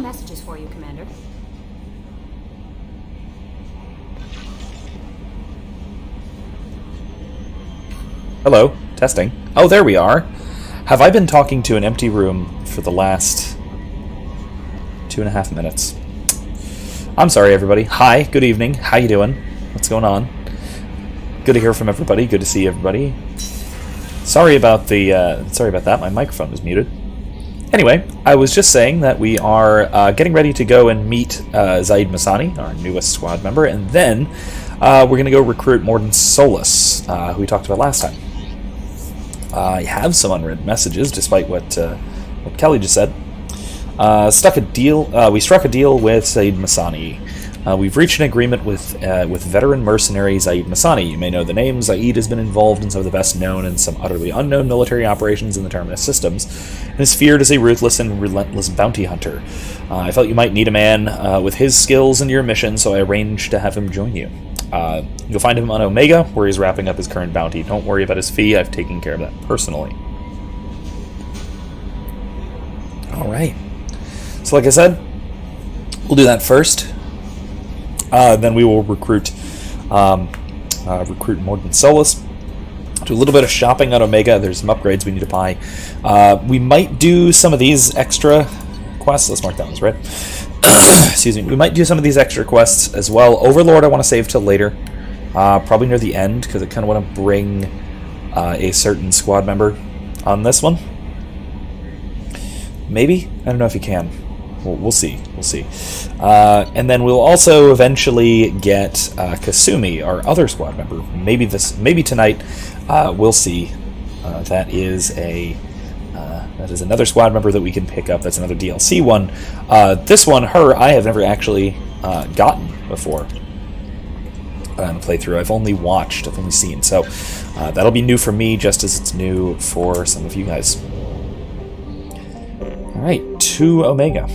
messages for you, Commander. Hello, testing. Oh, there we are. Have I been talking to an empty room for the last 2.5 minutes? I'm sorry, everybody. Hi, good evening. How you doing? What's going on? Good to hear from everybody. Good to see everybody. Sorry about that. My microphone was muted. Anyway, I was just saying that we are getting ready to go and meet Zaid Masani, our newest squad member, and then we're going to go recruit Mordin Solus, who we talked about last time. I have some unread messages, despite what Kelly just said. We struck a deal with Zaid Masani. We've reached an agreement with veteran mercenary Zaid Masani. You may know the name. Zaid has been involved in some of the best known and some utterly unknown military operations in the Terminus systems, and is feared as a ruthless and relentless bounty hunter. I felt you might need a man with his skills in your mission, so I arranged to have him join you. You'll find him on Omega, where he's wrapping up his current bounty. Don't worry about his fee. I've taken care of that personally. Alright. So like I said, we'll do that first. Then we will recruit Mordin Solus. Do a little bit of shopping on Omega. There's some upgrades we need to buy. We might do some of these extra quests. Let's mark that one's red. Excuse me. We might do some of these extra quests as well. Overlord I want to save till later. Probably near the end, because I kind of want to bring a certain squad member on this one. Maybe? I don't know if you can. We'll see. We'll see. And then we'll also eventually get Kasumi, our other squad member. Maybe tonight. We'll see. That is another squad member that we can pick up. That's another DLC one. This one, her, I have never actually gotten before on a playthrough. I've only watched. I've only seen. So that'll be new for me, just as it's new for some of you guys. All right, to Omega.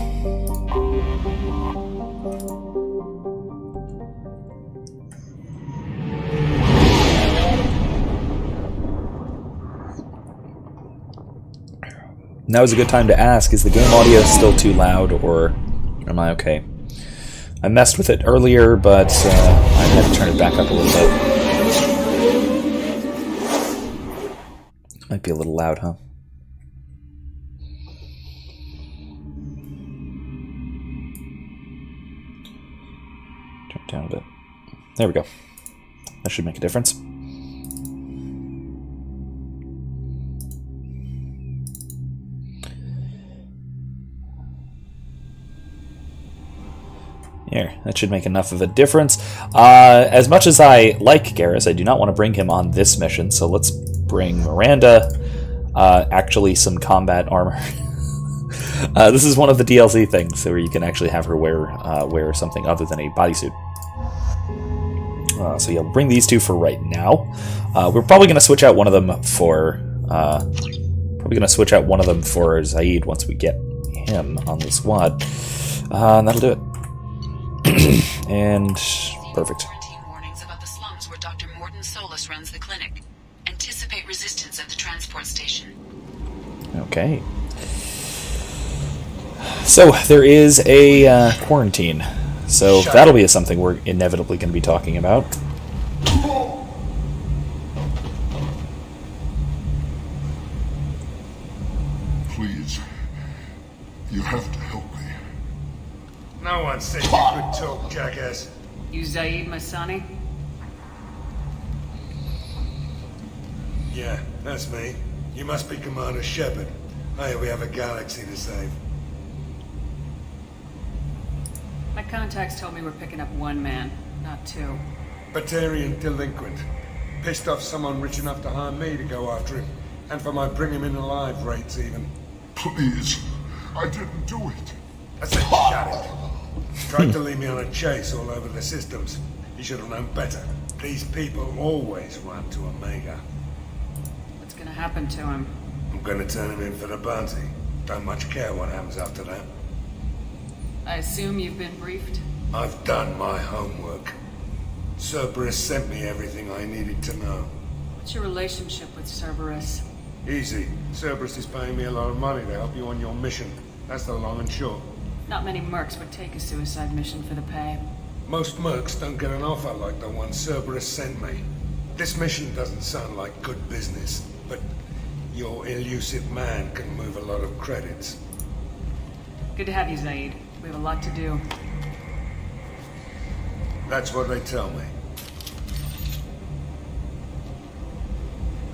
Now is a good time to ask, is the game audio still too loud, or am I okay? I messed with it earlier, but I had to turn it back up a little bit. Might be a little loud, huh? Turn it down a bit. There we go. That should make a difference. Here, that should make enough of a difference. As much as I like Garrus, I do not want to bring him on this mission, so let's bring Miranda, actually some combat armor. This is one of the DLC things where you can actually have her wear something other than a bodysuit. So you'll bring these two for right now. We're probably going to switch out one of them for Zaid once we get him on the squad. And that'll do it. And perfect. Warnings about the slums where Dr. Mordin Solus runs the clinic. Anticipate resistance at the transport station. Okay. So there is a quarantine. So that'll be something we're inevitably going to be talking about. Please, you have to help me. No one said you could talk, jackass. You Zaid Masani? Yeah, that's me. You must be Commander Shepard. Hey, we have a galaxy to save. My contacts told me we're picking up one man, not two. Batarian delinquent. Pissed off someone rich enough to hire me to go after him. And for my bring him in alive rates even. Please, I didn't do it. I said shut it. Tried to lead me on a chase all over the systems. He should have known better. These people always run to Omega. What's gonna happen to him? I'm gonna turn him in for the bounty. Don't much care what happens after that. I assume you've been briefed? I've done my homework. Cerberus sent me everything I needed to know. What's your relationship with Cerberus? Easy. Cerberus is paying me a lot of money to help you on your mission. That's the long and short. Not many mercs would take a suicide mission for the pay. Most mercs don't get an offer like the one Cerberus sent me. This mission doesn't sound like good business, but your elusive man can move a lot of credits. Good to have you, Zaid. We have a lot to do. That's what they tell me.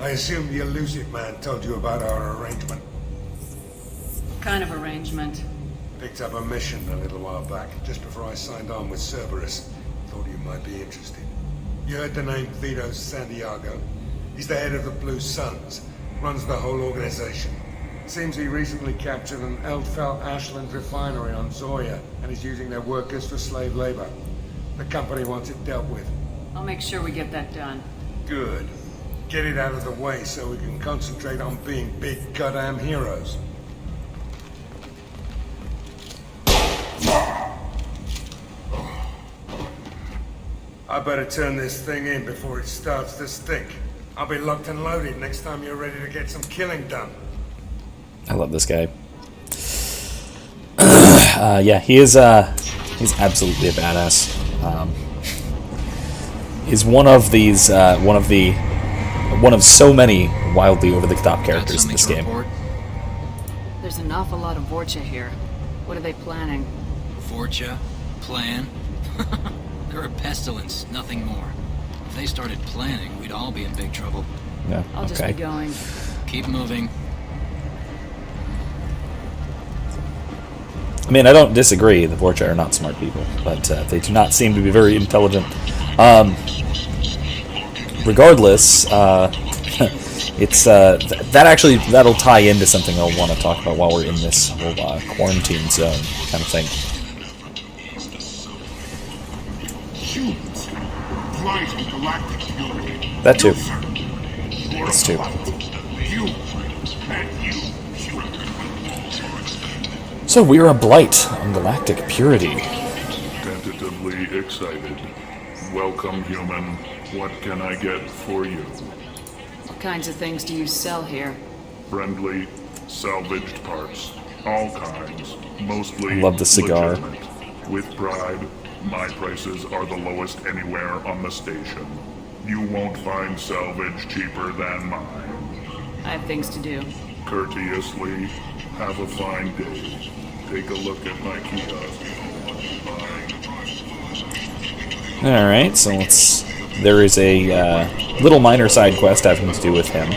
I assume the elusive man told you about our arrangement. What kind of arrangement? Picked up a mission a little while back, just before I signed on with Cerberus. Thought you might be interested. You heard the name Vito Santiago? He's the head of the Blue Suns, runs the whole organization. Seems he recently captured an Eldfell Ashland refinery on Zoya, and is using their workers for slave labor. The company wants it dealt with. I'll make sure we get that done. Good. Get it out of the way so we can concentrate on being big goddamn heroes. I better turn this thing in before it starts to stink. I'll be locked and loaded next time you're ready to get some killing done. I love this guy. Yeah, he's absolutely a badass. He's one of these, one of so many wildly over-the-top characters in this game. There's an awful lot of Vorcha here. What are they planning? Vorcha? Plan? They're a pestilence, nothing more. If they started planning, we'd all be in big trouble. Yeah, I'll just be going. Keep moving. I mean, I don't disagree. The Vorcha are not smart people, but they do not seem to be very intelligent. Regardless, it's that'll tie into something I'll want to talk about while we're in this whole quarantine zone kind of thing. That too. That's too. So we're a blight on galactic purity. Tentatively excited. Welcome, human. What can I get for you? What kinds of things do you sell here? Friendly, salvaged parts. All kinds. Mostly I love the cigar. legitimate. With pride, my prices are the lowest anywhere on the station. You won't find salvage cheaper than mine. I have things to do. Courteously, have a fine day. Take a look at my kiosk. Alright, so there is a little minor side quest having to do with him.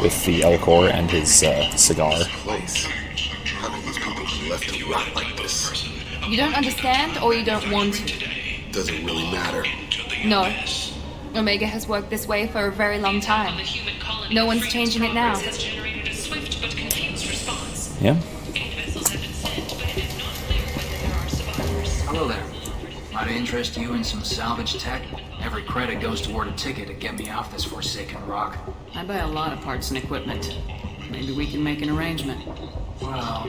With the Elcor and his cigar. Place. How did these people be left to rot like this? You don't understand, or you don't want to? Doesn't really matter. No. Omega has worked this way for a very long time. No one's changing it now. Yeah? Hello there. Might interest you in some salvage tech? Every credit goes toward a ticket to get me off this forsaken rock. I buy a lot of parts and equipment. Maybe we can make an arrangement. Well,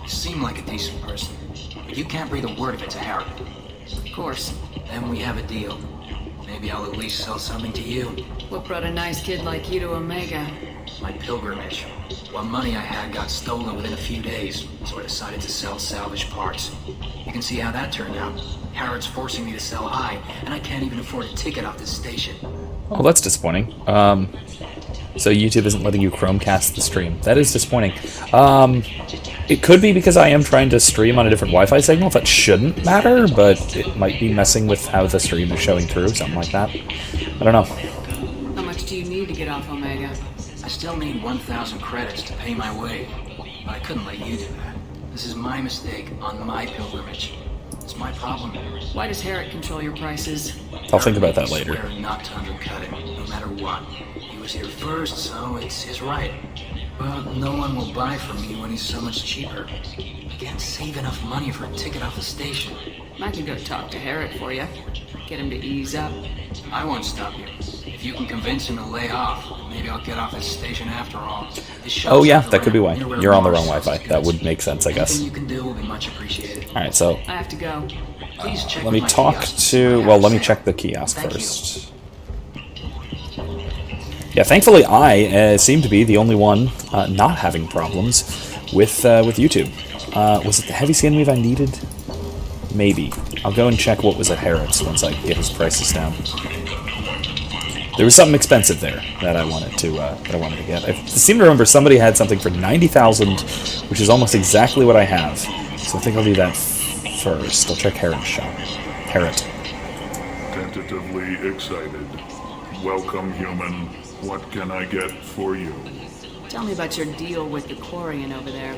you seem like a decent person. But you can't breathe a word of it to Harry. Of course. Then we have a deal. Maybe I'll at least sell something to you. What brought a nice kid like you to Omega? My pilgrimage. What money I had got stolen within a few days, so I decided to sell salvage parts. You can see how that turned out. Harrod's forcing me to sell high, and I can't even afford a ticket off this station. Oh, that's disappointing. So YouTube isn't letting you Chromecast the stream. That is disappointing. It could be because I am trying to stream on a different Wi-Fi signal. That shouldn't matter, but it might be messing with how the stream is showing through, something like that. I don't know. How much do you need to get off Omega? I still need 1,000 credits to pay my way, but I couldn't let you do that. This is my mistake on my pilgrimage. It's my problem. Why does Herrick control your prices? I'll think about that later. I swear not to undercut it, no matter what. He was here first, so it's his right. But no one will buy from me when he's so much cheaper. I can't save enough money for a ticket off the station. I can go talk to Herrick for you. Get him to ease up. I won't stop you. If you can convince him to lay off, maybe I'll get off this station after all. Oh yeah, that could be why. You're on the wrong Wi-Fi. That would make sense, I guess. Anything you can do will be much appreciated. Alright, so I have to go. Please check let me my talk kiosks. to... I Well, let me have check the sale. kiosk Thank you. first. Yeah, thankfully I seem to be the only one not having problems with YouTube. Was it the heavy sand weave I needed? Maybe. I'll go and check what was at Harrods once I get his prices down. There was something expensive there that I wanted to get. I seem to remember somebody had something for 90,000, which is almost exactly what I have. So I think I'll do that first. I'll check Harrod's shop. Harrod. Tentatively excited. Welcome, human. What can I get for you? Tell me about your deal with the Quarian over there.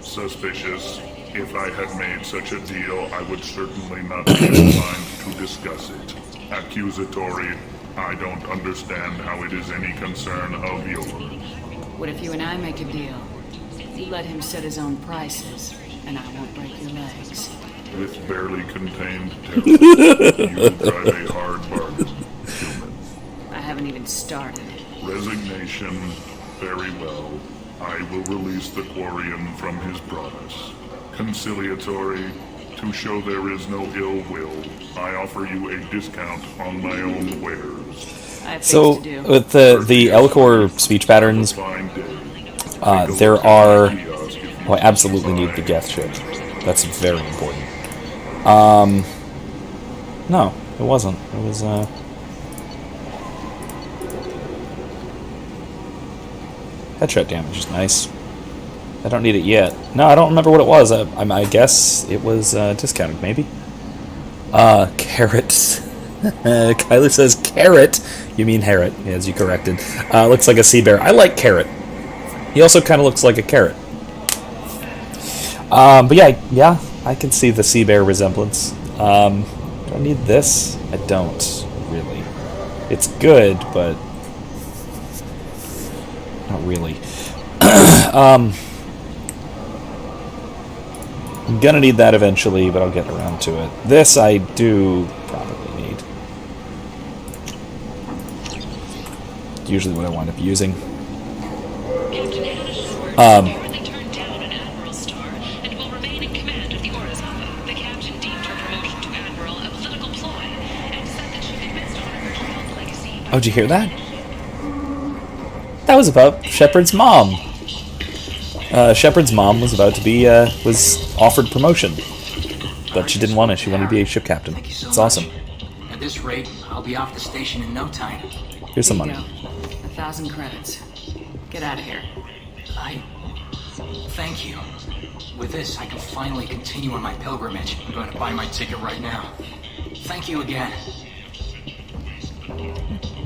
Suspicious. If I had made such a deal, I would certainly not be inclined to discuss it. Accusatory. I don't understand how it is any concern of yours. What if you and I make a deal? You let him set his own prices, and I won't break your legs. With barely contained terror, you drive a hard bargain, human. I haven't even started. Resignation. Very well. I will release the Quarian from his promise. Conciliatory. To show there is no ill will, I offer you a discount on my own wares. I have So, things to do. with the Elcor speech patterns, there are... Oh, I absolutely need the Geth ship. That's very important. No, it wasn't. It was, Headshot damage is nice. I don't need it yet. No, I don't remember what it was. I guess it was discounted, maybe. Carrots. Kyler says carrot. You mean Harrod, as you corrected. Looks like a sea bear. I like Carrot. He also kind of looks like a carrot. But yeah, I can see the sea bear resemblance. Do I need this? I don't, really. It's good, but not really. I'm gonna need that eventually, but I'll get around to it. This I do probably need. It's usually what I wind up using. Turned down an admiral star and will remain in command of the Orizaba. The captain deemed her promotion to admiral a political ploy and said that she could best honor her child's legacy. Oh, did you hear that? That was about Shepard's mom. Shepard's mom was about to be, was offered promotion. But she didn't want it. She wanted to be a ship captain. Thank you so It's much. awesome. At this rate, I'll be off the station in no time. Here's some Here you money. go. 1,000 credits. Get out of here. Thank you. With this, I can finally continue on my pilgrimage. I'm going to buy my ticket right now. Thank you again.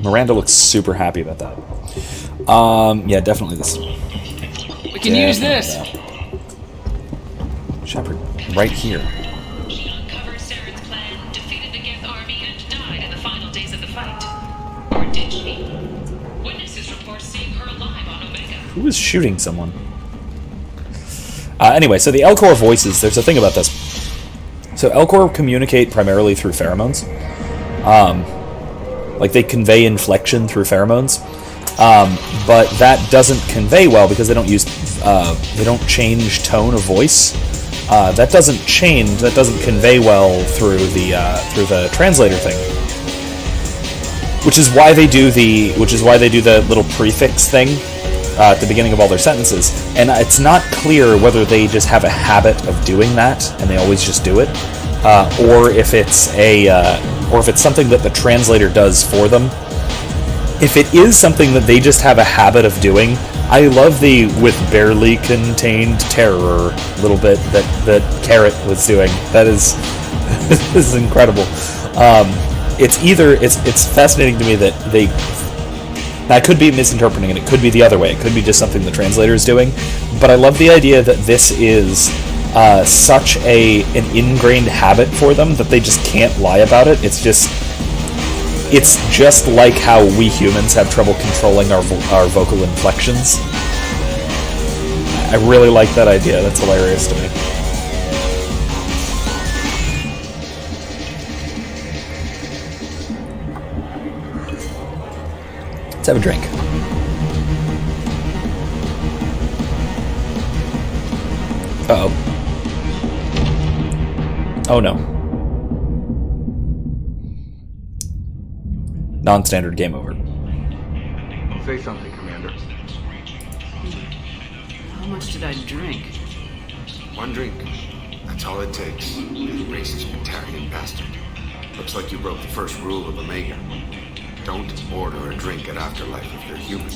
Miranda looks super happy about that. Yeah, definitely this. We can use this. Shepard, right here. She uncovered Saren's plan, defeated the Geth army, and died in the final days of the fight. Or did she? Witnesses report seeing her alive on Omega. Who is shooting someone? Anyway, so the Elcor voices, there's a thing about this. So Elcor communicate primarily through pheromones. Like they convey inflection through pheromones. But that doesn't convey well because they don't use, they don't change tone of voice. That doesn't convey well through the translator thing. Which is why they do the little prefix thing at the beginning of all their sentences. And it's not clear whether they just have a habit of doing that and they always just do it, or if it's something that the translator does for them. If it is something that they just have a habit of doing, I love the "with barely contained terror" little bit that Carrot was doing. That is this is incredible. It's fascinating to me that they. I could be misinterpreting it. It could be the other way. It could be just something the translator is doing. But I love the idea that this is such an ingrained habit for them that they just can't lie about it. It's just like how we humans have trouble controlling our vocal inflections. I really like that idea. That's hilarious to me. Let's have a drink. Uh-oh. Oh no. Non-standard game over. Say something, Commander. How much did I drink? One drink. That's all it takes. You racist Batarian bastard. Looks like you broke the first rule of Omega. Don't order a drink at Afterlife if they're human.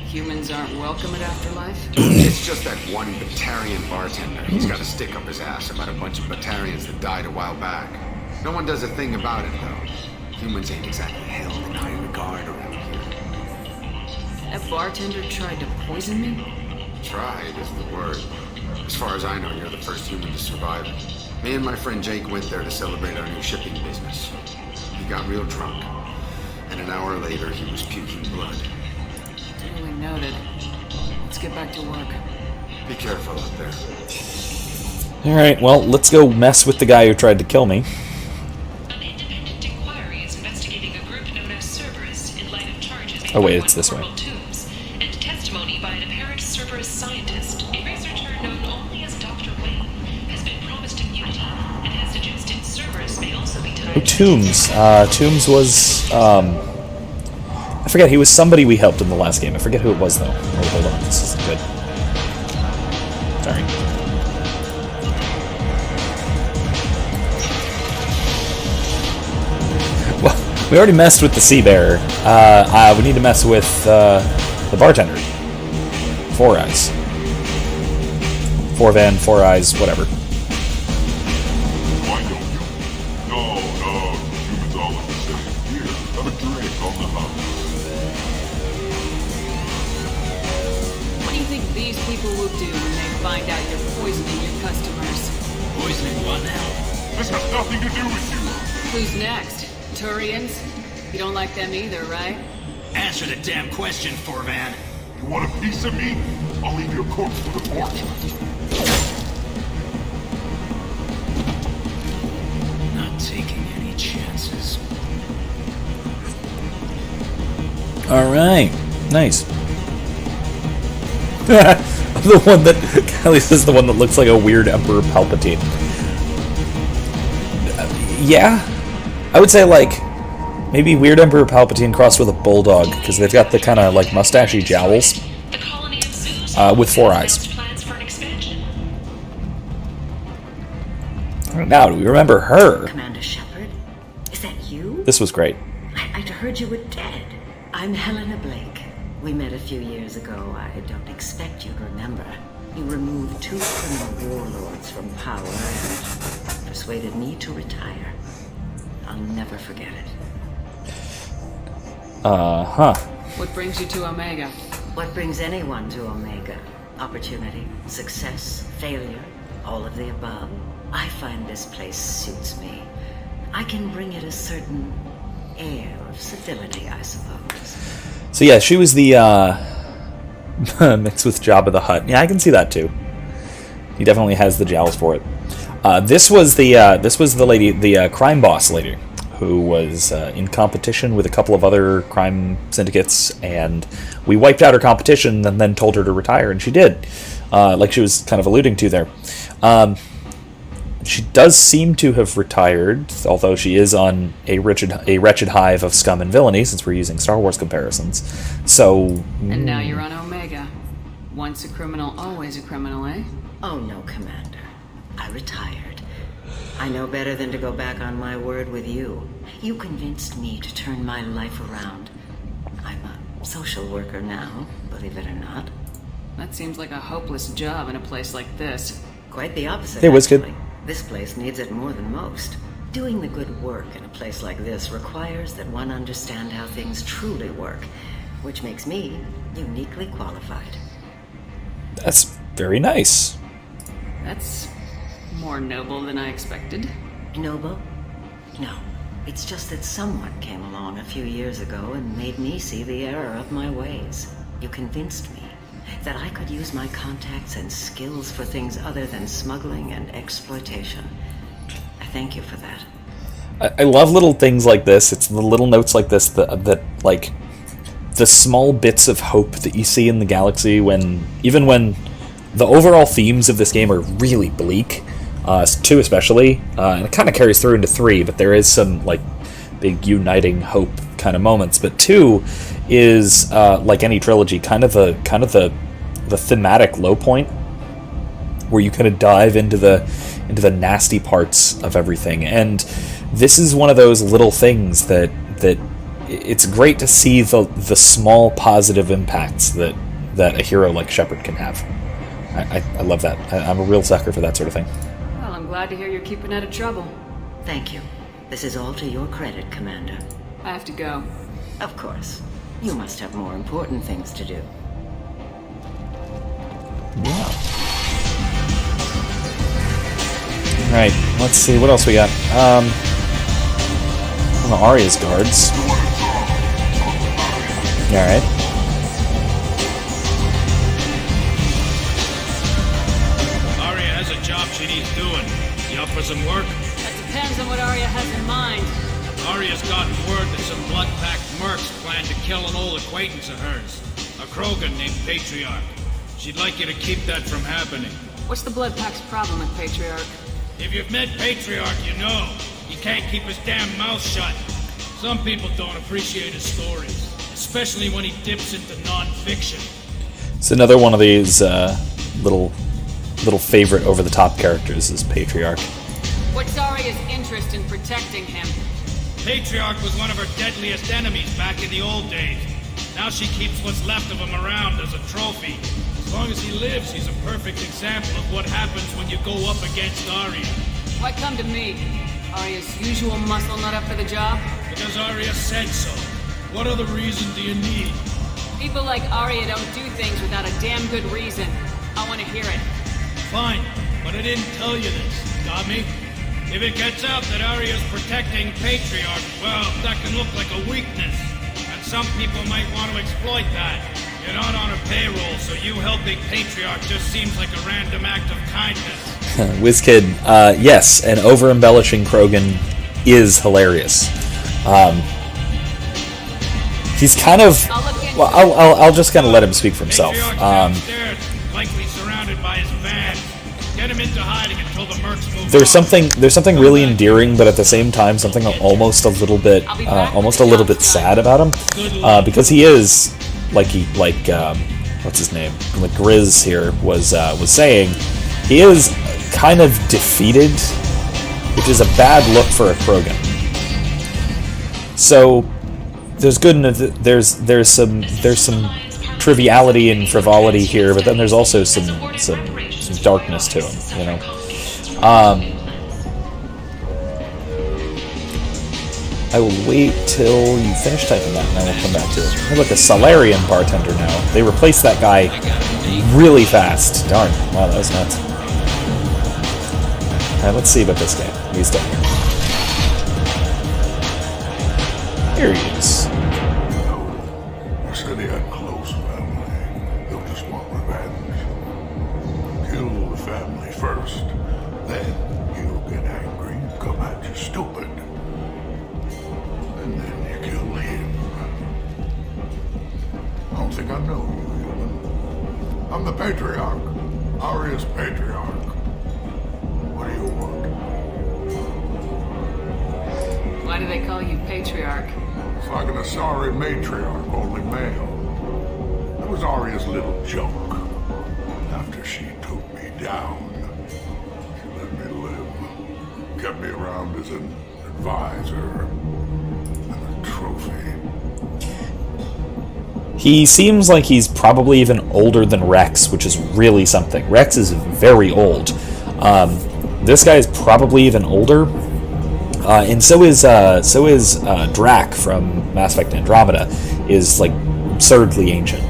Humans aren't welcome at Afterlife? It's just that one Batarian bartender. He's got a stick up his ass about a bunch of Batarians that died a while back. No one does a thing about it, though. Humans ain't exactly held in high regard around here. That bartender tried to poison me? Tried is the word. As far as I know, you're the first human to survive it. Me and my friend Jake went there to celebrate our new shipping business. He got real drunk, and an hour later he was puking blood. Duly noted. Let's get back to work. Be careful out there. Alright, well, let's go mess with the guy who tried to kill me. An independent inquiry is investigating a group known as Cerberus in light of charges made Oh, wait, by it's this way. portal tombs and testimony by an apparent Cerberus scientist. A researcher known only as Dr. Wayne has been promised immunity and has suggested Cerberus may also be tied Oh, Tombs. Tombs was, I forget, he was somebody we helped in the last game. I forget who it was, though. Oh, hold on, this isn't good. Sorry. Well, we already messed with the Sea Bearer. We need to mess with, the bartender. Four Eyes. Four Van, Four Eyes, whatever. Why don't you? No, humans all look the same. Here, have a drink on the hub. What do you think these people will do when they find out you're poisoning your customers? Poisoning what now? This has nothing to do with you. Who's next? Turians? You don't like them either, right? Answer the damn question, Forvan. You want a piece of me? I'll leave your corpse for the porch. Not taking any chances. Alright. Nice. The one that... Kelly says the one that looks like a weird Emperor Palpatine. Yeah. I would say, like, maybe weird Emperor Palpatine crossed with a bulldog, because they've got the kind of, like, mustachy jowls. The colony of Zeus With four eyes. announced plans for an expansion. Now, do we remember her? Commander Shepard? Is that you? This was great. I'd heard you were dead. I'm Helena Blake. We met a few years ago. I don't expect you to remember. You removed 2 criminal warlords from power and persuaded me to retire. I'll never forget it. Uh-huh. What brings you to Omega? What brings anyone to Omega? Opportunity, success, failure, all of the above. I find this place suits me. I can bring it a certain air of civility, I suppose. So yeah, she was the, mixed with Jabba the Hutt. Yeah, I can see that too. He definitely has the jowls for it. This was the lady, the crime boss lady, who was in competition with a couple of other crime syndicates, and we wiped out her competition and then told her to retire, and she did, like she was kind of alluding to there. She does seem to have retired, although she is on a wretched hive of scum and villainy, since we're using Star Wars comparisons. So... And now you're on Omega. Once a criminal, always a criminal, eh? Oh no, Commander. I retired. I know better than to go back on my word with you. You convinced me to turn my life around. I'm a social worker now, believe it or not. That seems like a hopeless job in a place like this. Quite the opposite, Hey, Wizkid. actually. This place needs it more than most. Doing the good work in a place like this requires that one understand how things truly work, which makes me uniquely qualified. That's very nice. That's more noble than I expected. Noble? No. It's just that someone came along a few years ago and made me see the error of my ways. You convinced me that I could use my contacts and skills for things other than smuggling and exploitation. I thank you for that. I love little things like this. It's the little notes like this that like the small bits of hope that you see in the galaxy even when the overall themes of this game are really bleak. 2 especially, and it kind of carries through into 3, but there is some like big uniting hope kind of moments. But 2 is like any trilogy, kind of the thematic low point. where you kind of dive into the nasty parts of everything. And this is one of those little things that it's great to see the small positive impacts that a hero like Shepard can have. I love that. I'm a real sucker for that sort of thing. Well, I'm glad to hear you're keeping out of trouble. Thank you. This is all to your credit, Commander. I have to go. Of course. You must have more important things to do. Yeah. Alright, let's see, what else we got? One of Arya's guards. Alright. Arya has a job she needs doing. You up for some work? That depends on what Arya has in mind. Arya's gotten word that some blood-packed mercs plan to kill an old acquaintance of hers. A Krogan named Patriarch. She'd like you to keep that from happening. What's the Blood Pack's problem with Patriarch? If you've met Patriarch, you know. He can't keep his damn mouth shut. Some people don't appreciate his stories, especially when he dips into non-fiction. It's another one of these little favorite over-the-top characters is Patriarch. What's Arya's interest in protecting him? Patriarch was one of her deadliest enemies back in the old days. Now she keeps what's left of him around as a trophy. As long as he lives, he's a perfect example of what happens when you go up against Arya. Why come to me? Arya's usual muscle not up for the job? Because Arya said so. What other reason do you need? People like Arya don't do things without a damn good reason. I want to hear it. Fine, but I didn't tell you this. Got me? If it gets out that Arya's protecting Patriarch, well, that can look like a weakness. And some people might want to exploit that. You're not on her payroll, so you helping Patriarch just seems like a random act of kindness. WizKid, yes, and over-embellishing Krogan is hilarious. He's kind of... Well, I'll just kind of let him speak for himself. Likely surrounded by his van. Get him into hiding until the mercs move there's something really endearing, but at the same time something almost a little bit sad about him, because he is what's his name? Like Grizz here was saying, he is kind of defeated, which is a bad look for a Krogan. So there's good and there's some triviality and frivolity here, but then there's also some darkness to him, you know. I will wait till you finish typing that, and I will come back to it. Look, a Salarian bartender now. They replaced that guy really fast. Darn. Wow, that was nuts. Alright, let's see about this guy. He's done here. Here he is. You said he had close family. They'll just want revenge. Kill the family first. Then he'll get angry and come at you stupid. And then you kill him. I don't think I know you, human. I'm the Patriarch. Arya's Patriarch. What do you want? Why do they call you Patriarch? It's like an Asari matriarch, only male. It was Arya's little joke. After she took me down, she let me live. Kept me around as an advisor and a trophy. He seems like he's probably even older than Rex, which is really something. Rex is very old. This guy is probably even older. And so is Drac from Mass Effect Andromeda, is like absurdly ancient.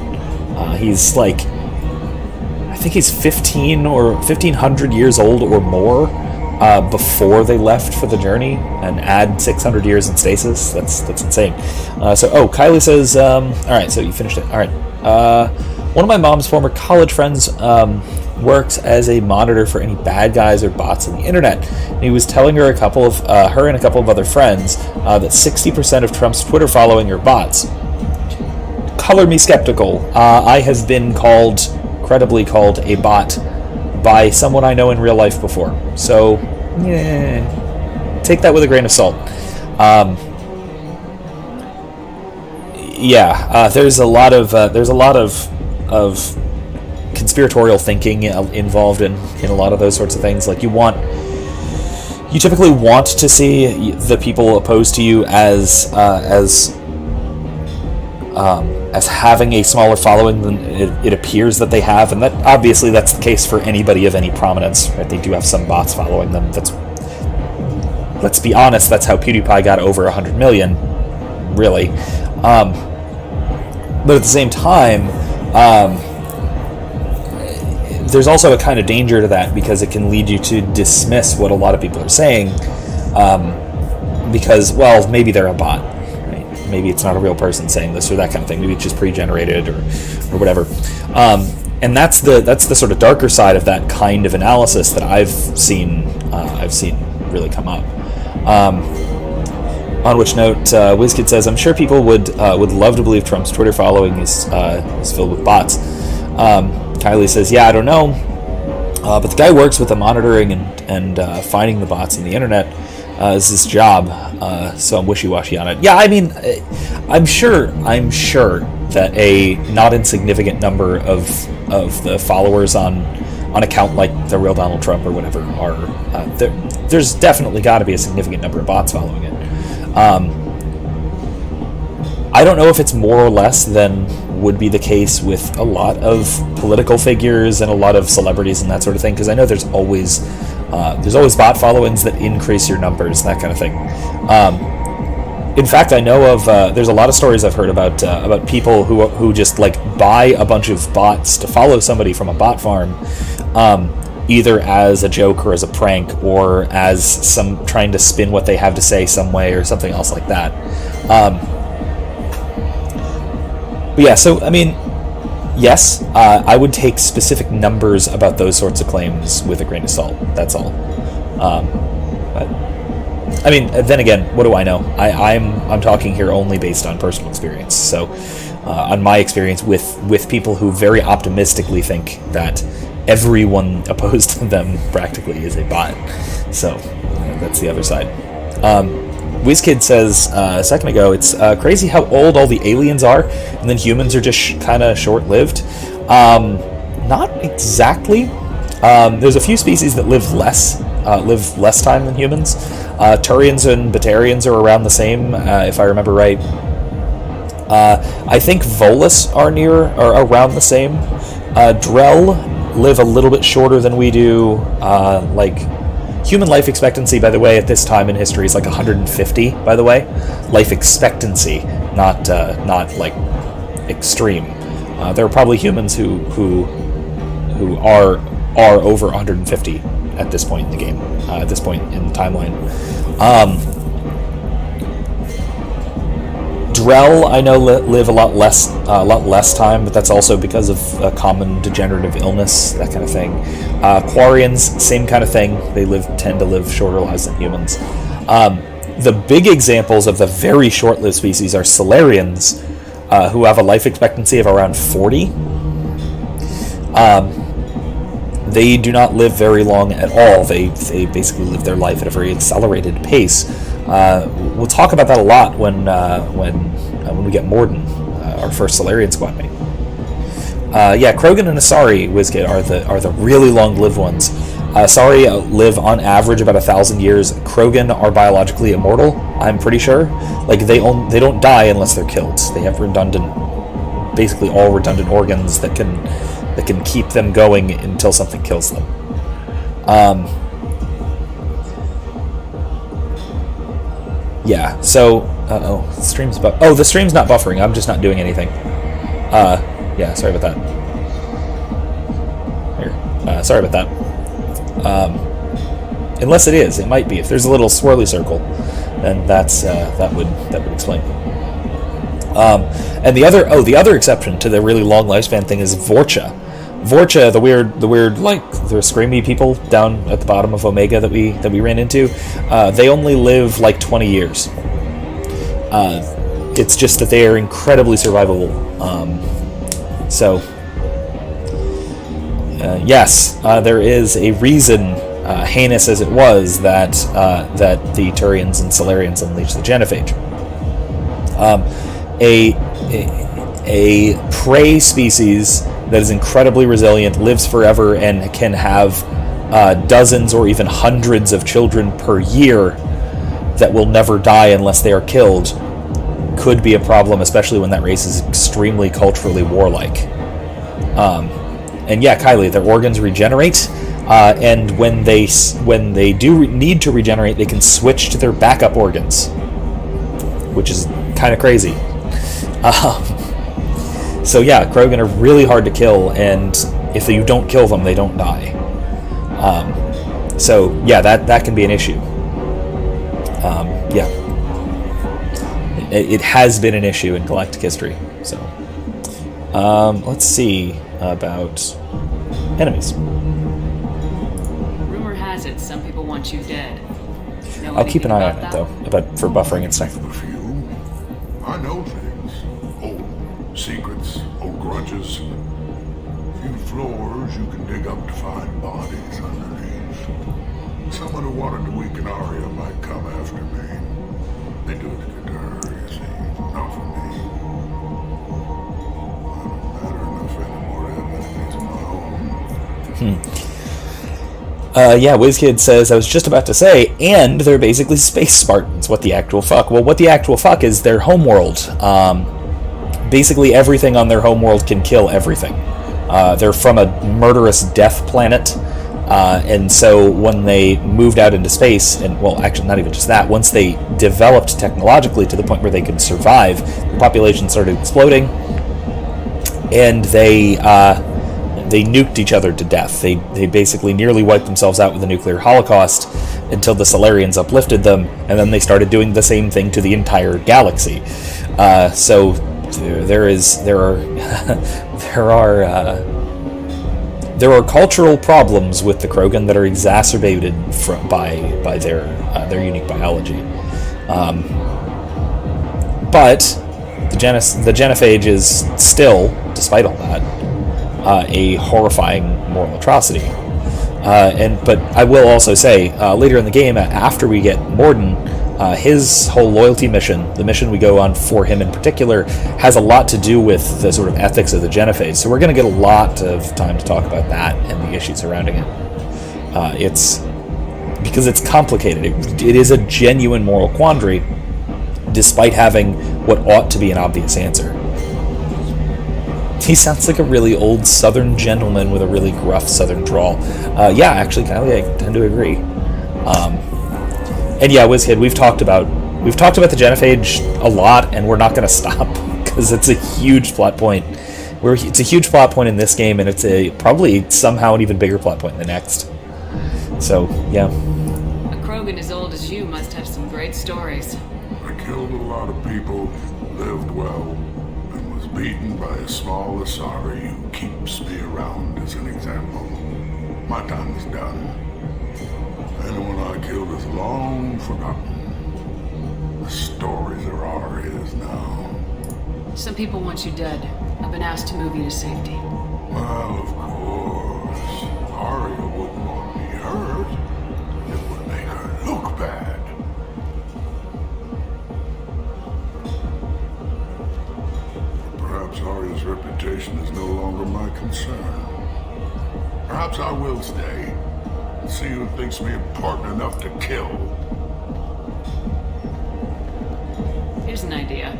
He's like, I think he's 1,500 years old or more before they left for the journey, and add 600 years in stasis. That's insane. Kylie says, all right, so you finished it. All right. One of my mom's former college friends works as a monitor for any bad guys or bots on the internet. And he was telling her her and a couple of other friends that 60% of Trump's Twitter following are bots. Color me skeptical. I have been credibly called a bot by someone I know in real life before. So, take that with a grain of salt. There's a lot of conspiratorial thinking involved in a lot of those sorts of things. Like, you typically want to see the people opposed to you as having a smaller following than it appears that they have, and that obviously that's the case for anybody of any prominence, right? They do have some bots following them. Let's be honest, that's how PewDiePie got over 100 million, really. But at the same time, there's also a kind of danger to that, because it can lead you to dismiss what a lot of people are saying, because, well, maybe they're a bot, right? Maybe it's not a real person saying this or that kind of thing. Maybe it's just pre-generated or whatever. And that's the sort of darker side of that kind of analysis that I've seen really come up. On which note, WizKid says, "I'm sure people would love to believe Trump's Twitter following is filled with bots." Kylie says, "Yeah, I don't know, but the guy works with the monitoring and finding the bots on the internet is his job, so I'm wishy-washy on it." Yeah, I mean, I'm sure that a not insignificant number of the followers on account like the real Donald Trump or whatever are there's definitely got to be a significant number of bots following it. I don't know if it's more or less than would be the case with a lot of political figures and a lot of celebrities and that sort of thing, because I know there's always bot followings that increase your numbers, that kind of thing. In fact, I know of there's a lot of stories I've heard about people who just like buy a bunch of bots to follow somebody from a bot farm, either as a joke or as a prank or as some trying to spin what they have to say some way or something else like that. But yeah, so I mean, yes, I would take specific numbers about those sorts of claims with a grain of salt. That's all. But I mean, then again, what do I know? I'm talking here only based on personal experience. So, on my experience with people who very optimistically think that everyone opposed to them practically is a bot. So that's the other side. WizKid says a second ago, it's crazy how old all the aliens are, and then humans are just kind of short-lived. Not exactly. There's a few species that live less time than humans. Turians and Batarians are around the same, if I remember right. I think Volus are around the same. Drell live a little bit shorter than we do. Human life expectancy, by the way, at this time in history is like 150, by the way. Life expectancy, not like extreme. There are probably humans who are over 150 at this point in the game, at this point in the timeline. Drell, I know, live a lot less time, but that's also because of a common degenerative illness, that kind of thing. Quarians, same kind of thing. They tend to live shorter lives than humans. The big examples of the very short-lived species are Salarians, who have a life expectancy of around 40. They do not live very long at all. They basically live their life at a very accelerated pace. We'll talk about that a lot when we get Mordin, our first Salarian squad mate. Yeah, Krogan and Asari, WizKid, are the really long-lived ones. Asari live on average about 1,000 years. Krogan are biologically immortal, I'm pretty sure. Like they don't die unless they're killed. They have basically all redundant organs that can keep them going until something kills them. Yeah, so the stream's the stream's not buffering. I'm just not doing anything. Yeah, sorry about that. Here, sorry about that. Unless it is, it might be. If there's a little swirly circle, then that would explain. And the other exception to the really long lifespan thing is Vorcha. Vorcha, the weird like the screamy people down at the bottom of Omega that we ran into, they only live like 20 years. It's just that they are incredibly survivable. Yes, there is a reason, heinous as it was, that the Turians and Salarians unleashed the genophage. A prey species that is incredibly resilient, lives forever, and can have dozens or even hundreds of children per year that will never die unless they are killed, could be a problem, especially when that race is extremely culturally warlike. And yeah, Kylie, their organs regenerate, and when they do need to regenerate, they can switch to their backup organs, which is kind of crazy. So yeah, Krogan are really hard to kill, and if you don't kill them, they don't die. So yeah, that can be an issue. Yeah, it has been an issue in galactic history. So let's see about enemies. Rumor has it some people want you dead. Know I'll keep an eye on anything it about though, for buffering and stuff. A few. I know things. Old secrets, old grudges. A few floors you can dig up to find bodies underneath. Someone who wanted to weaken Arya might come after me. They do it to get to her, you see. Not for me. I don't matter enough anymore to have enemies of my own. Yeah, WizKid says, I was just about to say, and they're basically space Spartans. What the actual fuck? Well, what the actual fuck is their homeworld. Basically, everything on their homeworld can kill everything. They're from a murderous death planet, and so when they moved out into space, and well, actually, not even just that, once they developed technologically to the point where they could survive, the population started exploding, and they nuked each other to death. They basically nearly wiped themselves out with a nuclear holocaust until the Salarians uplifted them, and then they started doing the same thing to the entire galaxy. So there are cultural problems with the Krogan that are exacerbated by their unique biology. But the genophage is still, despite all that, a horrifying moral atrocity. But I will also say, later in the game, after we get Mordin, his whole loyalty mission, the mission we go on for him in particular, has a lot to do with the sort of ethics of the genophage. So we're going to get a lot of time to talk about that and the issues surrounding it. It's because it's complicated. It is a genuine moral quandary, despite having what ought to be an obvious answer. He sounds like a really old Southern gentleman with a really gruff Southern drawl. Yeah, actually, Kylie, I tend to agree. And yeah, WizKid, we've talked about the genophage a lot, and we're not going to stop because it's a huge plot point. It's a huge plot point in this game, and it's probably somehow an even bigger plot point in the next. So yeah. A Krogan as old as you must have some great stories. I killed a lot of people, lived well, and was beaten by a small Asari who keeps me around as an example. My time is done. Anyone I killed is long forgotten. The stories are Arya's now. Some people want you dead. I've been asked to move you to safety. Well, of course. Arya wouldn't want me hurt. It would make her look bad. Perhaps Arya's reputation is no longer my concern. Perhaps I will stay. See who thinks me important enough to kill. Here's an idea.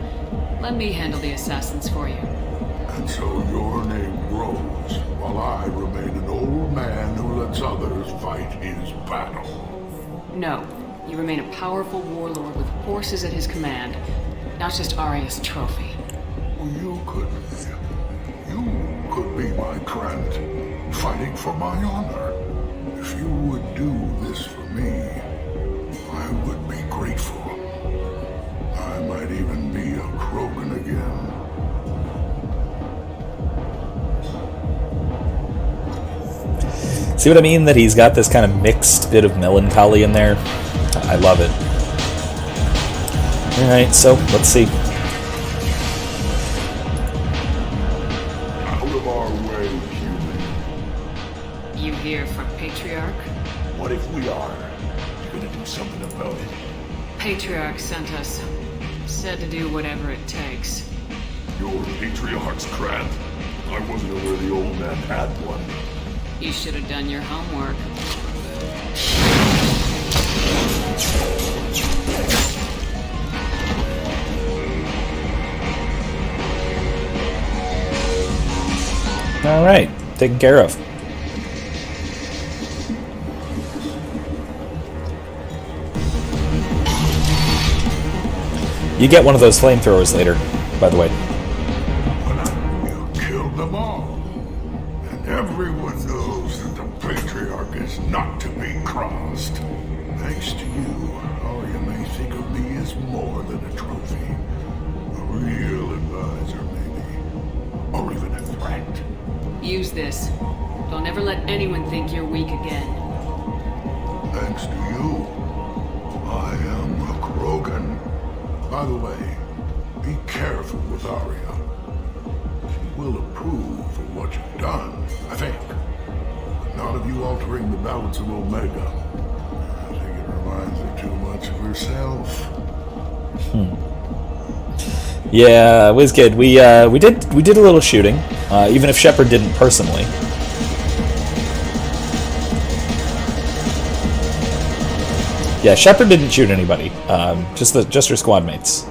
Let me handle the assassins for you. And so your name grows, while I remain an old man who lets others fight his battle. No. You remain a powerful warlord with forces at his command, not just Arya's trophy. Well, you could be my Krant, fighting for my honor. If you would do this for me, I would be grateful. I might even be a Krogan again. See what I mean? That he's got this kind of mixed bit of melancholy in there. I love it. Alright, so let's see. Out of our way, human. You here for Patriarch? What if we are? You're gonna do something about it. Patriarch sent us. Said to do whatever it takes. You're Patriarch's Krant? I wasn't aware the old man had one. You should have done your homework. Alright, taken care of. You get one of those flamethrowers later, by the way. You killed them all. And everyone knows that the Patriarch is not to be crossed. Thanks to you, Arya may think of me as more than a trophy. A real advisor, maybe. Or even a threat. Use this. Don't ever let anyone think you're weak again. Thanks to you, I am a Krogan. By the way, be careful with Arya. She will approve of what you've done, I think. But not of you altering the balance of Omega. I think it reminds her too much of herself. Yeah, WizKid, we did a little shooting, even if Shepard didn't personally. Yeah, Shepard didn't shoot anybody, just her squad mates.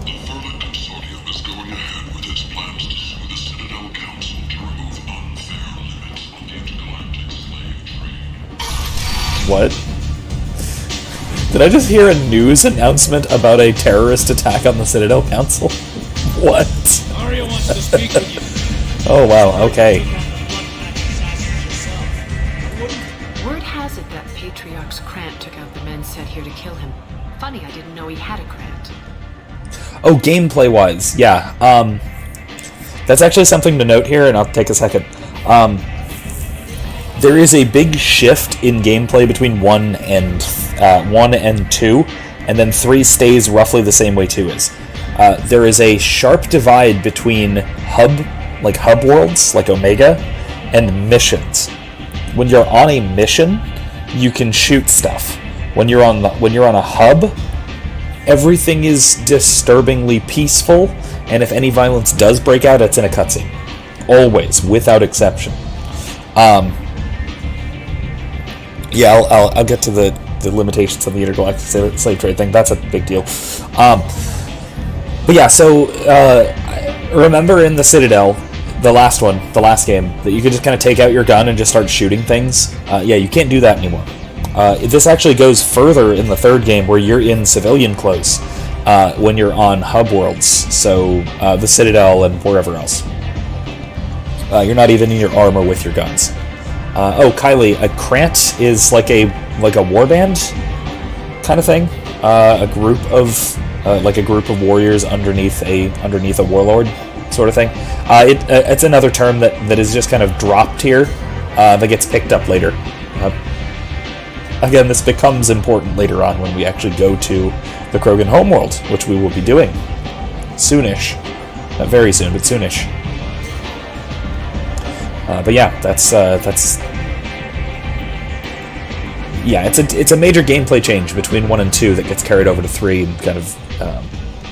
The Vermin Consortium is going ahead with its plans to sue the Citadel Council to remove unfair limits on the intergalactic slave trade. What? Did I just hear a news announcement about a terrorist attack on the Citadel Council? What? Arya wants to speak with you. Oh wow, okay. Word has it that Patriarch's Krant took out the men sent here to kill him. Funny, I didn't know he had a Krant. Oh, gameplay-wise, yeah. That's actually something to note here, and I'll take a second. There is a big shift in gameplay between 1 and 2, and then 3 stays roughly the same way 2 is. There is a sharp divide between hub worlds, like Omega, and missions. When you're on a mission, you can shoot stuff. When you're on a hub, everything is disturbingly peaceful, and if any violence does break out, it's in a cutscene. Always, without exception. Yeah, I'll get to the limitations of the intergalactic slave trade thing. That's a big deal. But yeah, so remember in the Citadel, the last game, that you could just kind of take out your gun and just start shooting things? Yeah, you can't do that anymore. This actually goes further in the third game, where you're in civilian clothes when you're on hub worlds, so the Citadel and wherever else. You're not even in your armor with your guns. Oh, Kylie, a Krant is like a warband kind of thing. A group of warriors underneath a warlord sort of thing. It's another term that is just kind of dropped here that gets picked up later. Again, this becomes important later on when we actually go to the Krogan homeworld, which we will be doing soonish. Not very soon, but soonish. But yeah, it's a major gameplay change between 1 and 2 that gets carried over to 3 and kind of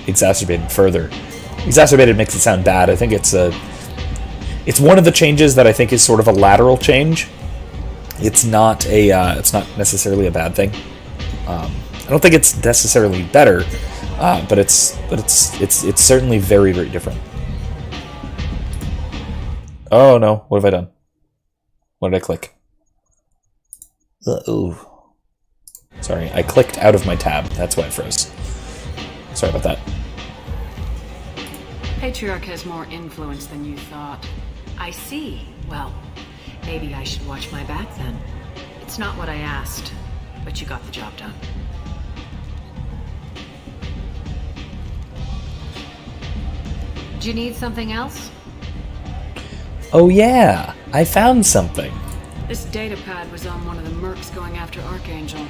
exacerbated further. Exacerbated makes it sound bad. I think it's one of the changes that I think is sort of a lateral change. It's not necessarily a bad thing. I don't think it's necessarily better, but it's certainly very, very different. Oh no, what have I done? What did I click? Uh-oh. Sorry, I clicked out of my tab. That's why it froze. Sorry about that. Patriarch has more influence than you thought. I see. Well, maybe I should watch my back then. It's not what I asked, but you got the job done. Do you need something else? Oh yeah, I found something. This datapad was on one of the mercs going after Archangel.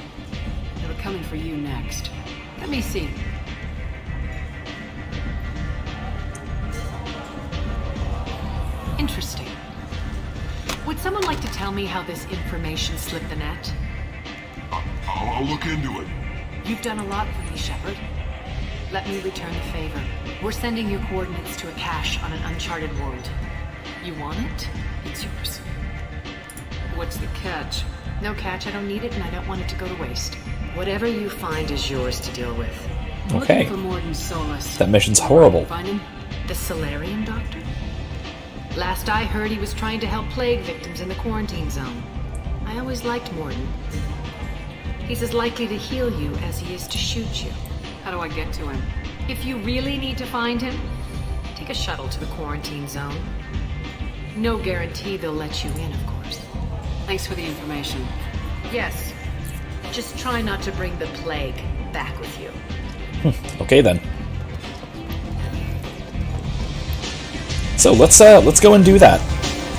They were coming for you next. Let me see. Interesting. Would someone like to tell me how this information slipped the net? I'll look into it. You've done a lot for me, Shepard. Let me return the favor. We're sending your coordinates to a cache on an uncharted world. You want it? It's yours. What's the catch? No catch, I don't need it, and I don't want it to go to waste. Whatever you find is yours to deal with. Okay. Looking for Mordin Solus. That mission's horrible. Find him? The Salarian doctor? Last I heard, he was trying to help plague victims in the quarantine zone. I always liked Mordin. He's as likely to heal you as he is to shoot you. How do I get to him? If you really need to find him, take a shuttle to the quarantine zone. No guarantee they'll let you in, of course. Thanks for the information. Yes. Just try not to bring the plague back with you. Okay then. So let's go and do that.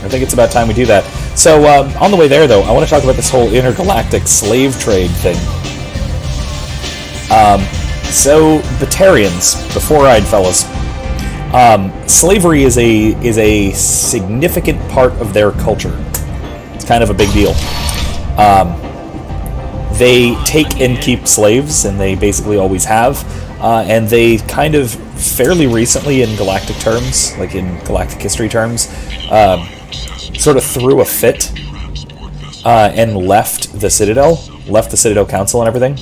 I think it's about time we do that. So on the way there, though, I want to talk about this whole intergalactic slave trade thing. So Batarians, before-eyed fellas, slavery is a significant part of their culture. It's kind of a big deal. They take and keep slaves, and they basically always have. And they kind of fairly recently, in galactic terms, like in galactic history terms, sort of threw a fit and left the Citadel Council and everything.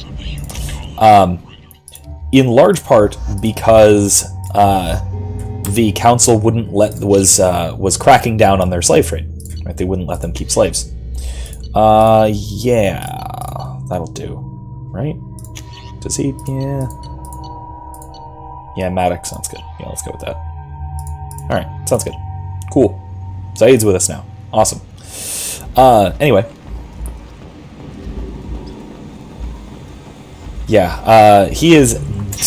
In large part because the council was cracking down on their slave trade. Right? They wouldn't let them keep slaves. Yeah, that'll do. Right? Does he? Yeah, Maddox sounds good. Yeah, let's go with that. Alright, sounds good. Cool. Zaid's with us now. Awesome. Anyway. Yeah, he is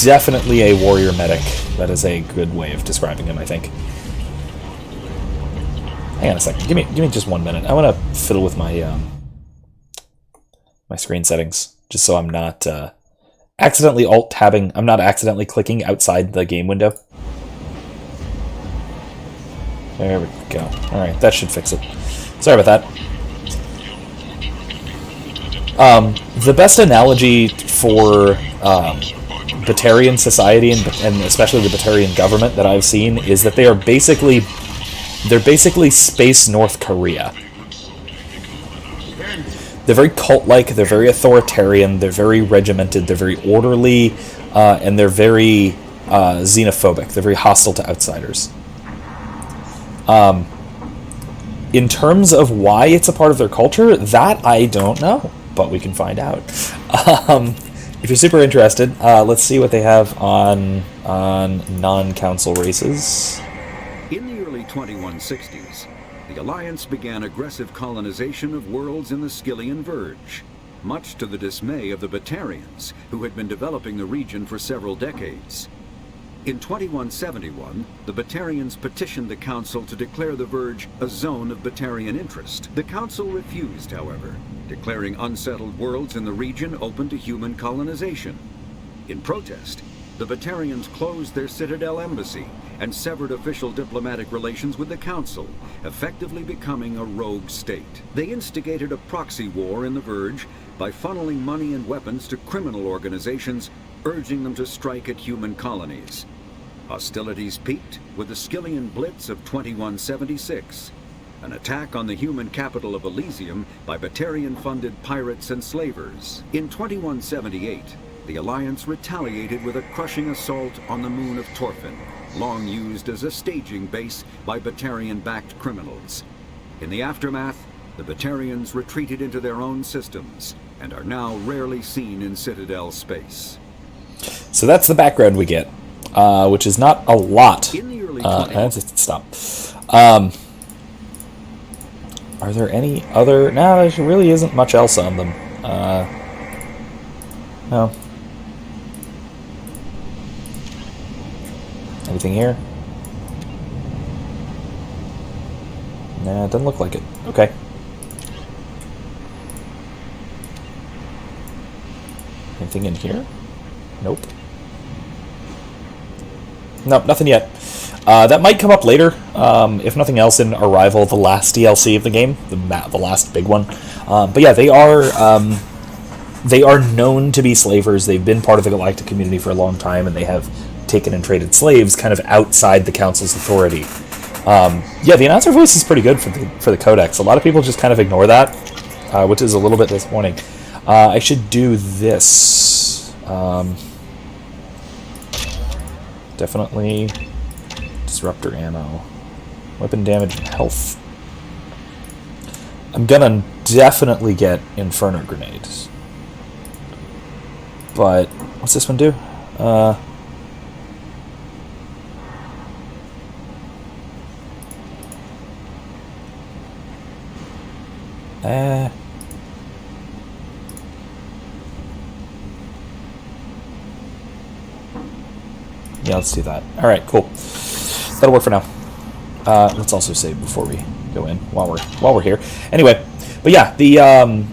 definitely a warrior medic. That is a good way of describing him, I think. Hang on a second. Give me just 1 minute. I want to fiddle with my my screen settings, just so I'm not accidentally alt-tabbing. I'm not accidentally clicking outside the game window. There we go. Alright, that should fix it. Sorry about that. The best analogy for Batarian society and especially the Batarian government that I've seen is that they're basically space North Korea. They're very cult-like, they're very authoritarian, they're very regimented, they're very orderly, and they're very xenophobic. They're very hostile to outsiders. In terms of why it's a part of their culture, that I don't know, but we can find out. If you're super interested, let's see what they have on non-council races. In the early 2160s, the Alliance began aggressive colonization of worlds in the Skyllian Verge, much to the dismay of the Batarians, who had been developing the region for several decades. In 2171, the Batarians petitioned the Council to declare the Verge a zone of Batarian interest. The Council refused, however, declaring unsettled worlds in the region open to human colonization. In protest, the Batarians closed their Citadel embassy and severed official diplomatic relations with the Council, effectively becoming a rogue state. They instigated a proxy war in the Verge by funneling money and weapons to criminal organizations, urging them to strike at human colonies. Hostilities peaked with the Skyllian Blitz of 2176, an attack on the human capital of Elysium by Batarian-funded pirates and slavers. In 2178, the Alliance retaliated with a crushing assault on the moon of Torfin, long used as a staging base by Batarian-backed criminals. In the aftermath, the Batarians retreated into their own systems and are now rarely seen in Citadel space. So that's the background we get, which is not a lot. In the early Stop. Are there any other... No, there really isn't much else on them. No. Anything here? Nah, it doesn't look like it. Okay. Anything in here? Nope. Nope, nothing yet. That might come up later, if nothing else in Arrival, the last DLC of the game, the last big one. But yeah, they are they are known to be slavers. They've been part of the galactic community for a long time, and they have taken and traded slaves kind of outside the council's authority. Yeah, the announcer voice is pretty good for the codex. A lot of people just kind of ignore that, which is a little bit disappointing. I should do this. Definitely disruptor ammo, weapon damage, and health. I'm gonna definitely get Inferno grenades. But what's this one do? Yeah, let's do that. All right, cool. That'll work for now. Let's also save before we go in while we're here. Anyway, but yeah, the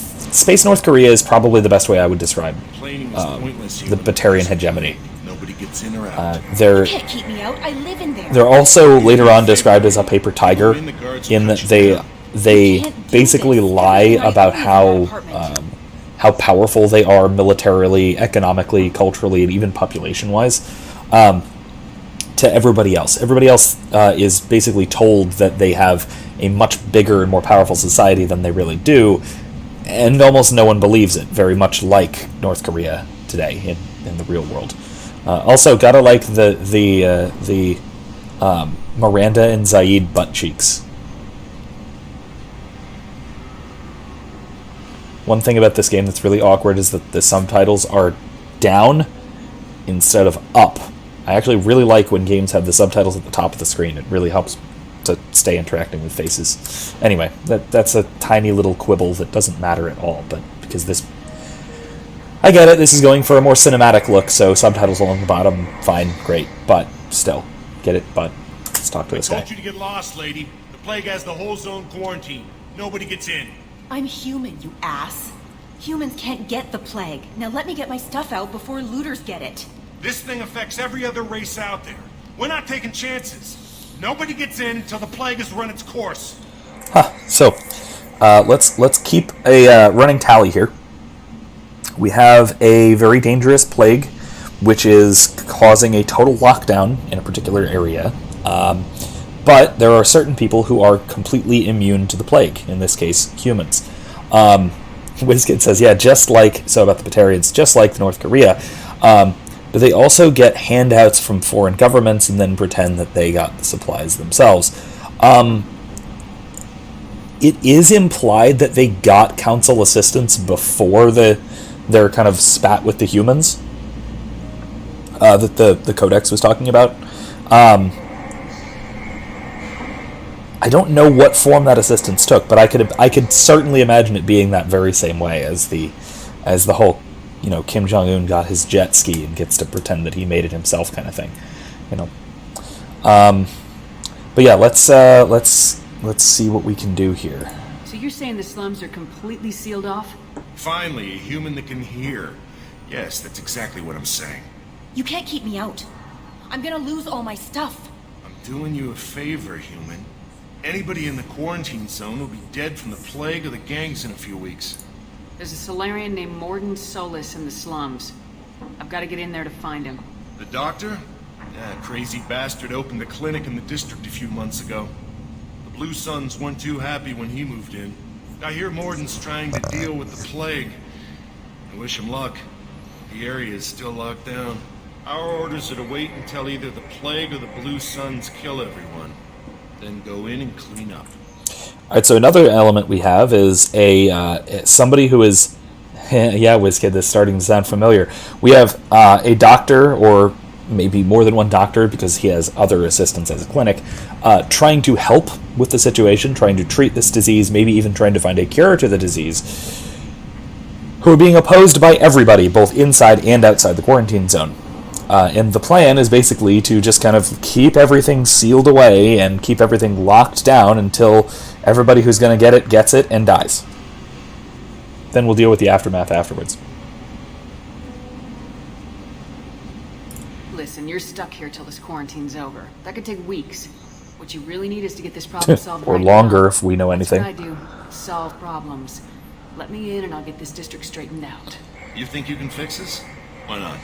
Space North Korea is probably the best way I would describe the Batarian hegemony. Nobody gets in or out. They're You can't keep me out. I live in there. they're also later on described as a paper tiger, in that they basically lie about how powerful they are militarily, economically, culturally, and even population-wise to everybody else. Everybody else is basically told that they have a much bigger and more powerful society than they really do, and almost no one believes it, very much like North Korea today in the real world. Also, gotta like the Miranda and Zaid butt cheeks. One thing about this game that's really awkward is that the subtitles are down instead of up. I actually really like when games have the subtitles at the top of the screen. It really helps to stay interacting with faces. Anyway, that's a tiny little quibble that doesn't matter at all, but because this... I get it, this is going for a more cinematic look, so subtitles along the bottom, fine, great, but still, get it, but let's talk to this guy. I told you to get lost, lady. The plague has the whole zone quarantined. Nobody gets in. I'm human, you ass. Humans can't get the plague. Now let me get my stuff out before looters get it. This thing affects every other race out there. We're not taking chances. Nobody gets in until the plague has run its course. So, let's keep a running tally here. We have a very dangerous plague, which is causing a total lockdown in a particular area. But there are certain people who are completely immune to the plague, in this case, humans. WizKid says, yeah, just like, so about the Batarians, just like North Korea. But they also get handouts from foreign governments and then pretend that they got the supplies themselves. It is implied that they got council assistance before their kind of spat with the humans that the Codex was talking about. I don't know what form that assistance took, but I could certainly imagine it being that very same way as the whole, Kim Jong-un got his jet ski and gets to pretend that he made it himself kind of thing, But yeah, let's see what we can do here. So you're saying the slums are completely sealed off? Finally, a human that can hear. Yes, that's exactly what I'm saying. You can't keep me out. I'm gonna lose all my stuff. I'm doing you a favor, human. Anybody in the quarantine zone will be dead from the plague or the gangs in a few weeks. There's a Salarian named Mordin Solus in the slums. I've got to get in there to find him. The doctor? Yeah, crazy bastard opened a clinic in the district a few months ago. The Blue Suns weren't too happy when he moved in. I hear Mordin's trying to deal with the plague. I wish him luck. The area is still locked down. Our orders are to wait until either the plague or the Blue Suns kill everyone. Then go in and clean up. Alright, so another element we have is somebody who is... yeah, WizKid, this is starting to sound familiar. We have a doctor, or maybe more than one doctor, because he has other assistants as a clinic, trying to help with the situation, trying to treat this disease, maybe even trying to find a cure to the disease, who are being opposed by everybody, both inside and outside the quarantine zone. And the plan is basically to just kind of keep everything sealed away and keep everything locked down until everybody who's going to get it gets it and dies. Then we'll deal with the aftermath afterwards. Listen, you're stuck here till this quarantine's over. That could take weeks. What you really need is to get this problem solved or right longer now. if we know anything. That's what I do. Solve problems. Let me in and I'll get this district straightened out. You think you can fix this? Why not?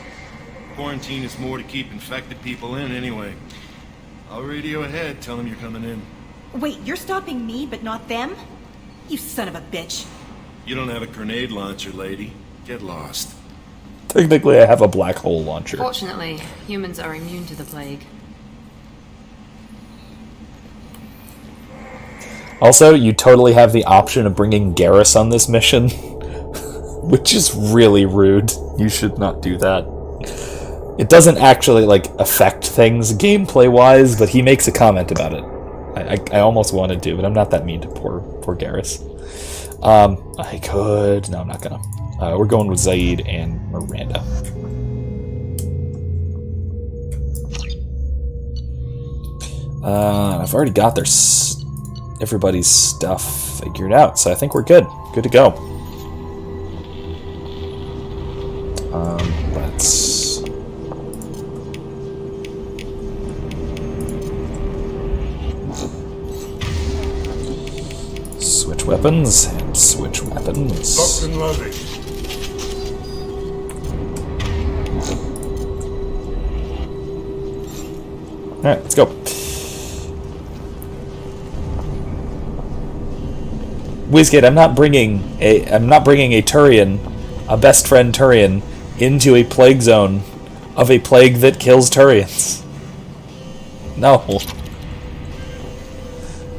Quarantine is more to keep infected people in anyway. I'll radio ahead, tell them you're coming in. Wait, you're stopping me, but not them? You son of a bitch. You don't have a grenade launcher, lady. Get lost. Technically, I have a black hole launcher. Fortunately, humans are immune to the plague. Also, you totally have the option of bringing Garrus on this mission, which is really rude. You should not do that. It doesn't actually, like, affect things gameplay-wise, but he makes a comment about it. I almost wanted to, but I'm not that mean to poor Garrus. I could... No, I'm not gonna. We're going with Zaid and Miranda. I've already got everybody's stuff figured out, so I think we're good. Good to go. Let's... switch weapons, and switch weapons. Locked and loaded. Alright, let's go. WizKid, I'm not bringing a Turian, a best friend Turian, into a plague zone of a plague that kills Turians. No.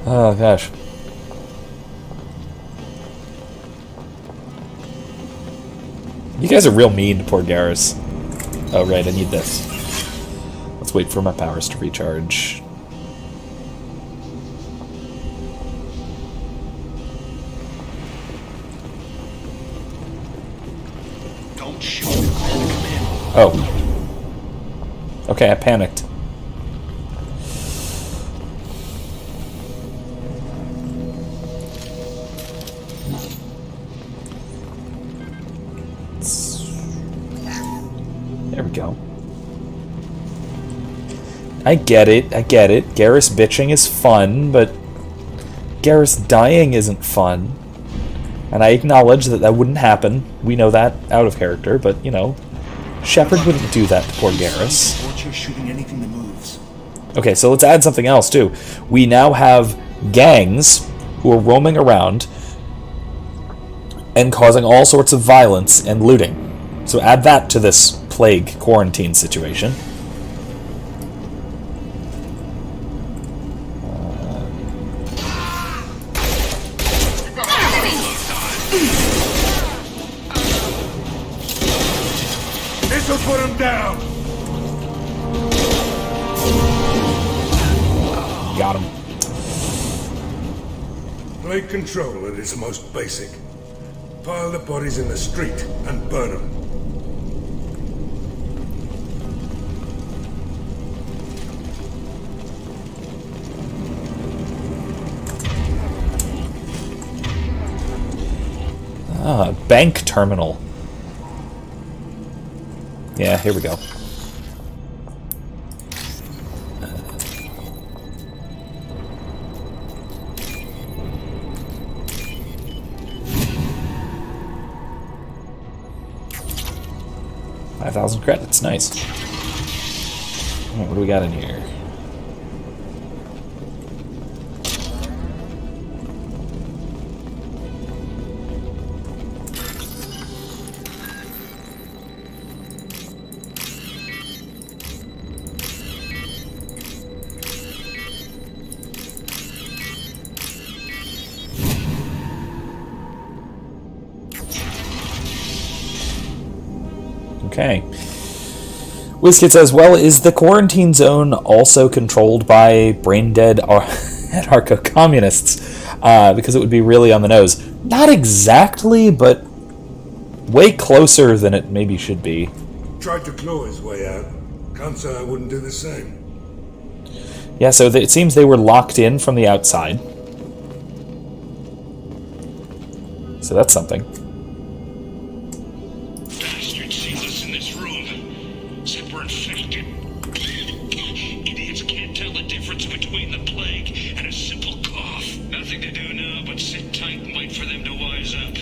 Oh gosh. You guys are real mean to poor Garrus. Oh right, I need this. Let's wait for my powers to recharge. Don't shoot. Oh. Okay, I panicked. There we go. I get it. Garrus bitching is fun, but Garrus dying isn't fun. And I acknowledge that wouldn't happen. We know that out of character, but, you know, Shepard wouldn't do that to poor Garrus. Shooting anything that moves. Okay, so let's add something else, too. We now have gangs who are roaming around and causing all sorts of violence and looting. So add that to this plague quarantine situation. This'll put him down. Got him. Plague control at its most basic. Pile the bodies in the street and burn them. Bank terminal. Yeah, here we go. $5,000 credits, nice. All right, what do we got in here? Okay. WizKid says, well, is the quarantine zone also controlled by brain-dead anarcho-communists? Because it would be really on the nose. Not exactly, but way closer than it maybe should be. Tried to claw his way out. Can't say I wouldn't do the same. Yeah, so it seems they were locked in from the outside. So that's something. Idiots can't tell the difference between the plague and a simple cough. Nothing to do now but sit tight and wait for them to wise up.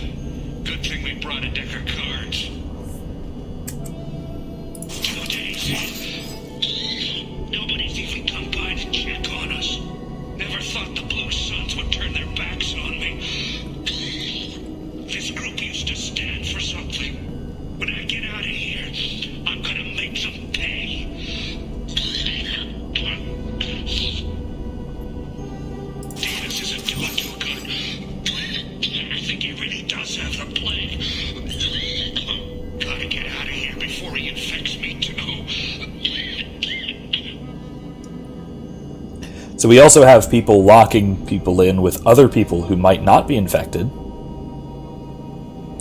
So we also have people locking people in with other people who might not be infected,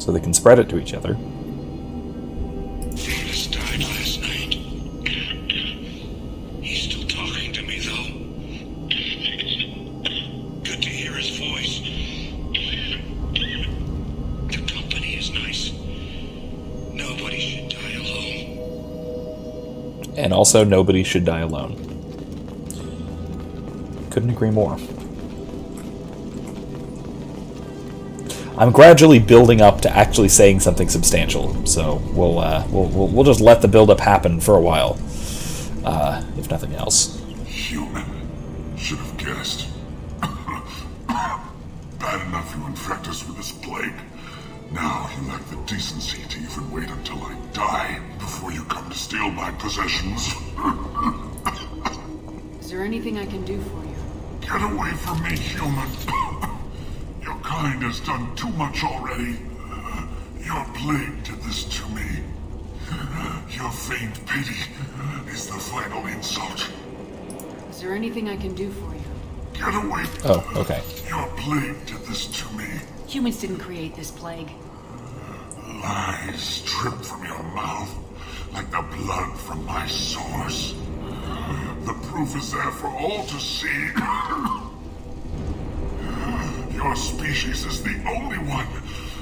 so they can spread it to each other. Davis died last night. He's still talking to me, though. Good to hear his voice. The company is nice. Nobody should die alone. And also, nobody should die alone. Couldn't agree more. I'm gradually building up to actually saying something substantial, so we'll just let the build-up happen for a while, if nothing else. Human. Should have guessed. Bad enough you infect us with this plague. Now you lack the decency to even wait until I die before you come to steal my possessions. Is there anything I can do for you? Get away from me, human. Your kind has done too much already. Your plague did this to me. Your faint pity is the final insult. Is there anything I can do for you? Get away. Oh, okay. Your plague did this to me. Humans didn't create this plague. Lies drip from your mouth like the blood from my sores. The proof is there for all to see. Your species is the only one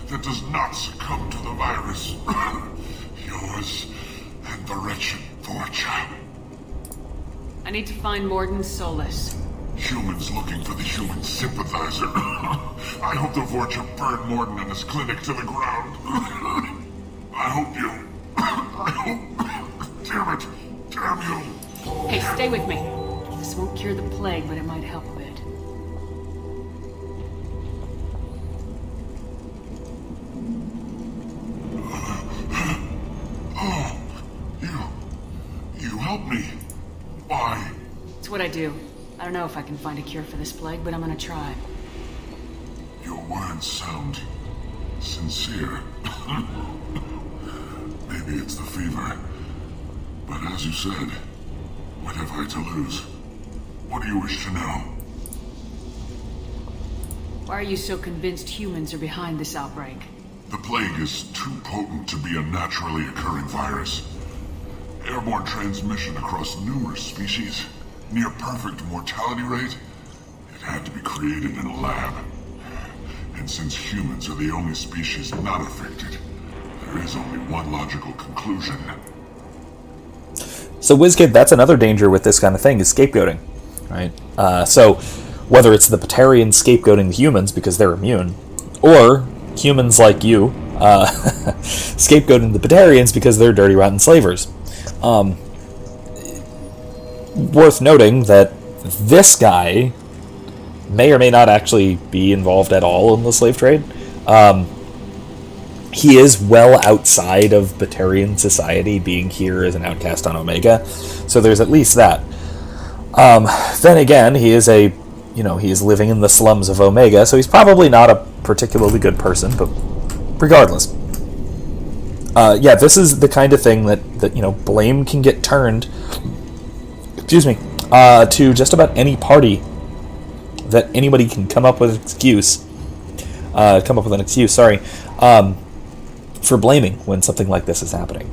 that does not succumb to the virus. Yours and the wretched Vorcha. I need to find Mordin Solus. Humans looking for the human sympathizer. I hope the Vorcha burned Mordin and his clinic to the ground. I hope. Damn it. Damn you. Hey, stay with me. This won't cure the plague, but it might help a bit. Oh, you helped me. Why? It's what I do. I don't know if I can find a cure for this plague, but I'm gonna try. Your words sound sincere. Maybe it's the fever. But as you said, what have I to lose? What do you wish to know? Why are you so convinced humans are behind this outbreak? The plague is too potent to be a naturally occurring virus. Airborne transmission across numerous species, near perfect mortality rate. It had to be created in a lab. And since humans are the only species not affected, there is only one logical conclusion. So, WizKid, that's another danger with this kind of thing, is scapegoating, right? So, whether it's the Batarians scapegoating the humans because they're immune, or humans like you scapegoating the Batarians because they're dirty, rotten slavers. Worth noting that this guy may or may not actually be involved at all in the slave trade. He is well outside of Batarian society, being here as an outcast on Omega, so there's at least that. Then again, he is he is living in the slums of Omega, so he's probably not a particularly good person, but regardless. Yeah, this is the kind of thing that blame can get turned, to just about any party that anybody can come up with an excuse, for blaming when something like this is happening.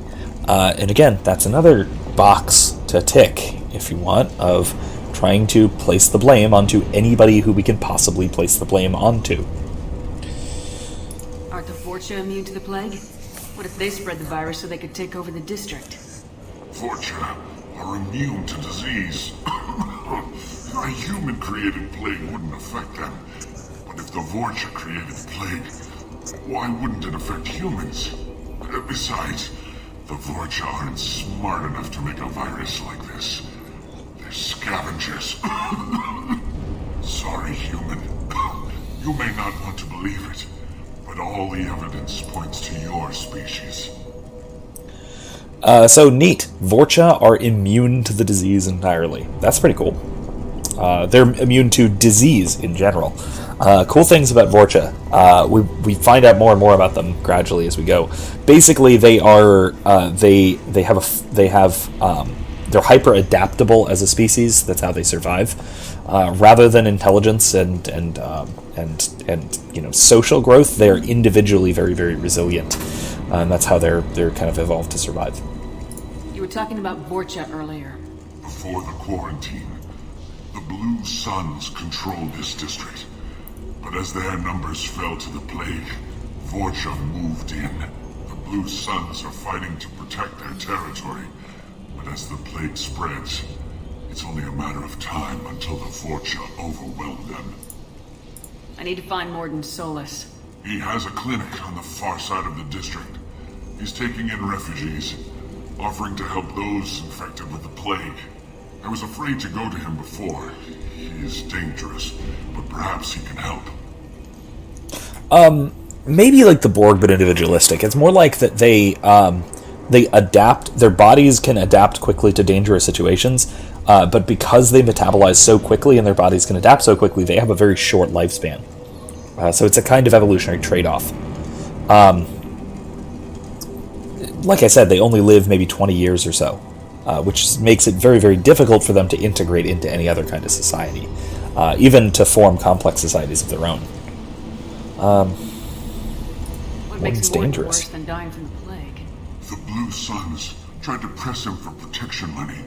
And again, that's another box to tick, if you want, of trying to place the blame onto anybody who we can possibly place the blame onto. Aren't the Vorcha immune to the plague? What if they spread the virus so they could take over the district? Vorcha are immune to disease. A human-created plague wouldn't affect them. But if the Vorcha created the plague, why wouldn't it affect humans? Besides, the Vorcha aren't smart enough to make a virus like this. They're scavengers. Sorry, human. You may not want to believe it, but all the evidence points to your species. So neat. Vorcha are immune to the disease entirely. That's pretty cool. They're immune to disease in general. Cool things about Vorcha. We find out more and more about them gradually as we go. Basically, they are they have they're hyper adaptable as a species. That's how they survive, rather than intelligence and social growth. They're individually very, very resilient, and that's how they're kind of evolved to survive. You were talking about Vorcha earlier. Before the quarantine, the Blue Suns controlled this district. But as their numbers fell to the plague, Vorcha moved in. The Blue Suns are fighting to protect their territory. But as the plague spreads, it's only a matter of time until the Vorcha overwhelm them. I need to find Mordin Solus. He has a clinic on the far side of the district. He's taking in refugees, offering to help those infected with the plague. I was afraid to go to him before. He is dangerous, but perhaps he can help. Maybe like the Borg, but individualistic. It's more like that they adapt. Their bodies can adapt quickly to dangerous situations, but because they metabolize so quickly and their bodies can adapt so quickly, they have a very short lifespan. So it's a kind of evolutionary trade-off. Like I said, they only live maybe 20 years or so, which makes it very, very difficult for them to integrate into any other kind of society, even to form complex societies of their own. What makes it's Mordin dangerous. worse than dying from the plague? The Blue Suns tried to press him for protection money.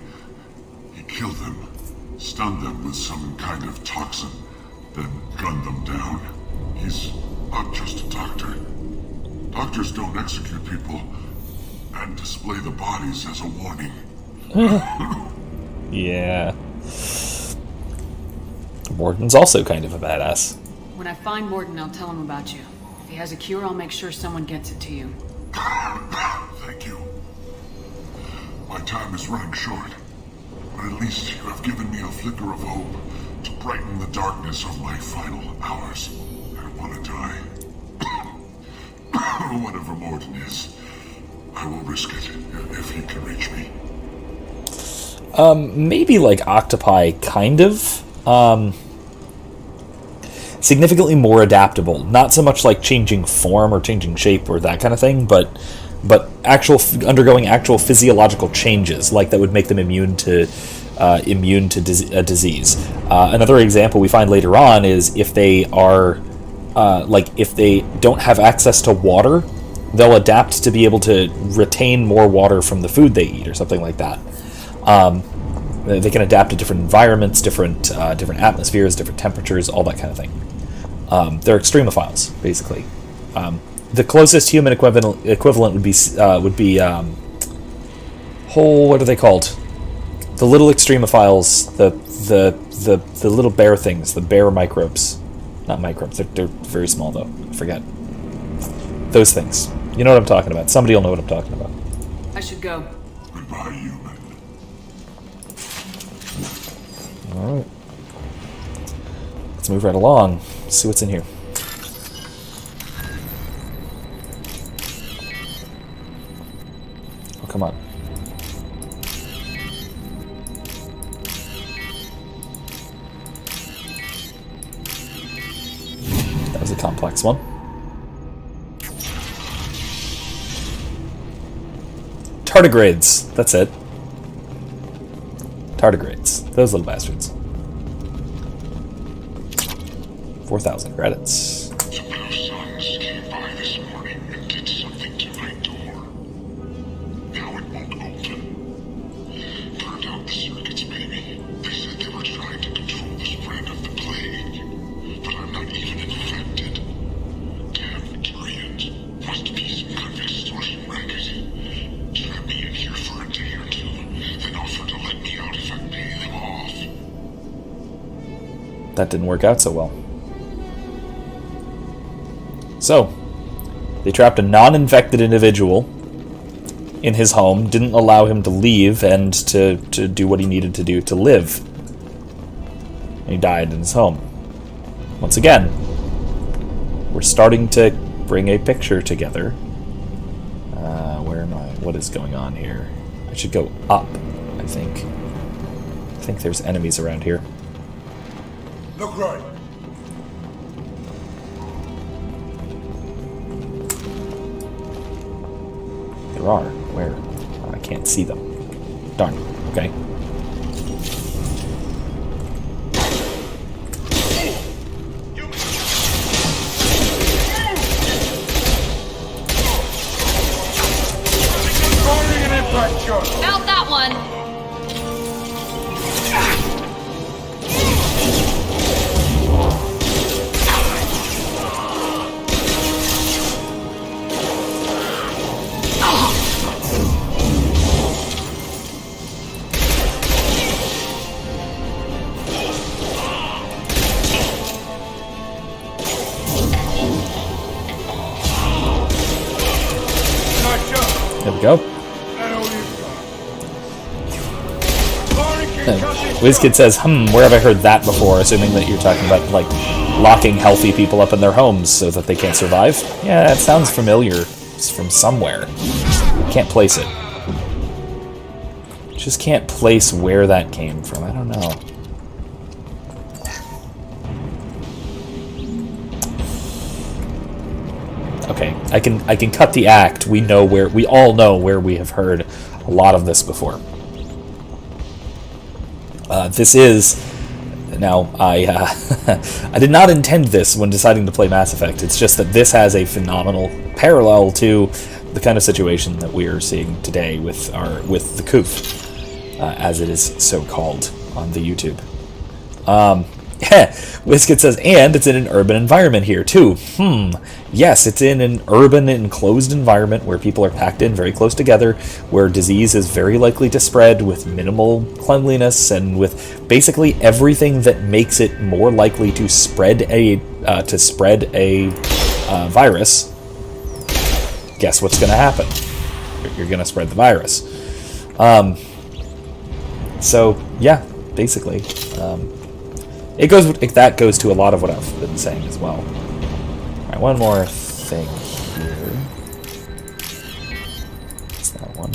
He killed them, stunned them with some kind of toxin, then gunned them down. He's not just a doctor. Doctors don't execute people and display the bodies as a warning. Yeah. Mordin's also kind of a badass. When I find Mordin, I'll tell him about you. If he has a cure, I'll make sure someone gets it to you. Thank you. My time is running short, but at least you have given me a flicker of hope to brighten the darkness of my final hours. I don't want to die. Whatever Mordin is, I will risk it if he can reach me. Maybe like octopi, kind of. Significantly more adaptable. Not so much like changing form or changing shape or that kind of thing, but undergoing actual physiological changes, like that would make them immune to a disease. Another example we find later on is if they are if they don't have access to water, they'll adapt to be able to retain more water from the food they eat or something like that. They can adapt to different environments, different atmospheres, different temperatures, all that kind of thing. They're extremophiles, basically. The closest human equivalent would be what are they called? The little extremophiles, the little bear things, the bear microbes. Not microbes, they're very small though. I forget. Those things. You know what I'm talking about. Somebody will know what I'm talking about. I should go. Goodbye, human. Alright. Let's move right along. See what's in here. Oh, come on. That was a complex one. Tardigrades. That's it. Tardigrades. Those little bastards. 4,000 credits. The Blue Suns came by this morning and did something to my door. Now it won't open. Turned out the circuits maybe. They said they were trying to control the spread of the plague. But I'm not even infected. Damn Turians. Must be some kind of extortion racket. Trap me in here for a day or two, then offer to let me out if I pay them off. That didn't work out so well. So, they trapped a non-infected individual in his home, didn't allow him to leave and to do what he needed to do to live. And he died in his home. Once again, we're starting to bring a picture together. Where am I? What is going on here? I should go up, I think. I think there's enemies around here. Look right. There are. Where? I can't see them. Darn. Okay. Out that one! There we go. WizKid says, where have I heard that before? Assuming that you're talking about, like, locking healthy people up in their homes so that they can't survive. Yeah, that sounds familiar. It's from somewhere. Can't place it. Just can't place where that came from. I don't know. Okay, I can cut the act. We all know where we have heard a lot of this before. This is now I I did not intend this when deciding to play Mass Effect. It's just that this has a phenomenal parallel to the kind of situation that we are seeing today with the COOF, as it is so called on the YouTube. Wiskit says, and it's in an urban environment here, too. Yes, it's in an urban, enclosed environment where people are packed in very close together, where disease is very likely to spread with minimal cleanliness and with basically everything that makes it more likely to spread a virus. Guess what's going to happen? You're going to spread the virus. So, yeah, basically. That goes to a lot of what I've been saying as well. Alright, one more thing here. It's that one.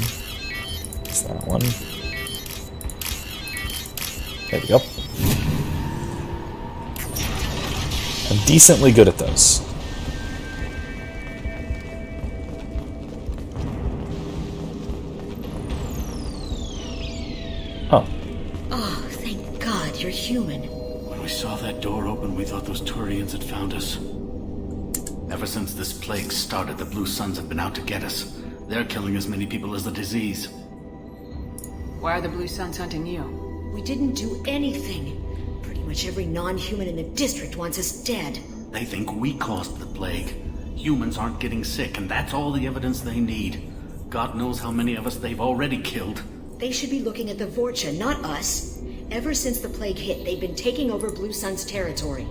It's that one. There we go. I'm decently good at those. Oh. Oh, thank God you're human. When we saw that door open, we thought those Turians had found us. Ever since this plague started, the Blue Suns have been out to get us. They're killing as many people as the disease. Why are the Blue Suns hunting you? We didn't do anything. Pretty much every non-human in the district wants us dead. They think we caused the plague. Humans aren't getting sick, and that's all the evidence they need. God knows how many of us they've already killed. They should be looking at the Vorcha, not us. Ever since the plague hit, they've been taking over Blue Sun's territory.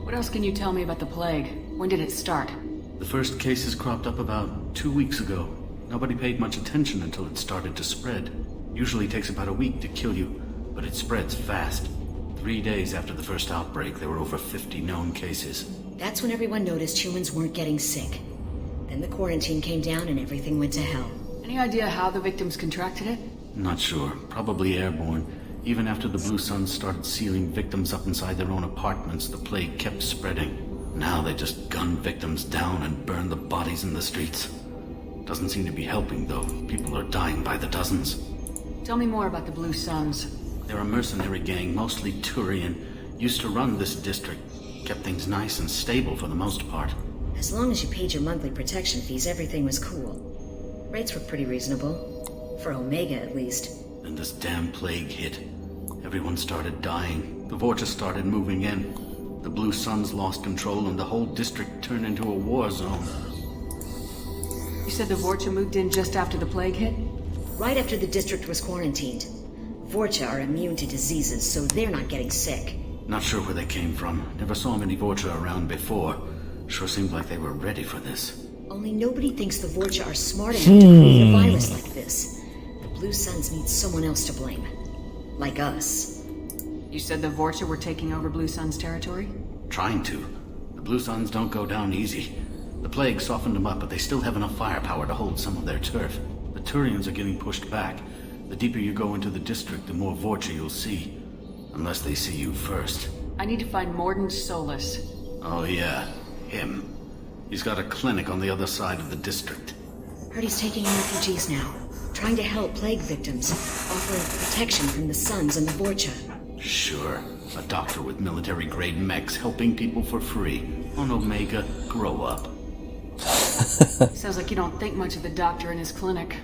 What else can you tell me about the plague? When did it start? The first cases cropped up about 2 weeks ago. Nobody paid much attention until it started to spread. Usually takes about a week to kill you, but it spreads fast. 3 days after the first outbreak, there were over 50 known cases. That's when everyone noticed humans weren't getting sick. Then the quarantine came down and everything went to hell. Any idea how the victims contracted it? Not sure. Probably airborne. Even after the Blue Suns started sealing victims up inside their own apartments, the plague kept spreading. Now they just gun victims down and burn the bodies in the streets. Doesn't seem to be helping, though. People are dying by the dozens. Tell me more about the Blue Suns. They're a mercenary gang, mostly Turian. Used to run this district. Kept things nice and stable for the most part. As long as you paid your monthly protection fees, everything was cool. Rates were pretty reasonable. For Omega, at least. Then this damn plague hit. Everyone started dying. The Vorcha started moving in. The Blue Suns lost control and the whole district turned into a war zone. You said the Vorcha moved in just after the plague hit? Right after the district was quarantined. Vorcha are immune to diseases, so they're not getting sick. Not sure where they came from. Never saw many Vorcha around before. Sure seemed like they were ready for this. Only nobody thinks the Vorcha are smart enough to create a virus like this. The Blue Suns need someone else to blame. Like us. You said the Vorcha were taking over Blue Sun's territory? Trying to. The Blue Suns don't go down easy. The plague softened them up, but they still have enough firepower to hold some of their turf. The Turians are getting pushed back. The deeper you go into the district, the more Vorcha you'll see. Unless they see you first. I need to find Mordin Solus. Oh yeah, him. He's got a clinic on the other side of the district. Heard he's taking in refugees now. trying to help plague victims, offering protection from the Suns and the Vorcha. Sure. A doctor with military-grade mechs helping people for free. On Omega, grow up. Sounds like you don't think much of the doctor in his clinic.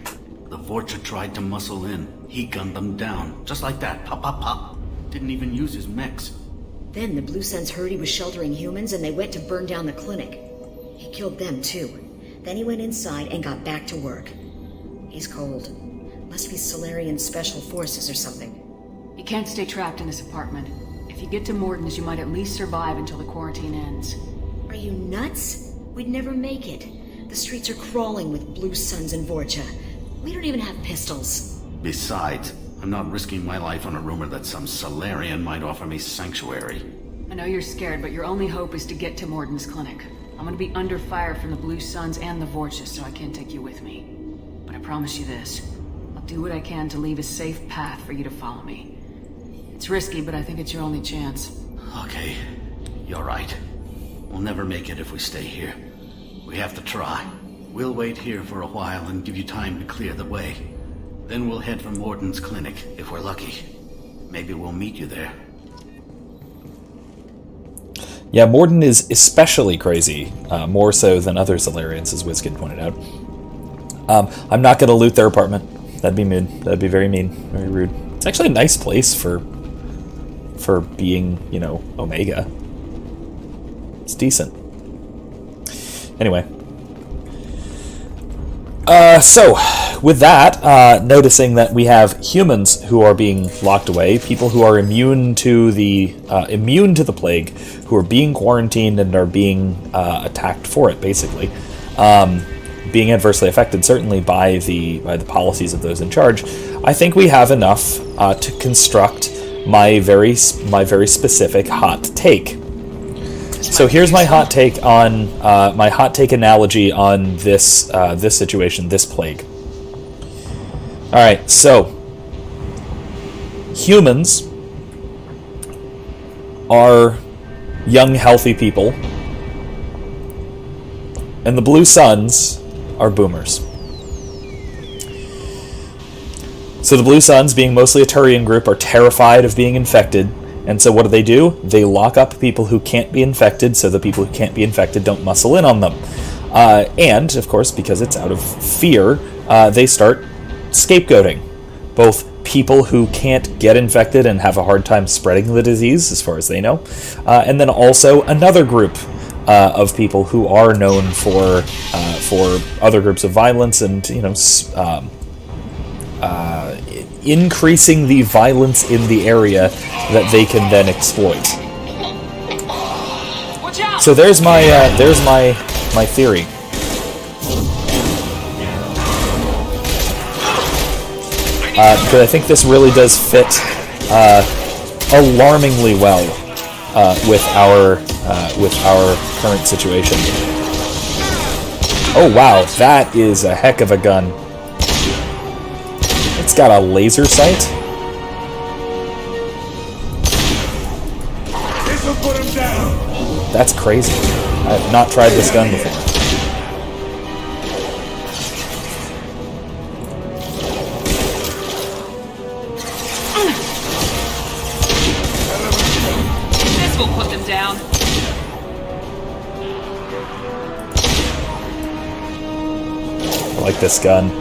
The Vorcha tried to muscle in. He gunned them down. Just like that. Pop, pop, pop. Didn't even use his mechs. Then the Blue Suns heard he was sheltering humans and they went to burn down the clinic. He killed them too. Then he went inside and got back to work. He's cold. Must be Salarian Special Forces or something. You can't stay trapped in this apartment. If you get to Mordin's, you might at least survive until the quarantine ends. Are you nuts? We'd never make it. The streets are crawling with Blue Suns and Vorcha. We don't even have pistols. Besides, I'm not risking my life on a rumor that some Salarian might offer me sanctuary. I know you're scared, but your only hope is to get to Mordin's clinic. I'm gonna be under fire from the Blue Suns and the Vorcha, so I can't take you with me. But I promise you this. I'll do what I can to leave a safe path for you to follow me. It's risky, but I think it's your only chance. Okay, you're right. We'll never make it if we stay here. We have to try. We'll wait here for a while and give you time to clear the way. Then we'll head for Mordin's clinic, if we're lucky. Maybe we'll meet you there. Yeah, Mordin is especially crazy, more so than other Salarians, as Wizkid pointed out. I'm not going to loot their apartment. That'd be mean. That'd be very mean, very rude. It's actually a nice place for being, you know, Omega. It's decent. Anyway. So, with that, noticing that we have humans who are being locked away, people who are immune to the plague, who are being quarantined and are being attacked for it, basically, being adversely affected, certainly by the policies of those in charge. I think we have enough to construct my very specific hot take. So here's my hot take on my hot take analogy on this situation, this plague. All right, so humans are young, healthy people, and the Blue Suns are boomers. So the Blue Suns, being mostly a Turian group, are terrified of being infected. And so what do? They lock up people who can't be infected, so the people who can't be infected don't muscle in on them. And, of course, because it's out of fear, they start scapegoating both people who can't get infected and have a hard time spreading the disease, as far as they know, and then also another group of people who are known for other groups of violence and, you know, increasing the violence in the area that they can then exploit. So there's my theory. Because I think this really does fit alarmingly well with our current situation. Oh wow, that is a heck of a gun. It's got a laser sight. This'll put him down. That's crazy. I have not tried this gun before. This will put them down. I like this gun.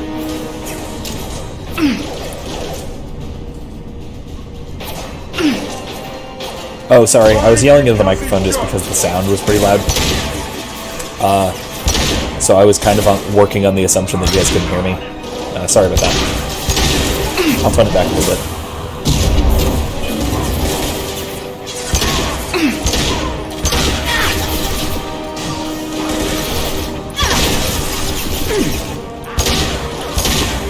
Oh, sorry, I was yelling into the microphone just because the sound was pretty loud. So I was kind of working on the assumption that you guys couldn't hear me. Sorry about that. I'll turn it back a little bit.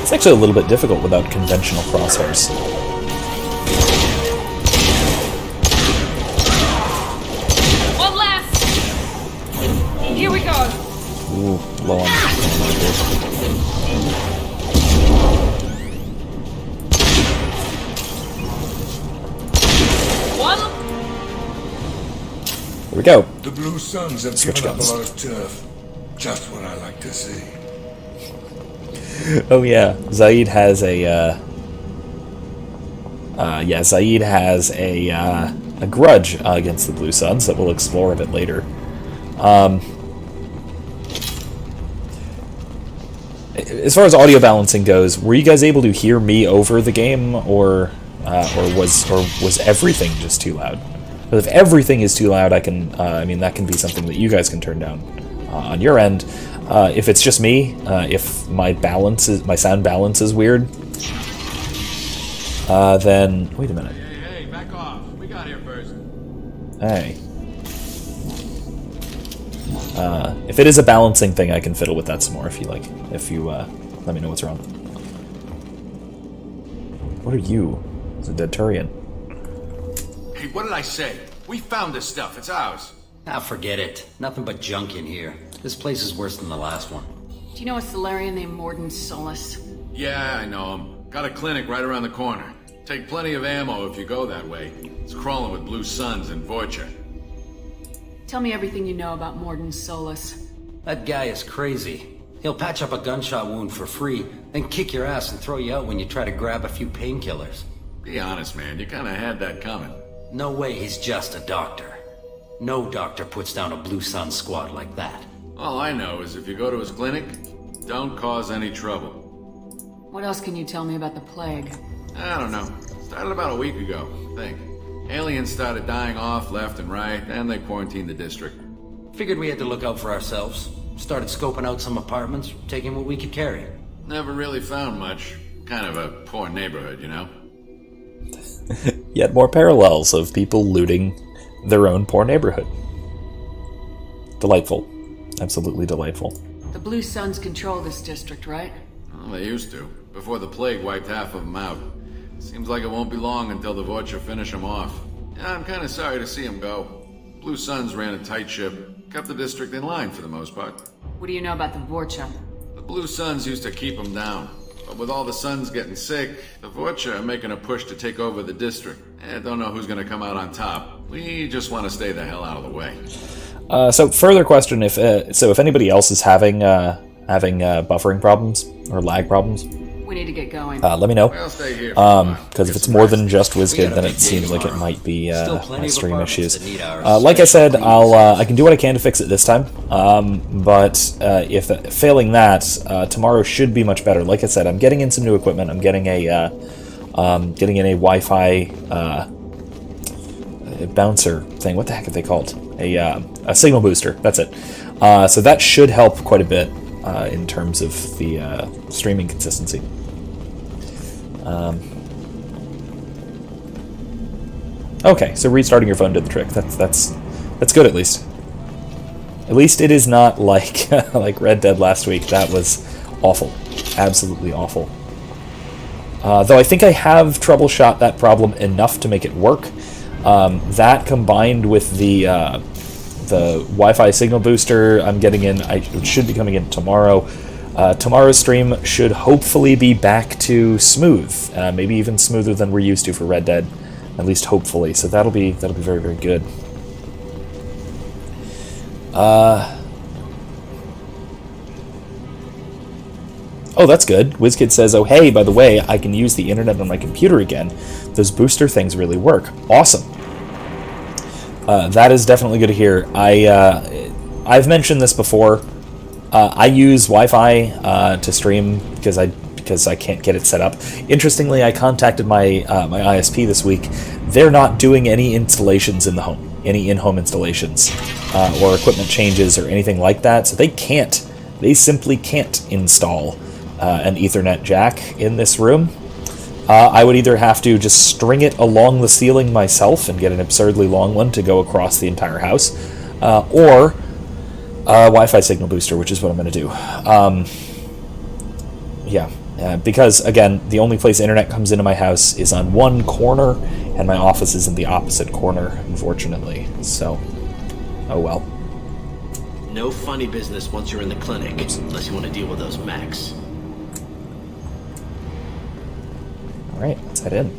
It's actually a little bit difficult without conventional crosshairs. One last. Here we go. Ooh, low on. One. Here we go. The Blue Suns have Switch given up guns. a lot of turf. Just what I like to see. Oh yeah, Zaid has a Zaid has a grudge against the Blue Suns that we'll explore a bit later. As far as audio balancing goes, were you guys able to hear me over the game, or was everything just too loud? But if everything is too loud, I can. I mean, that can be something that you guys can turn down on your end. If it's just me, if my sound balance is weird, then wait a minute. Hey, back off. We got here first. Hey. If it is a balancing thing, I can fiddle with that some more if you like. If you let me know what's wrong. What are you? It's a dead Turian. Hey, what did I say? We found this stuff. It's ours. Ah, forget it. Nothing but junk in here. This place is worse than the last one. Do you know a Salarian named Mordin Solus? Yeah, I know him. Got a clinic right around the corner. Take plenty of ammo if you go that way. It's crawling with Blue Suns and Vorcha. Tell me everything you know about Mordin Solus. That guy is crazy. He'll patch up a gunshot wound for free, then kick your ass and throw you out when you try to grab a few painkillers. Be honest, man. You kind of had that coming. No way he's just a doctor. No doctor puts down a Blue Sun squad like that. All I know is if you go to his clinic, don't cause any trouble. What else can you tell me about the plague? I don't know. Started about a week ago, I think. Aliens started dying off left and right, and they quarantined the district. Figured we had to look out for ourselves. Started scoping out some apartments, taking what we could carry. Never really found much. Kind of a poor neighborhood, you know? Yet more parallels of people looting their own poor neighborhood. Delightful. Absolutely delightful. The Blue Suns control this district, right? Well, they used to, before the plague wiped half of them out. Seems like it won't be long until the Vorcha finish them off. Yeah, I'm kind of sorry to see them go. Blue Suns ran a tight ship, kept the district in line for the most part. What do you know about the Vorcha? The Blue Suns used to keep them down. But with all the Suns getting sick, the Vorcha are making a push to take over the district. Don't know who's going to come out on top. We just want to stay the hell out of the way. So further question, if anybody else is having buffering problems or lag problems, We need to get going. let me know. We'll stay here. Because if it's more than just WizKid, then it seems like it might be stream issues. Like I said, I can do what I can to fix it this time. But if failing that, tomorrow should be much better. Like I said, I'm getting in some new equipment. I'm getting a Wi-Fi bouncer thing. What the heck are they called? A signal booster. That's it. So that should help quite a bit in terms of the streaming consistency. Okay, so restarting your phone did the trick. That's good at least. At least it is not like like Red Dead last week. That was awful, absolutely awful. Though I think I have troubleshot that problem enough to make it work. That combined with the Wi-Fi signal booster I'm getting in, it should be coming in tomorrow. Tomorrow's stream should hopefully be back to smooth, maybe even smoother than we're used to for Red Dead, at least hopefully. So that'll be very, very good. Oh, that's good. WizKid says, "Oh hey, by the way, I can use the internet on my computer again. Those booster things really work. Awesome." That is definitely good to hear. I've mentioned this before. I use Wi-Fi to stream because I can't get it set up. Interestingly, I contacted my my ISP this week. They're not doing any installations in the home, any in-home installations or equipment changes or anything like that. So they simply can't install an Ethernet jack in this room. I would either have to just string it along the ceiling myself and get an absurdly long one to go across the entire house, or a Wi-Fi signal booster, which is what I'm going to do. Because, again, the only place internet comes into my house is on one corner, and my office is in the opposite corner, unfortunately. So, oh well. No funny business once you're in the clinic, unless you want to deal with those mechs. Alright, let's head in.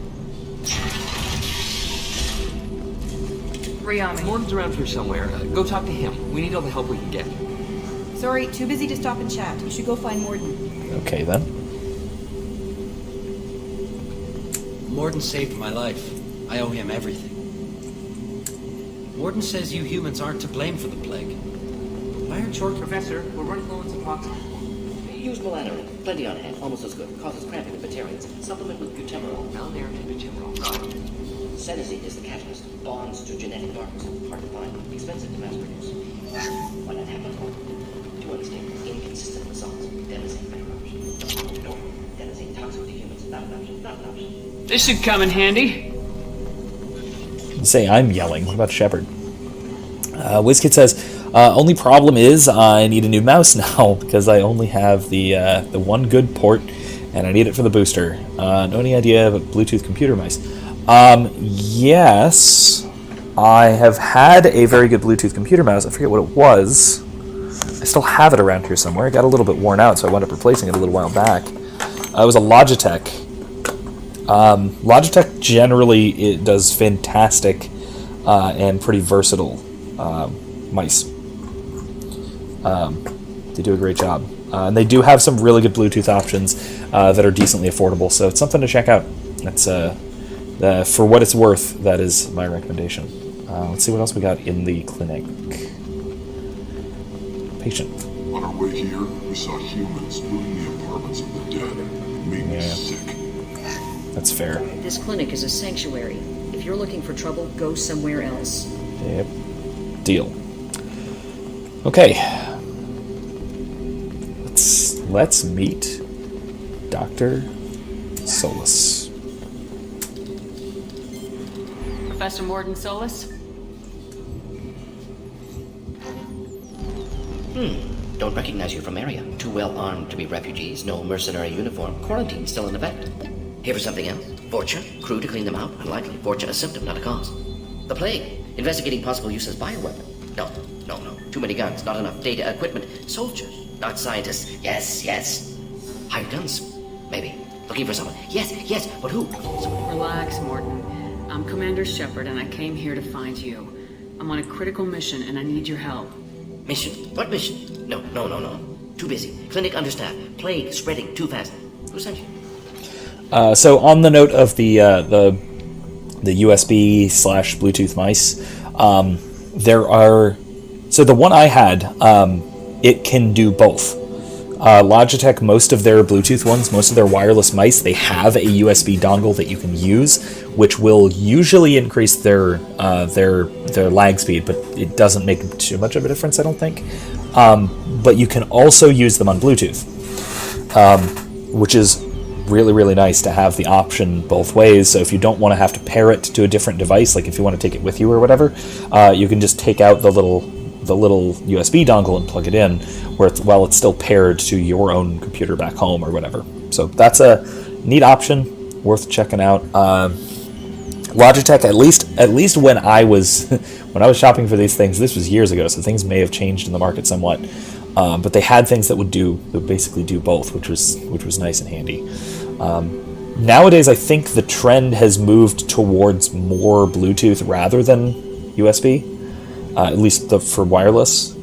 Riami. Mordin's around here somewhere. Go talk to him. We need all the help we can get. Sorry, too busy to stop and chat. You should go find Mordin. Okay, then. Mordin saved my life. I owe him everything. Mordin says you humans aren't to blame for the plague. Why aren't your... Professor, we're running low on supplies. Use melatonin. Plenty on hand. Almost as good. Causes cramping in Batarians. Supplement with buterol. Malnarrative buterol. Senescent is the catalyst. Bonds to genetic markers. Hard to find. Expensive to mass produce. Why not happen? To understand inconsistent results. Denizine better option. No. Denizine toxic to humans. Not an option. Not an option. This should come in handy. Say I'm yelling. What about Shepard? WizKid says, only problem is I need a new mouse now because I only have the one good port and I need it for the booster. No any idea of a Bluetooth computer mice? Yes, I have had a very good Bluetooth computer mouse. I forget what it was. I still have it around here somewhere. It got a little bit worn out, so I wound up replacing it a little while back. It was a Logitech. Logitech generally it does fantastic and pretty versatile mice. They do a great job. And they do have some really good Bluetooth options that are decently affordable, so it's something to check out. That's for what it's worth, that is my recommendation. Let's see what else we got in the clinic. Patient. On our way here, we saw humans looting the apartments of the dead. It made me sick. That's fair. This clinic is a sanctuary. If you're looking for trouble, go somewhere else. Yep. Deal. Okay. Let's meet Dr. Solus. Professor Mordin Solus? Don't recognize you from area. Too well armed to be refugees. No mercenary uniform. Quarantine still in effect. Here for something else? Vorcha? Crew to clean them out? Unlikely. Vorcha a symptom, not a cause. The plague. Investigating possible use as bioweapon. No. Too many guns, not enough data, equipment. Soldiers, not scientists. Yes. Hired guns, maybe. Looking for someone. Yes, but who? Relax, Mordin. I'm Commander Shepard, and I came here to find you. I'm on a critical mission, and I need your help. Mission? What mission? No. Too busy. Clinic understaffed. Plague spreading too fast. Who sent you? So on the note of the USB/Bluetooth mice, there are. So the one I had, it can do both. Logitech, most of their Bluetooth ones, most of their wireless mice, they have a USB dongle that you can use, which will usually increase their lag speed, but it doesn't make too much of a difference, I don't think. But you can also use them on Bluetooth, which is really, really nice to have the option both ways. So if you don't want to have to pair it to a different device, like if you want to take it with you or whatever, you can just take out the little USB dongle and plug it in, while it's still paired to your own computer back home or whatever. So that's a neat option, worth checking out. Logitech, at least when I was shopping for these things, this was years ago, so things may have changed in the market somewhat. But they had things that would basically do both, which was nice and handy. Nowadays, I think the trend has moved towards more Bluetooth rather than USB, at least for wireless.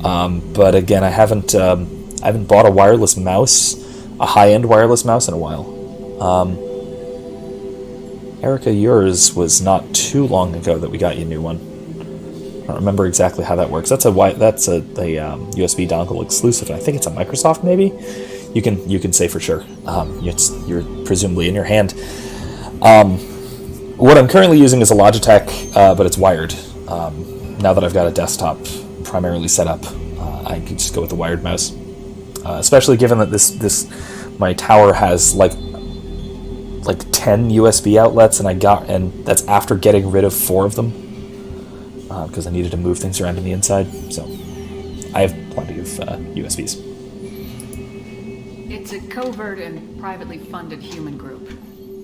But again, I haven't bought a wireless mouse, a high-end wireless mouse, in a while. Erica, yours was not too long ago that we got you a new one. I don't remember exactly how that works. That's a USB dongle exclusive. I think it's a Microsoft, maybe. You can say for sure. You're presumably in your hand. What I'm currently using is a Logitech, but it's wired. Now that I've got a desktop primarily set up, I can just go with the wired mouse. Especially given that my tower has like 10 USB outlets, and that's after getting rid of 4 of them. Because I needed to move things around on the inside, so I have plenty of USBs. It's a covert and privately funded human group.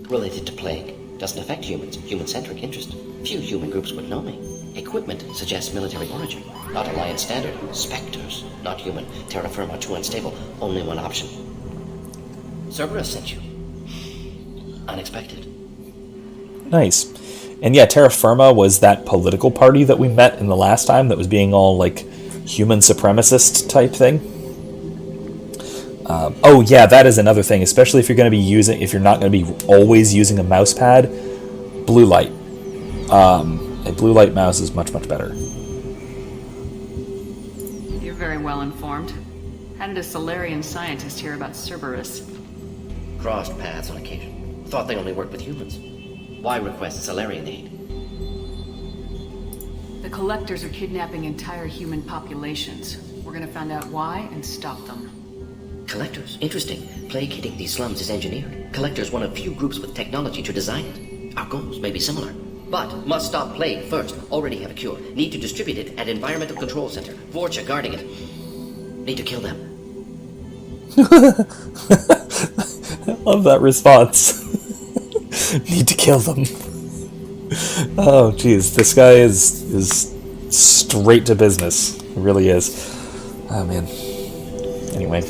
Related to plague. Doesn't affect humans. Human-centric interest. Few human groups would know me. Equipment suggests military origin. Not Alliance standard. Spectres. Not human. Terra firma too unstable. Only one option. Cerberus sent you. Unexpected. Nice. And yeah, Terra Firma was that political party that we met in the last time that was being all like human supremacist type thing. Oh yeah, that is another thing, especially if you're going to be using, if you're not going to be always using a mouse pad, blue light. A blue light mouse is much, much better. You're very well informed. How did a Salarian scientist hear about Cerberus? Crossed paths on occasion. Thought they only worked with humans. Why request Salarian aid? The Collectors are kidnapping entire human populations. We're gonna find out why and stop them. Collectors? Interesting. Plague hitting these slums is engineered. Collectors one of few groups with technology to design it. Our goals may be similar. But must stop plague first. Already have a cure. Need to distribute it at Environmental Control Center. Vorcha guarding it. Need to kill them. I love that response. Need to kill them. Oh, jeez, this guy is straight to business. It really is. Oh man. Anyway,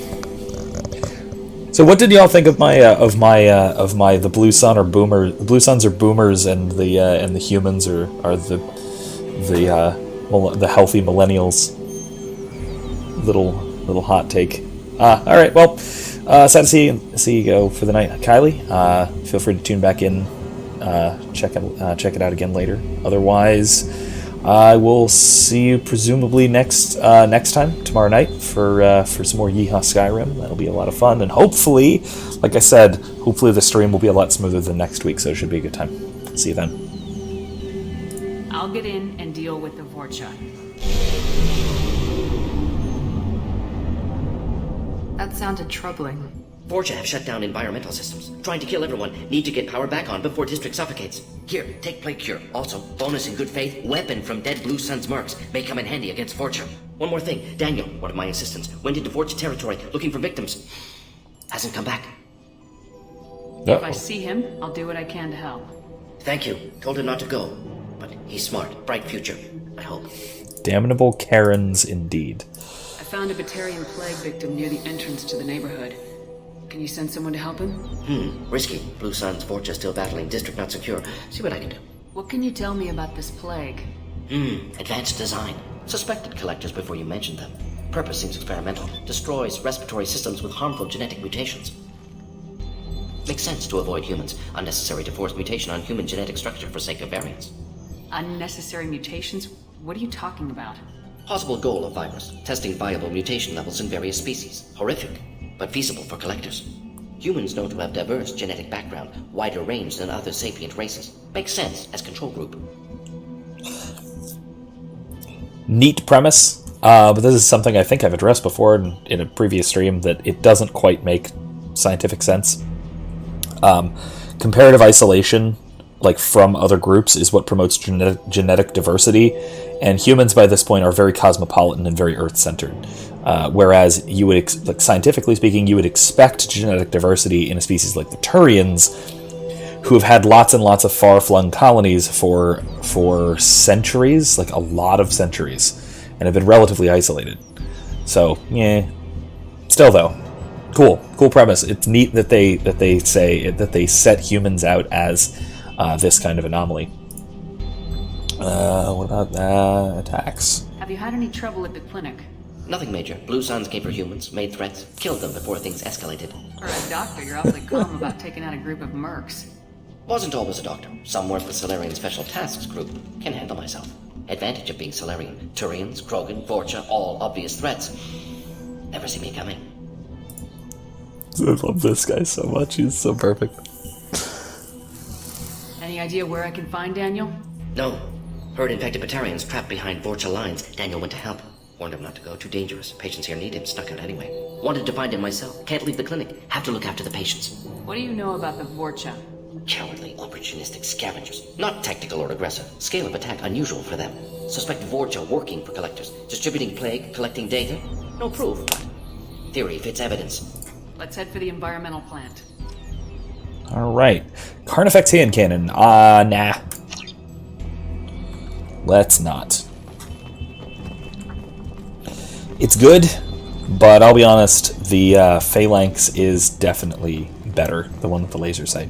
so what did y'all think of my the blue sun or boomer? The blue suns are boomers, and the humans are the healthy millennials. Little hot take. All right, well, sad to see you go for the night, Kylie. Feel free to tune back in. Check it out again later. Otherwise, I will see you presumably next time, tomorrow night, for some more Yeehaw Skyrim. That'll be a lot of fun, and hopefully, like I said, hopefully the stream will be a lot smoother than next week, so it should be a good time. See you then. I'll get in and deal with the Vorcha. That sounded troubling. Vorcha have shut down environmental systems. Trying to kill everyone. Need to get power back on before district suffocates. Here, take plague cure. Also, bonus in good faith, weapon from dead Blue Sun's mercs. May come in handy against Vorcha. One more thing. Daniel, one of my assistants, went into Vorcha territory looking for victims. Hasn't come back. If I see him, I'll do what I can to help. Thank you. Told him not to go. But he's smart. Bright future, I hope. Damnable Karens indeed. I found a Batarian plague victim near the entrance to the neighborhood. Can you send someone to help him? Risky. Blue Sun's Vorcha still battling. District not secure. See what I can do. What can you tell me about this plague? Advanced design. Suspected collectors before you mentioned them. Purpose seems experimental. Destroys respiratory systems with harmful genetic mutations. Makes sense to avoid humans. Unnecessary to force mutation on human genetic structure for sake of variance. Unnecessary mutations? What are you talking about? Possible goal of virus. Testing viable mutation levels in various species. Horrific, but feasible for collectors. Humans known to have diverse genetic background, wider range than other sapient races. Makes sense as control group. Neat premise, but this is something I think I've addressed before in a previous stream, that it doesn't quite make scientific sense. Comparative isolation, like from other groups, is what promotes genetic diversity, and humans by this point are very cosmopolitan and very Earth-centered. Whereas you would, like scientifically speaking, you would expect genetic diversity in a species like the Turians, who have had lots and lots of far-flung colonies for centuries, like a lot of centuries, and have been relatively isolated. So, yeah. Still, though, cool premise. It's neat that they set humans out as this kind of anomaly. What about attacks? Have you had any trouble at the clinic? Nothing major. Blue Suns came for humans, made threats, killed them before things escalated. For a doctor, you're awfully calm about taking out a group of mercs. Wasn't always a doctor. Some work with Salarian Special Tasks Group. Can handle myself. Advantage of being Salarian. Turians, Krogan, Vorcha, all obvious threats. Never see me coming. I love this guy so much. He's so perfect. Any idea where I can find Daniel? No. Heard infected Batarians trapped behind Vorcha lines. Daniel went to help. Warned him not to go. Too dangerous. Patients here need him. Stuck out anyway. Wanted to find him myself. Can't leave the clinic. Have to look after the patients. What do you know about the Vorcha? Cowardly, opportunistic scavengers. Not tactical or aggressive. Scale of attack unusual for them. Suspect Vorcha working for collectors. Distributing plague, collecting data. No proof, but theory fits evidence. Let's head for the environmental plant. Alright. Carnifex hand cannon. Nah. Let's not. It's good, but I'll be honest, the Phalanx is definitely better, the one with the laser sight.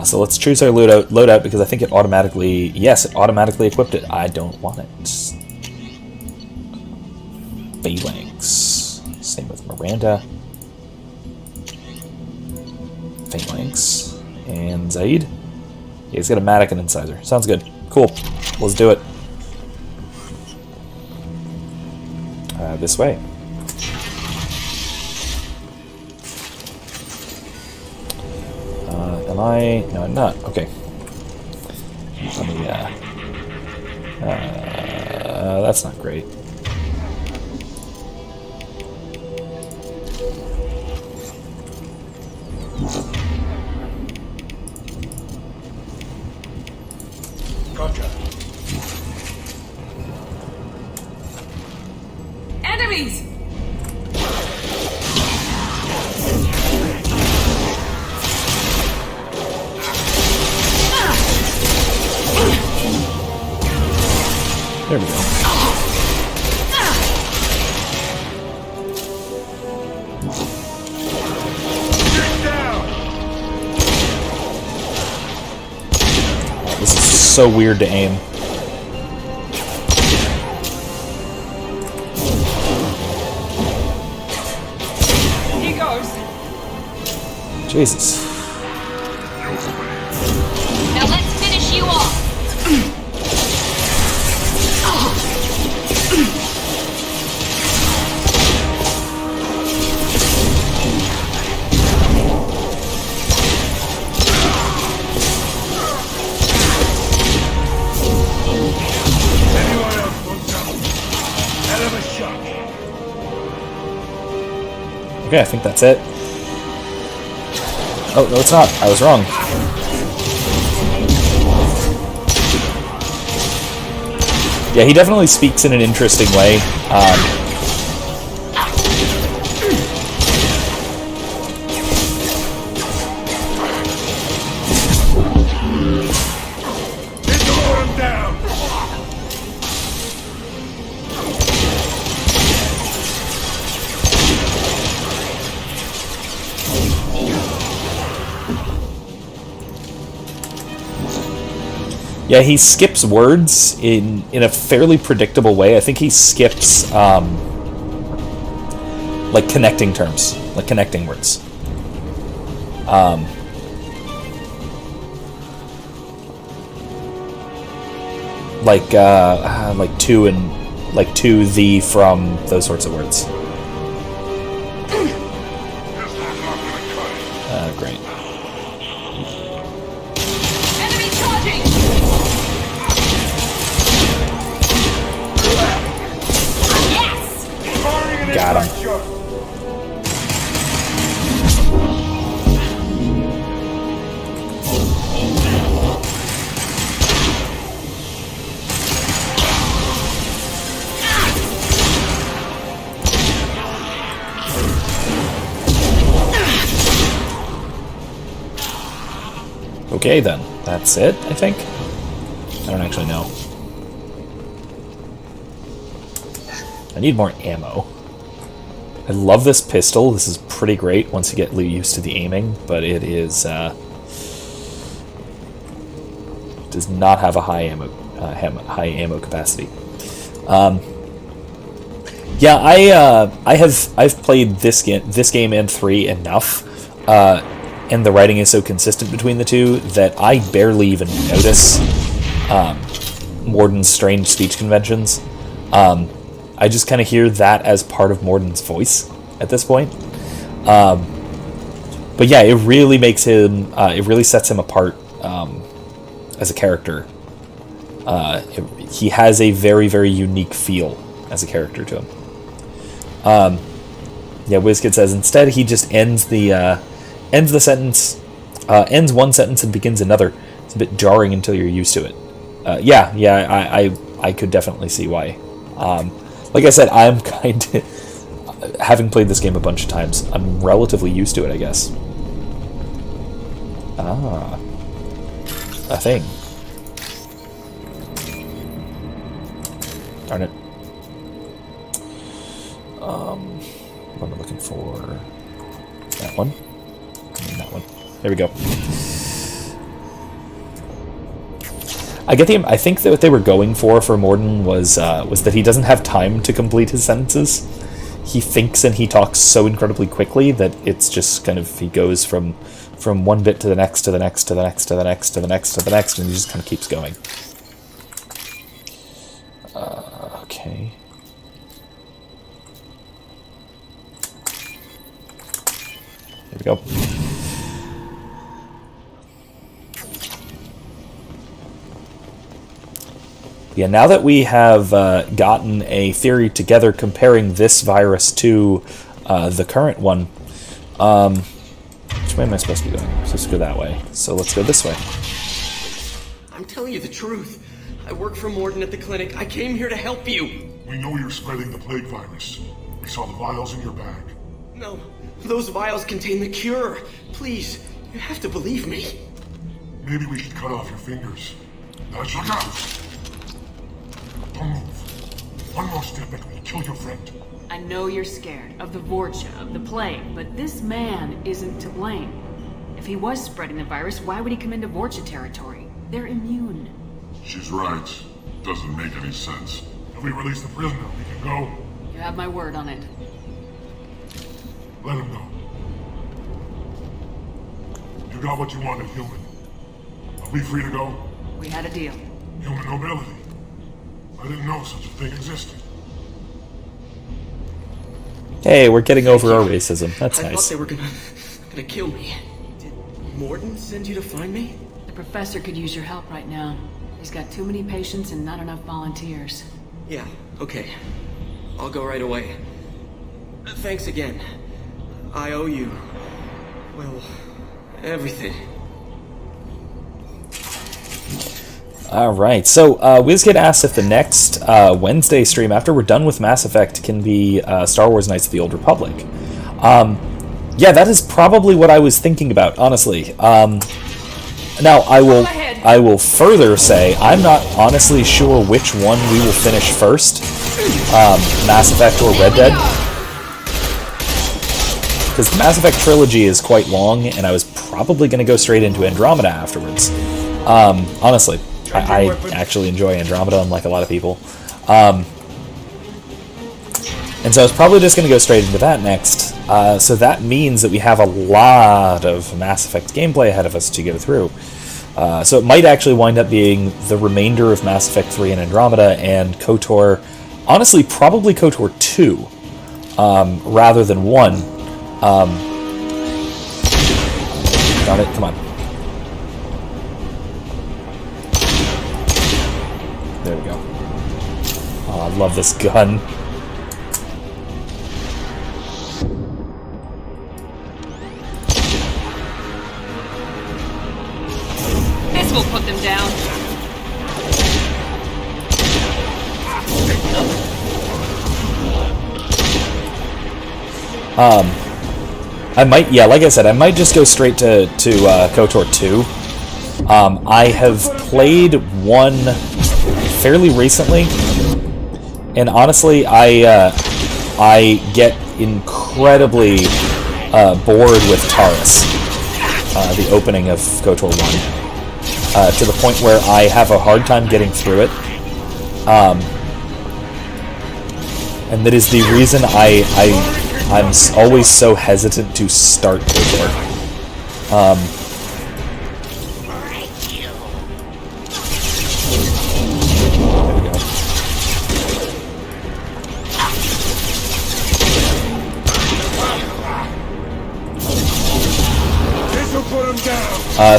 So let's choose our loadout because I think it automatically... Yes, it automatically equipped it. I don't want it. Phalanx. Same with Miranda. Phalanx. And Zaid. Yeah, he's got a Matic and Incisor. Sounds good. Cool. Let's do it. This way. Am I? No, I'm not. Okay. Let me, that's not great. Gotcha. Enemies! There we go. Oh, this is so weird to aim. He goes. Jesus. Now let's finish you off. Anyone else want some? Hell of a shot. Okay, I think that's it. Oh, no, it's not. I was wrong. Yeah, he definitely speaks in an interesting way. Yeah, he skips words in a fairly predictable way. I think he skips like connecting terms, like connecting words. Like to and like to, the, from, those sorts of words. Great. Got him. Okay then, that's it, I think. I don't actually know. I need more ammo. I love this pistol. This is pretty great once you get used to the aiming, but it is does not have a high ammo capacity. Yeah, I've played this game and 3 enough, and the writing is so consistent between the two that I barely even notice Mordin's strange speech conventions. I just kind of hear that as part of Mordin's voice at this point. But yeah, it really makes him, it really sets him apart as a character. He has a very, very unique feel as a character to him. Yeah, WizKid says, instead he just ends the sentence, ends one sentence and begins another. It's a bit jarring until you're used to it. Yeah, I could definitely see why. Like I said, I'm kind of, having played this game a bunch of times, I'm relatively used to it, I guess. Ah. A thing. Darn it. What am I looking for? That one? And that one. There we go. I think that what they were going for Mordin was that he doesn't have time to complete his sentences. He thinks and he talks so incredibly quickly that it's just kind of, he goes from from one bit to the next, to the next, to the next, to the next, to the next, to the next, and it just kind of keeps going. Okay. Here we go. Yeah, now that we have gotten a theory together comparing this virus to the current one, which way am I supposed to be going? I'm supposed to go that way. So let's go this way. I'm telling you the truth. I work for Mordin at the clinic. I came here to help you. We know you're spreading the plague virus. We saw the vials in your bag. No, those vials contain the cure. Please, you have to believe me. Maybe we should cut off your fingers. Now look out! Don't move. One more step and we'll kill your friend. I know you're scared of the Vorcha, of the plague, but this man isn't to blame. If he was spreading the virus, why would he come into Vorcha territory? They're immune. She's right. Doesn't make any sense. If we release the prisoner, we can go. You have my word on it. Let him go. You got what you wanted, human. Are we free to go? We had a deal. Human nobility. I didn't know such a thing existed. Hey, we're getting over our racism. That's I nice. thought they were gonna kill me. Did Mordin send you to find me? The professor could use your help right now. He's got too many patients and not enough volunteers. Yeah, okay. I'll go right away. Thanks again. I owe you, well, everything. Alright, so WizKid asks if the next Wednesday stream, after we're done with Mass Effect, can be Star Wars Knights of the Old Republic. Yeah, that is probably what I was thinking about, honestly. Now, I will further say, I'm not honestly sure which one we will finish first, Mass Effect or Red Dead. Because the Mass Effect trilogy is quite long, and I was probably going to go straight into Andromeda afterwards. Honestly. I actually enjoy Andromeda, unlike a lot of people. And so I was probably just going to go straight into that next. So that means that we have a lot of Mass Effect gameplay ahead of us to go through. So it might actually wind up being the remainder of Mass Effect 3 and Andromeda, and KOTOR, honestly, probably KOTOR 2, rather than 1. Darn it, come on. There we go. Oh, I love this gun. This will put them down. I might, yeah, like I said, I might just go straight to KOTOR 2. I have played 1 fairly recently, and honestly, I get incredibly bored with Taurus, the opening of KOTOR 1, to the point where I have a hard time getting through it. And that is the reason I'm always so hesitant to start KOTOR.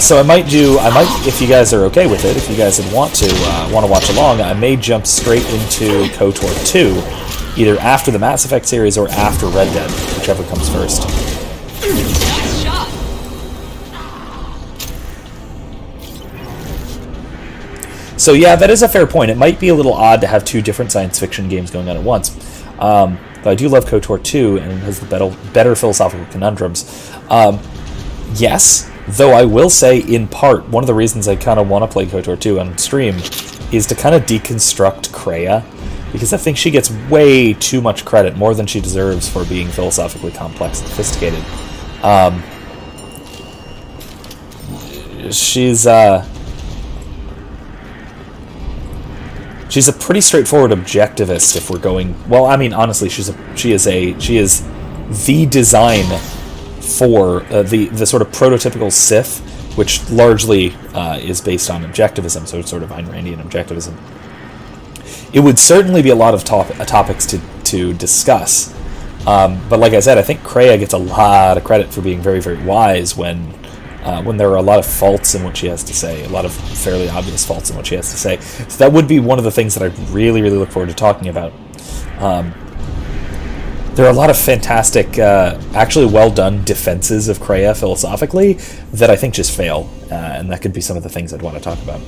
So I might, if you guys are okay with it, if you guys would want to watch along, I may jump straight into KOTOR 2, either after the Mass Effect series or after Red Dead, whichever comes first. Nice shot. So yeah, that is a fair point. It might be a little odd to have 2 different science fiction games going on at once. But I do love KOTOR 2, and it has the better philosophical conundrums. Yes. Though I will say, in part, one of the reasons I kind of want to play KOTOR 2 on stream is to kind of deconstruct Kreia, because I think she gets way too much credit, more than she deserves, for being philosophically complex and sophisticated. She's a pretty straightforward objectivist, if we're going... Well, I mean, honestly, she is the design for the sort of prototypical Sith, which largely is based on objectivism, so it's sort of Ayn Randian objectivism. It would certainly be a lot of topics to discuss. But like I said, I think Kreia gets a lot of credit for being very, very wise when there are a lot of faults in what she has to say, a lot of fairly obvious faults in what she has to say. So that would be one of the things that I really, really look forward to talking about. There are a lot of fantastic, actually well-done defenses of Kreia philosophically that I think just fail, and that could be some of the things I'd want to talk about.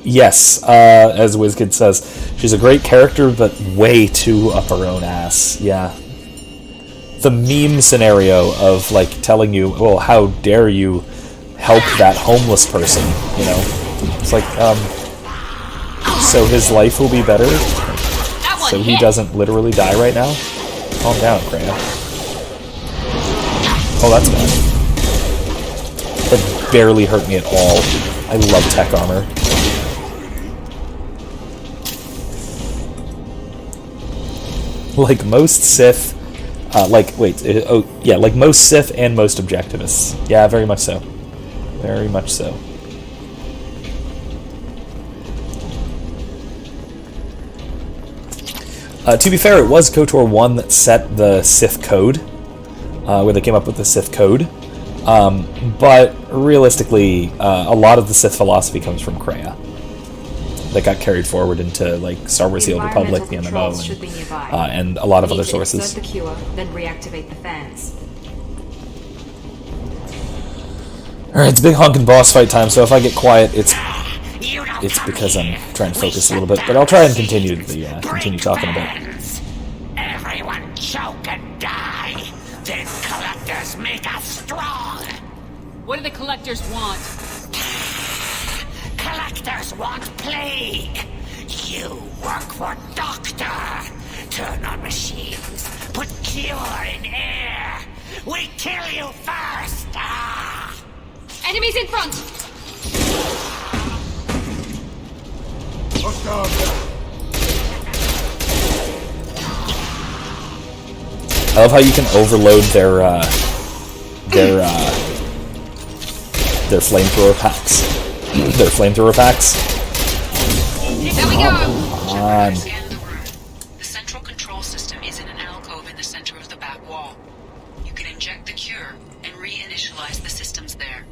Yes, as WizKid says, she's a great character, but way too up her own ass. Yeah. The meme scenario of, like, telling you, well, how dare you help that homeless person, you know? It's like, so his life will be better? So he doesn't literally die right now? Calm down, Kreia. Oh, that's bad. That barely hurt me at all. I love tech armor. Like most Sith, like most Sith and most objectivists. Yeah, very much so. Very much so. To be fair, it was KOTOR 1 that set the Sith code, where they came up with the Sith code. But realistically, a lot of the Sith philosophy comes from Kreia. That got carried forward into like Star Wars: The Old Republic, the MMO, and a lot of other sources. The cure, then reactivate the fans. All right, it's big honkin' boss fight time. So if I get quiet, it's because I'm trying to focus a little bit. But I'll try and continue talking a bit. Everyone choke and die. Then collectors make us strong. What do the collectors want? Collectors want plague. You work for Doctor. Turn on machines. Put cure in air. We kill you first. Enemies in front. I love how you can overload their flamethrower packs. Their flamethrower packs. There we go. Come on. The central control system is in an alcove in the center of the back wall. You can inject the cure and reinitialize the systems there.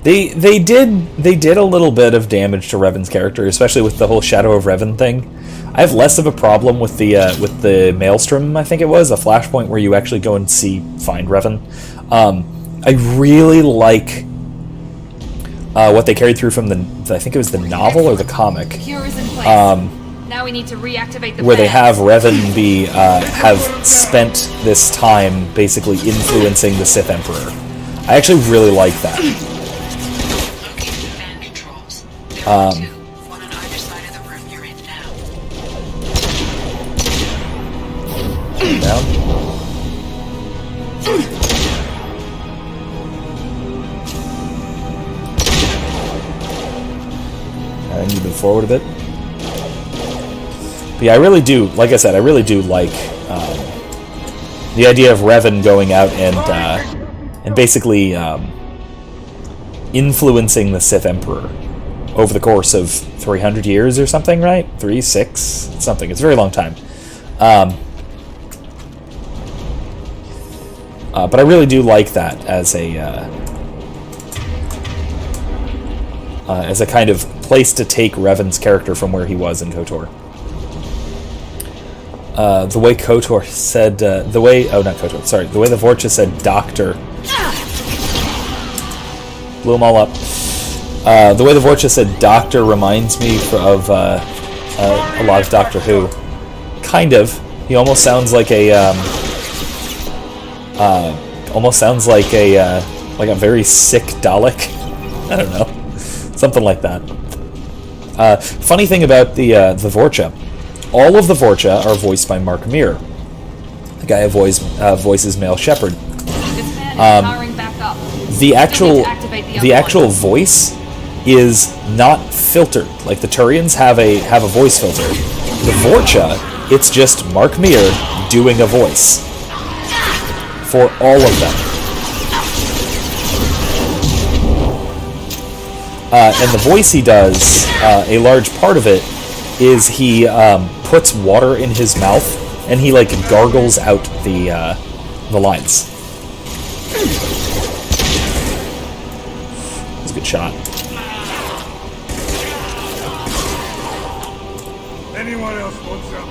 They did a little bit of damage to Revan's character, especially with the whole Shadow of Revan thing. I have less of a problem with the Maelstrom, I think it was, a flashpoint where you actually go and find Revan. I really like what they carried through from I think it was the novel or the comic. Cure is in place. Now we need to reactivate the where they have Revan have spent this time basically influencing the Sith Emperor. I actually really like that. One on either side of the room you're in now. Down. And you move forward a bit. But yeah, I really do, like I said, I really do like the idea of Revan going out and basically influencing the Sith Emperor over the course of 300 years or something, right? 6 something. It's a very long time. But I really do like that as a kind of place to take Revan's character from where he was in KOTOR. The way KOTOR said, the way the Vorcha said Doctor. Blew them all up. The way the Vorcha said Doctor reminds me of a lot of Doctor Who. Kind of. He almost sounds like a very sick Dalek. I don't know. Something like that. Funny thing about the Vorcha. All of the Vorcha are voiced by Mark Meer, the guy who voices Male Shepherd. The actual voice is not filtered. Like the Turians have a voice filter. The Vorcha, it's just Mark Meer doing a voice. for all of them. And the voice he does, a large part of it is he puts water in his mouth and he like gargles out the lines. It's a good shot. Anyone else want some?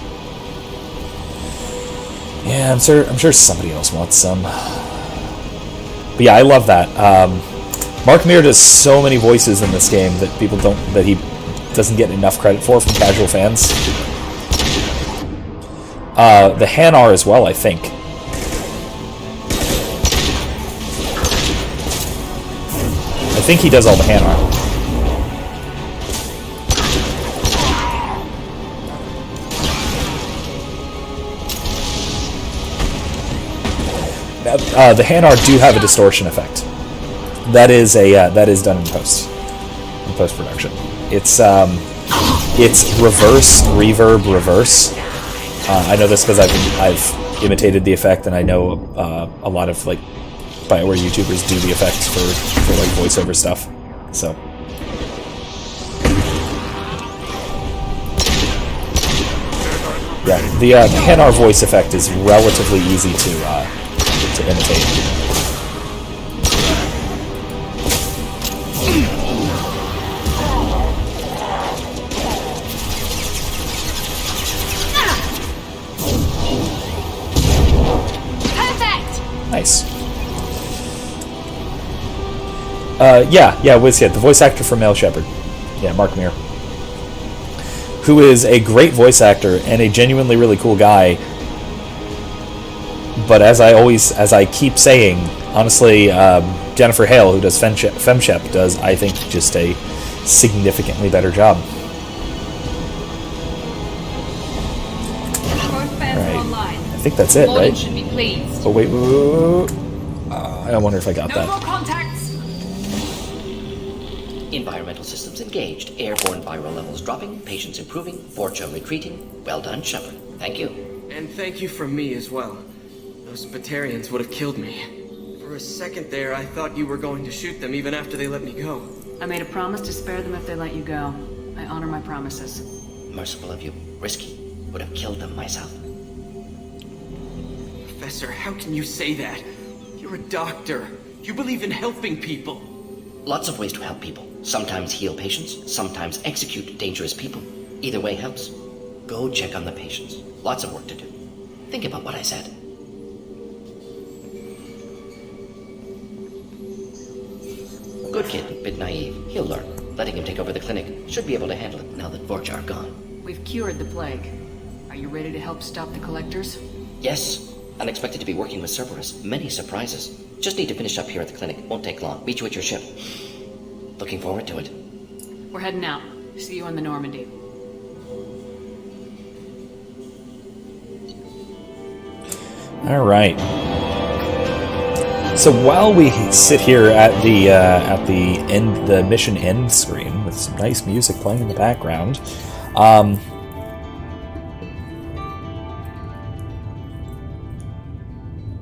Yeah, I'm sure somebody else wants some. But yeah, I love that. Mark Meer does so many voices in this game that he doesn't get enough credit for from casual fans. The Hanar as well, I think. I think he does all the Hanar. The Hanar do have a distortion effect. That is done in post-production. It's reverse reverb reverse. I know this because I've imitated the effect, and I know a lot of like BioWare YouTubers do the effects for like voiceover stuff. So yeah, the Hanar voice effect is relatively easy to imitate. Nice. WizKid, the voice actor for Male Shepherd. Yeah, Mark Meer. Who is a great voice actor and a genuinely really cool guy. But as I keep saying, honestly, Jennifer Hale, who does FemShep, does, I think, just a significantly better job. Alright. I think that's it, right? Should be pleased. Oh, wait. I wonder if I got that. No more contacts! Environmental systems engaged. Airborne viral levels dropping. Patients improving. Fortune retreating. Well done, Shepard. Thank you. And thank you from me as well. Those Batarians would have killed me. For a second there, I thought you were going to shoot them even after they let me go. I made a promise to spare them if they let you go. I honor my promises. Merciful of you. Risky. Would have killed them myself. Professor, how can you say that? You're a doctor. You believe in helping people. Lots of ways to help people. Sometimes heal patients, sometimes execute dangerous people. Either way helps. Go check on the patients. Lots of work to do. Think about what I said. Good kid, a bit naive. He'll learn. Letting him take over the clinic. Should be able to handle it now that Vorcha are gone. We've cured the plague. Are you ready to help stop the collectors? Yes. Unexpected to be working with Cerberus. Many surprises. Just need to finish up here at the clinic. Won't take long. Meet you at your ship. Looking forward to it. We're heading out. See you on the Normandy. All right. So while we sit here at the end, the mission end screen with some nice music playing in the background,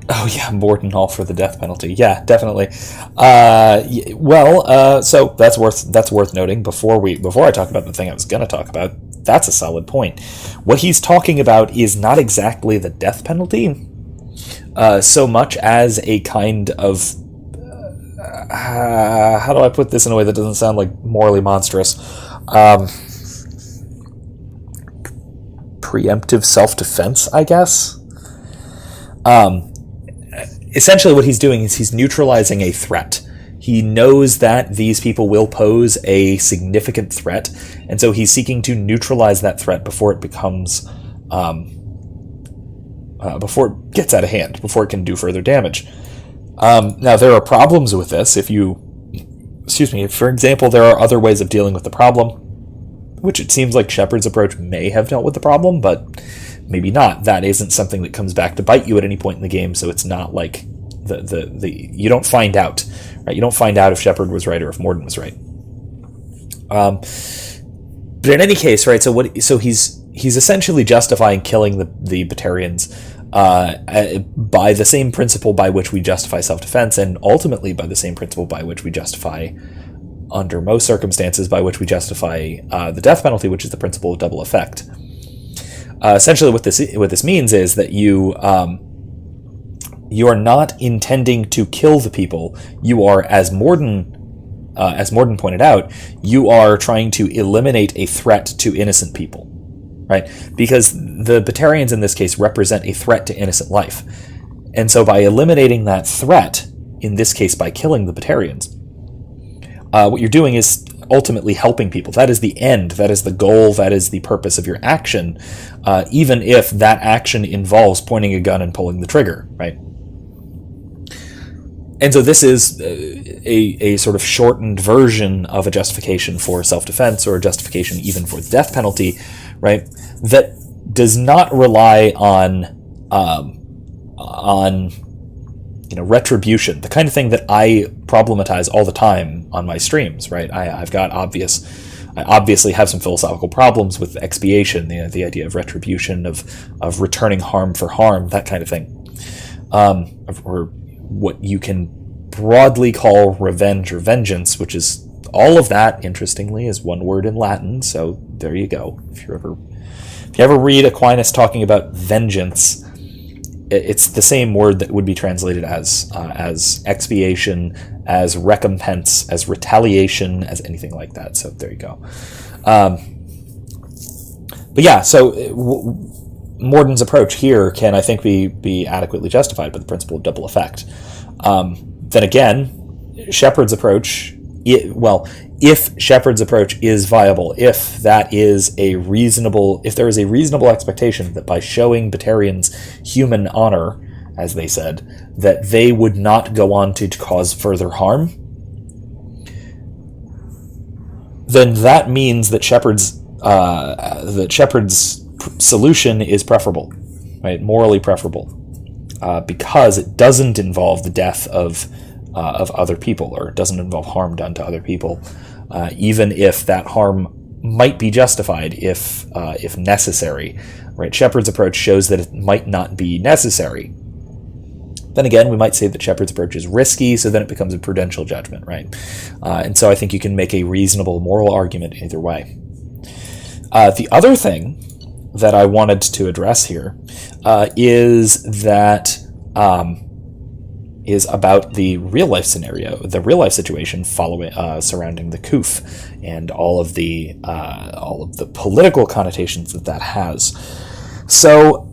oh yeah, Mordin all for the death penalty. Yeah, definitely. So that's worth noting before I talk about the thing I was going to talk about. That's a solid point. What he's talking about is not exactly the death penalty, so much as a kind of how do I put this in a way that doesn't sound like morally monstrous? Preemptive self-defense, I guess. Essentially what he's doing is he's neutralizing a threat. He knows that these people will pose a significant threat, and so he's seeking to neutralize that threat before it becomes, before it gets out of hand, before it can do further damage. Now, there are problems with this. If, for example, there are other ways of dealing with the problem, which it seems like Shepard's approach may have dealt with the problem, but maybe not. That isn't something that comes back to bite you at any point in the game, so it's not like you don't find out, right? You don't find out if Shepard was right or if Mordin was right. But in any case, right? So he's essentially justifying killing the Batarians by the same principle by which we justify self-defense, and ultimately by the same principle by which we justify, under most circumstances, by which we justify the death penalty, which is the principle of double effect. Essentially, what this means is that you are not intending to kill the people. You are, as Mordin pointed out, you are trying to eliminate a threat to innocent people, right? Because the Batarians in this case represent a threat to innocent life. And so by eliminating that threat, in this case by killing the Batarians, what you're doing is ultimately helping people. That is the end, that is the goal, that is the purpose of your action, even if that action involves pointing a gun and pulling the trigger, right? And so this is a sort of shortened version of a justification for self-defense, or a justification even for the death penalty, right? That does not rely on retribution, the kind of thing that I problematize all the time on my streams, right? I obviously have some philosophical problems with expiation, the idea of retribution, of returning harm for harm, that kind of thing, or what you can broadly call revenge or vengeance, which is all of that, interestingly, is one word in Latin. So there you go. If you ever read Aquinas talking about vengeance, it's the same word that would be translated as expiation, as recompense, as retaliation, as anything like that. So there you go. But yeah, so Mordin's approach here can, I think, be adequately justified by the principle of double effect. Then again, Shepard's approach, if Shepard's approach is viable, if there is a reasonable expectation that by showing Batarians human honor, as they said, that they would not go on to cause further harm, then that means that Shepard's solution is preferable, right? Morally preferable, because it doesn't involve the death of other people, or it doesn't involve harm done to other people, even if that harm might be justified if necessary, right? Shepard's approach shows that it might not be necessary. Then again, we might say that Shepard's approach is risky, so then it becomes a prudential judgment, right? And so I think you can make a reasonable moral argument either way. The other thing that I wanted to address here is about the real life scenario, the real life situation surrounding the coup, and all of the political connotations that has. So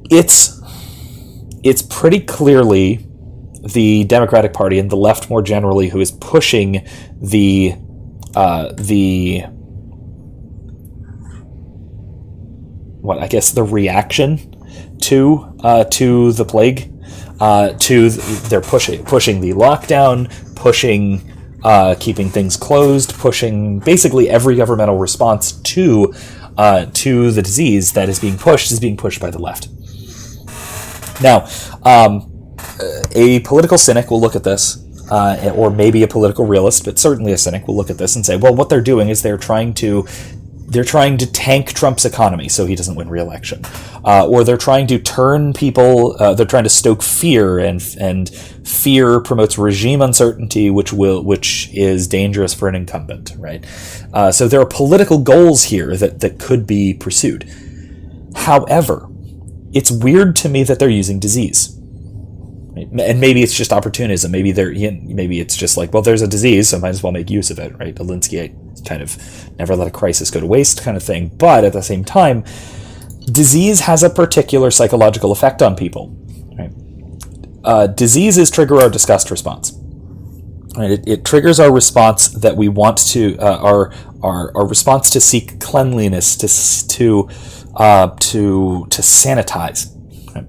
it's pretty clearly the Democratic Party and the left more generally who is pushing the reaction to the plague. They're pushing the lockdown, pushing keeping things closed, pushing basically every governmental response to the disease that is being pushed by the left. Now, a political cynic will look at this, or maybe a political realist, but certainly a cynic will look at this and say, well, what they're doing is they're trying to tank Trump's economy so he doesn't win re-election. Or they're trying to turn people, they're trying to stoke fear, and fear promotes regime uncertainty, which is dangerous for an incumbent, right? So there are political goals here that could be pursued. However, it's weird to me that they're using disease. Right? And maybe it's just opportunism. Maybe it's just like, well, there's a disease, so I might as well make use of it, right? Alinsky kind of never let a crisis go to waste kind of thing. But at the same time, disease has a particular psychological effect on people. Right? Diseases trigger our disgust response. Right? It triggers our response that we want to our response to seek cleanliness, to sanitize. Right?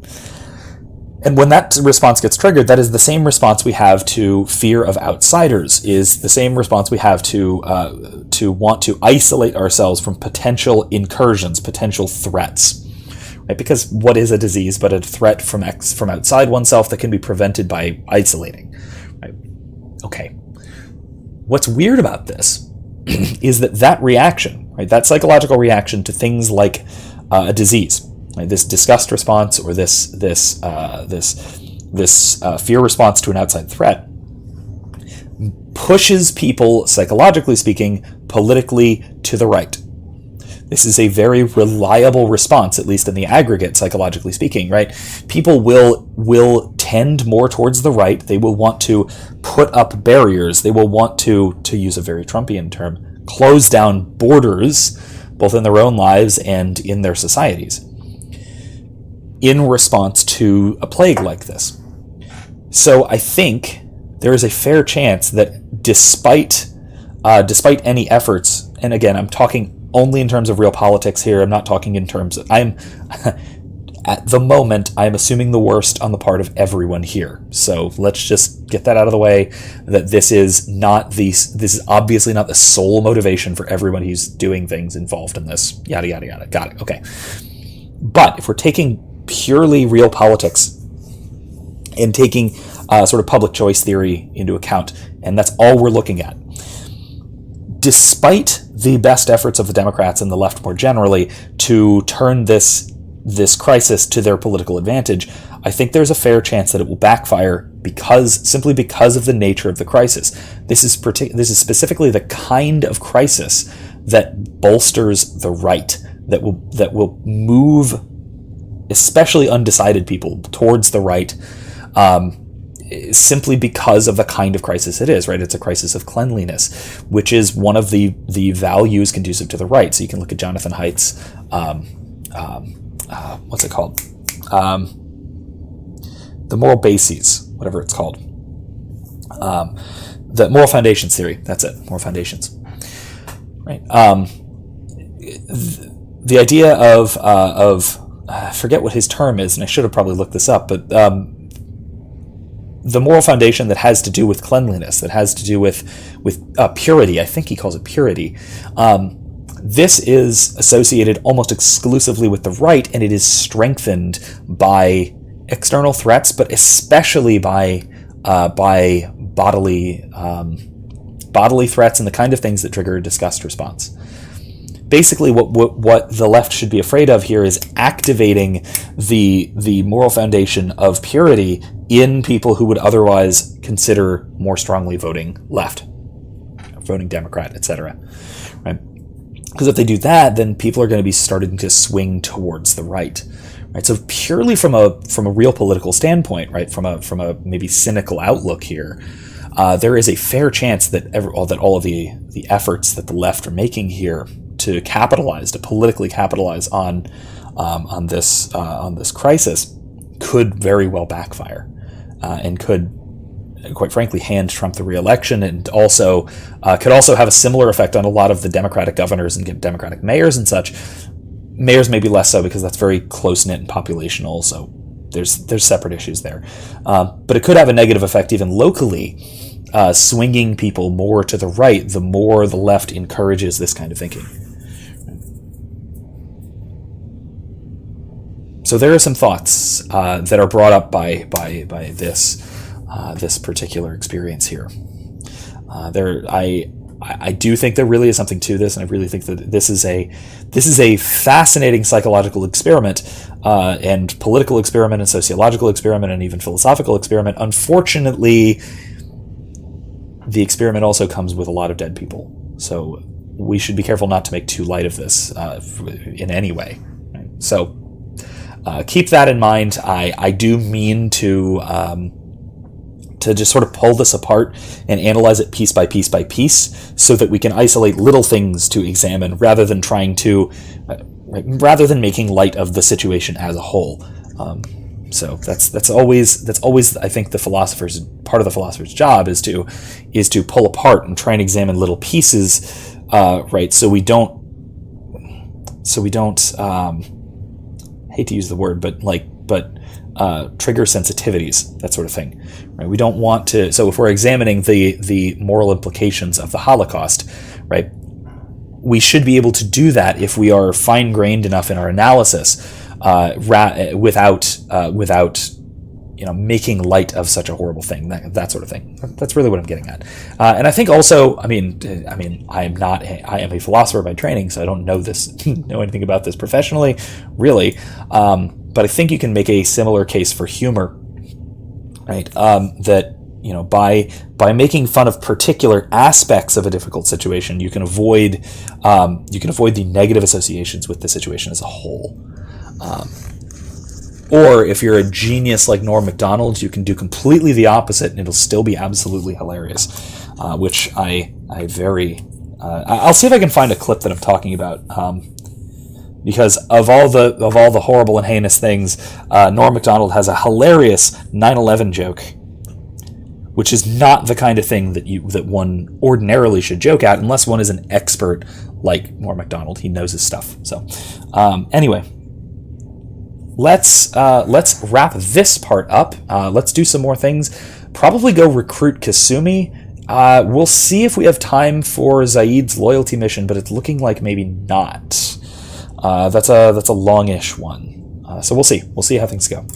And when that response gets triggered, that is the same response we have to fear of outsiders, is the same response we have to want to isolate ourselves from potential incursions, potential threats. Right? Because what is a disease but a threat from outside oneself that can be prevented by isolating? Right? Okay. What's weird about this is that reaction, right, that psychological reaction to things like a disease, Right? This disgust response or this fear response to an outside threat pushes people, psychologically speaking, politically to the right. This is a very reliable response, at least in the aggregate, psychologically speaking, right? People will tend more towards the right. They will want to put up barriers. They will want to use a very Trumpian term, close down borders, both in their own lives and in their societies, in response to a plague like this. So I think there is a fair chance that despite any efforts, and again, I'm talking only in terms of real politics here. I'm not talking in terms of, at the moment, I'm assuming the worst on the part of everyone here. So let's just get that out of the way, that this is obviously not the sole motivation for everyone who's doing things involved in this. Yada, yada, yada. Got it. Okay. But if we're taking purely real politics and taking sort of public choice theory into account, and that's all we're looking at, despite the best efforts of the Democrats and the left more generally to turn this crisis to their political advantage, I think there's a fair chance that it will backfire simply because of the nature of the crisis. This is specifically the kind of crisis that bolsters the right, that will move especially undecided people towards the right, simply because of the kind of crisis it is, right? It's a crisis of cleanliness, which is one of the values conducive to the right. So you can look at Jonathan Haidt's, what's it called? The moral bases, whatever it's called. The moral foundations theory. That's it. Moral foundations. Right. The idea of I forget what his term is, and I should have probably looked this up, but the moral foundation that has to do with cleanliness, that has to do with purity. I think he calls it purity. This is associated almost exclusively with the right, and it is strengthened by external threats, but especially by bodily threats and the kind of things that trigger a disgust response. Basically, what the left should be afraid of here is activating the moral foundation of purity in people who would otherwise consider more strongly voting left, voting Democrat, etc. Right? Because if they do that, then people are going to be starting to swing towards the right. Right? So purely from a real political standpoint, right, from a maybe cynical outlook here, there is a fair chance that all of the efforts that the left are making here to politically capitalize on this crisis could very well backfire, and could, quite frankly, hand Trump the re-election, and also could also have a similar effect on a lot of the Democratic governors and Democratic mayors and such. Mayors maybe less so, because that's very close-knit and populational, so there's separate issues there. But it could have a negative effect even locally, swinging people more to the right the more the left encourages this kind of thinking. So there are some thoughts that are brought up by this particular experience here. I do think there really is something to this, and I really think that this is a fascinating psychological experiment, and political experiment, and sociological experiment, and even philosophical experiment. Unfortunately, the experiment also comes with a lot of dead people, so we should be careful not to make too light of this in any way. Right? So keep that in mind. I do mean to just sort of pull this apart and analyze it piece by piece by piece, so that we can isolate little things to examine, rather than making light of the situation as a whole. So that's always I think part of the philosopher's job is to pull apart and try and examine little pieces, right? So we don't hate to use the word, but trigger sensitivities, that sort of thing. Right? We don't want to. So if we're examining the moral implications of the Holocaust, right, we should be able to do that if we are fine-grained enough in our analysis, without making light of such a horrible thing, that sort of thing. That's really what I'm getting at. And I think also, I am a philosopher by training, so I don't know anything about this professionally, really. But I think you can make a similar case for humor, right? That by making fun of particular aspects of a difficult situation, you can avoid the negative associations with the situation as a whole. Or if you're a genius like Norm Macdonald, you can do completely the opposite, and it'll still be absolutely hilarious. Which I'll see if I can find a clip that I'm talking about. Because of all the horrible and heinous things, Norm Macdonald has a hilarious 9/11 joke, which is not the kind of thing that one ordinarily should joke at, unless one is an expert like Norm Macdonald. He knows his stuff. So, anyway, let's wrap this part up. Let's do some more things. Probably go recruit Kasumi. We'll see if we have time for Zaid's loyalty mission, but it's looking like maybe not. That's a longish one. So we'll see. We'll see how things go.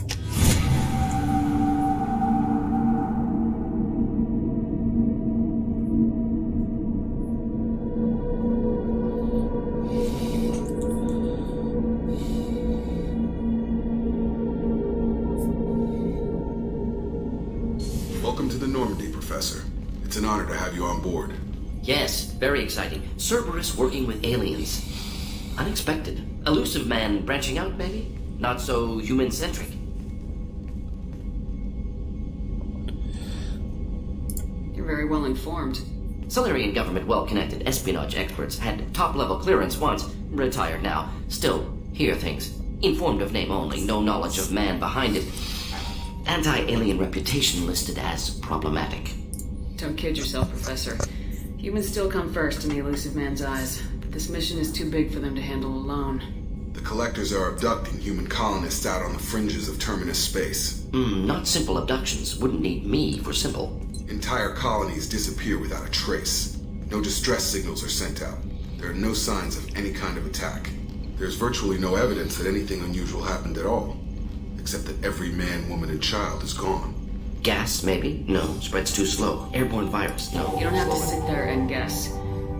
Welcome to the Normandy, Professor. It's an honor to have you on board. Yes, very exciting. Cerberus working with aliens. Unexpected. Elusive man branching out, maybe? Not so human-centric. You're very well informed. Salarian government well-connected espionage experts had top-level clearance once. Retired now. Still, hear things. Informed of name only, no knowledge of man behind it. Anti-alien reputation listed as problematic. Don't kid yourself, Professor. Humans still come first in the elusive man's eyes. But this mission is too big for them to handle alone. The Collectors are abducting human colonists out on the fringes of Terminus space. Not simple abductions. Wouldn't need me for simple. Entire colonies disappear without a trace. No distress signals are sent out. There are no signs of any kind of attack. There's virtually no evidence that anything unusual happened at all. Except that every man, woman, and child is gone. Gas, maybe? No. Spreads too slow. Airborne virus? No. You don't have to sit there and guess.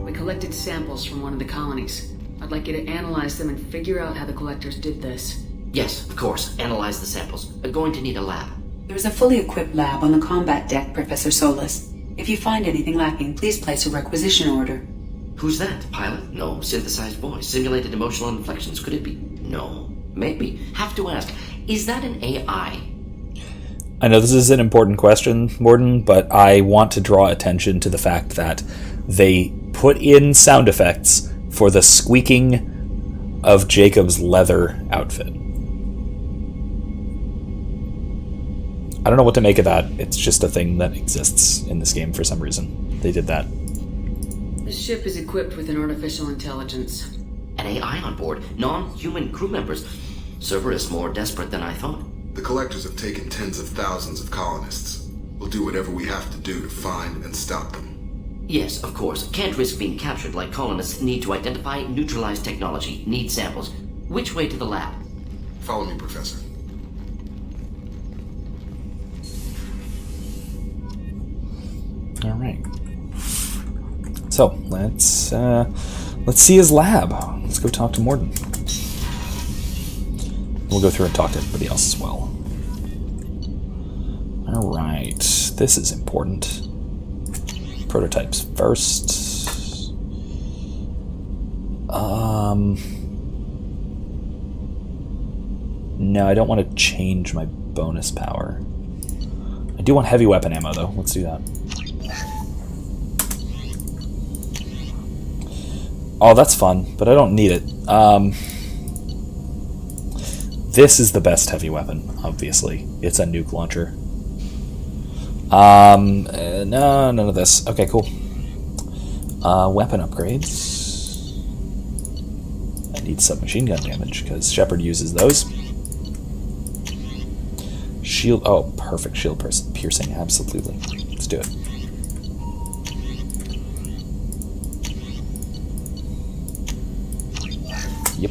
We collected samples from one of the colonies. I'd like you to analyze them and figure out how the Collectors did this. Yes, of course. Analyze the samples. Going to need a lab. There is a fully equipped lab on the combat deck, Professor Solus. If you find anything lacking, please place a requisition order. Who's that? Pilot? No. Synthesized voice? Simulated emotional inflections? Could it be? No. Maybe. Have to ask. Is that an AI? I know this is an important question, Mordin, but I want to draw attention to the fact that they put in sound effects for the squeaking of Jacob's leather outfit. I don't know what to make of that. It's just a thing that exists in this game for some reason. They did that. This ship is equipped with an artificial intelligence. An AI on board? Non-human crew members? Cerberus more desperate than I thought. The Collectors have taken tens of thousands of colonists. We'll do whatever we have to do to find and stop them. Yes, of course. Can't risk being captured like colonists. Need to identify, neutralize technology. Need samples. Which way to the lab? Follow me, Professor. All right. So let's see his lab. Let's go talk to Mordin. We'll go through and talk to everybody else as well. All right. This is important. Prototypes first. No, I don't want to change my bonus power. I do want heavy weapon ammo, though. Let's do that. Oh, that's fun, but I don't need it. This is the best heavy weapon, obviously. It's a nuke launcher. No, none of this. Okay, cool. Weapon upgrades. I need submachine gun damage, because Shepard uses those. Shield, oh, perfect. Shield piercing, absolutely. Let's do it. Yep.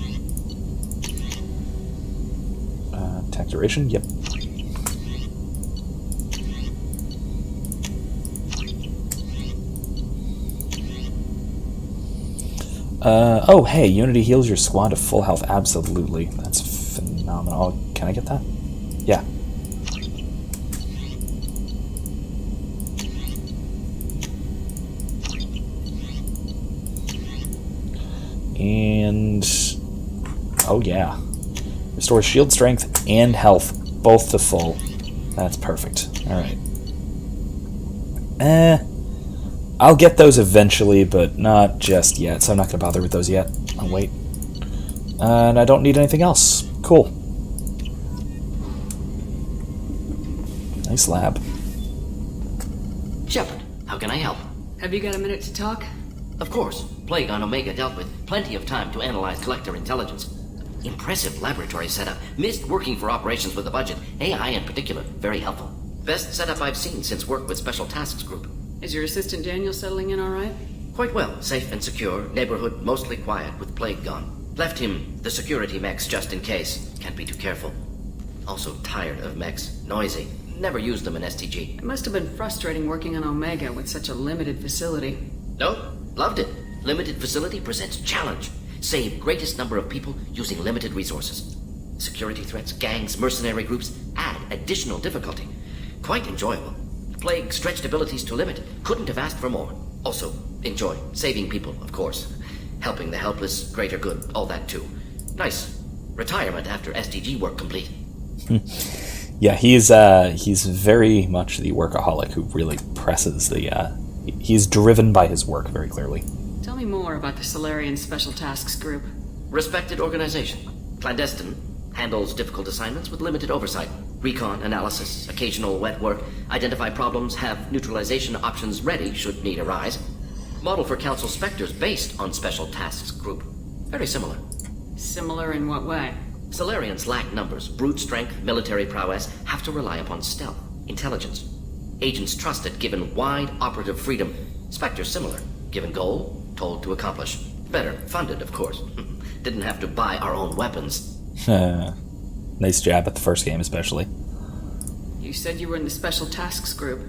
Attack duration, yep. Oh, hey, Unity heals your squad to full health. Absolutely. That's phenomenal. Can I get that? Yeah. And... oh, yeah. Restores shield strength and health, both to full. That's perfect. Alright. I'll get those eventually, but not just yet, so I'm not going to bother with those yet. I'll wait. And I don't need anything else. Cool. Nice lab. Shepard, how can I help? Have you got a minute to talk? Of course. Plague on Omega dealt with. Plenty of time to analyze collector intelligence. Impressive laboratory setup. Missed working for operations with a budget. AI in particular. Very helpful. Best setup I've seen since work with Special Tasks Group. Is your assistant Daniel settling in all right? Quite well. Safe and secure. Neighborhood mostly quiet with Plague gone. Left him the security mechs just in case. Can't be too careful. Also tired of mechs. Noisy. Never used them in STG. It must have been frustrating working on Omega with such a limited facility. Nope. Loved it. Limited facility presents challenge. Save greatest number of people using limited resources. Security threats, gangs, mercenary groups add additional difficulty. Quite enjoyable. Plague stretched abilities to limit. Couldn't have asked for more. Also, enjoy. Saving people, of course. Helping the helpless, greater good, all that too. Nice. Retirement after STG work complete. Yeah, he's very much the workaholic who really presses the, he's driven by his work very clearly. Tell me more about the Salarian Special Tasks Group. Respected organization. Clandestine. Handles difficult assignments with limited oversight. Recon, analysis, occasional wet work. Identify problems, have neutralization options ready should need arise. Model for Council Spectres based on Special Tasks Group. Very similar. Similar in what way? Salarians lack numbers, brute strength, military prowess, have to rely upon stealth, intelligence. Agents trusted given wide operative freedom. Spectres similar. Given goal, told to accomplish. Better funded, of course. Didn't have to buy our own weapons. Nice jab at the first game, especially. You said you were in the Special Tasks Group.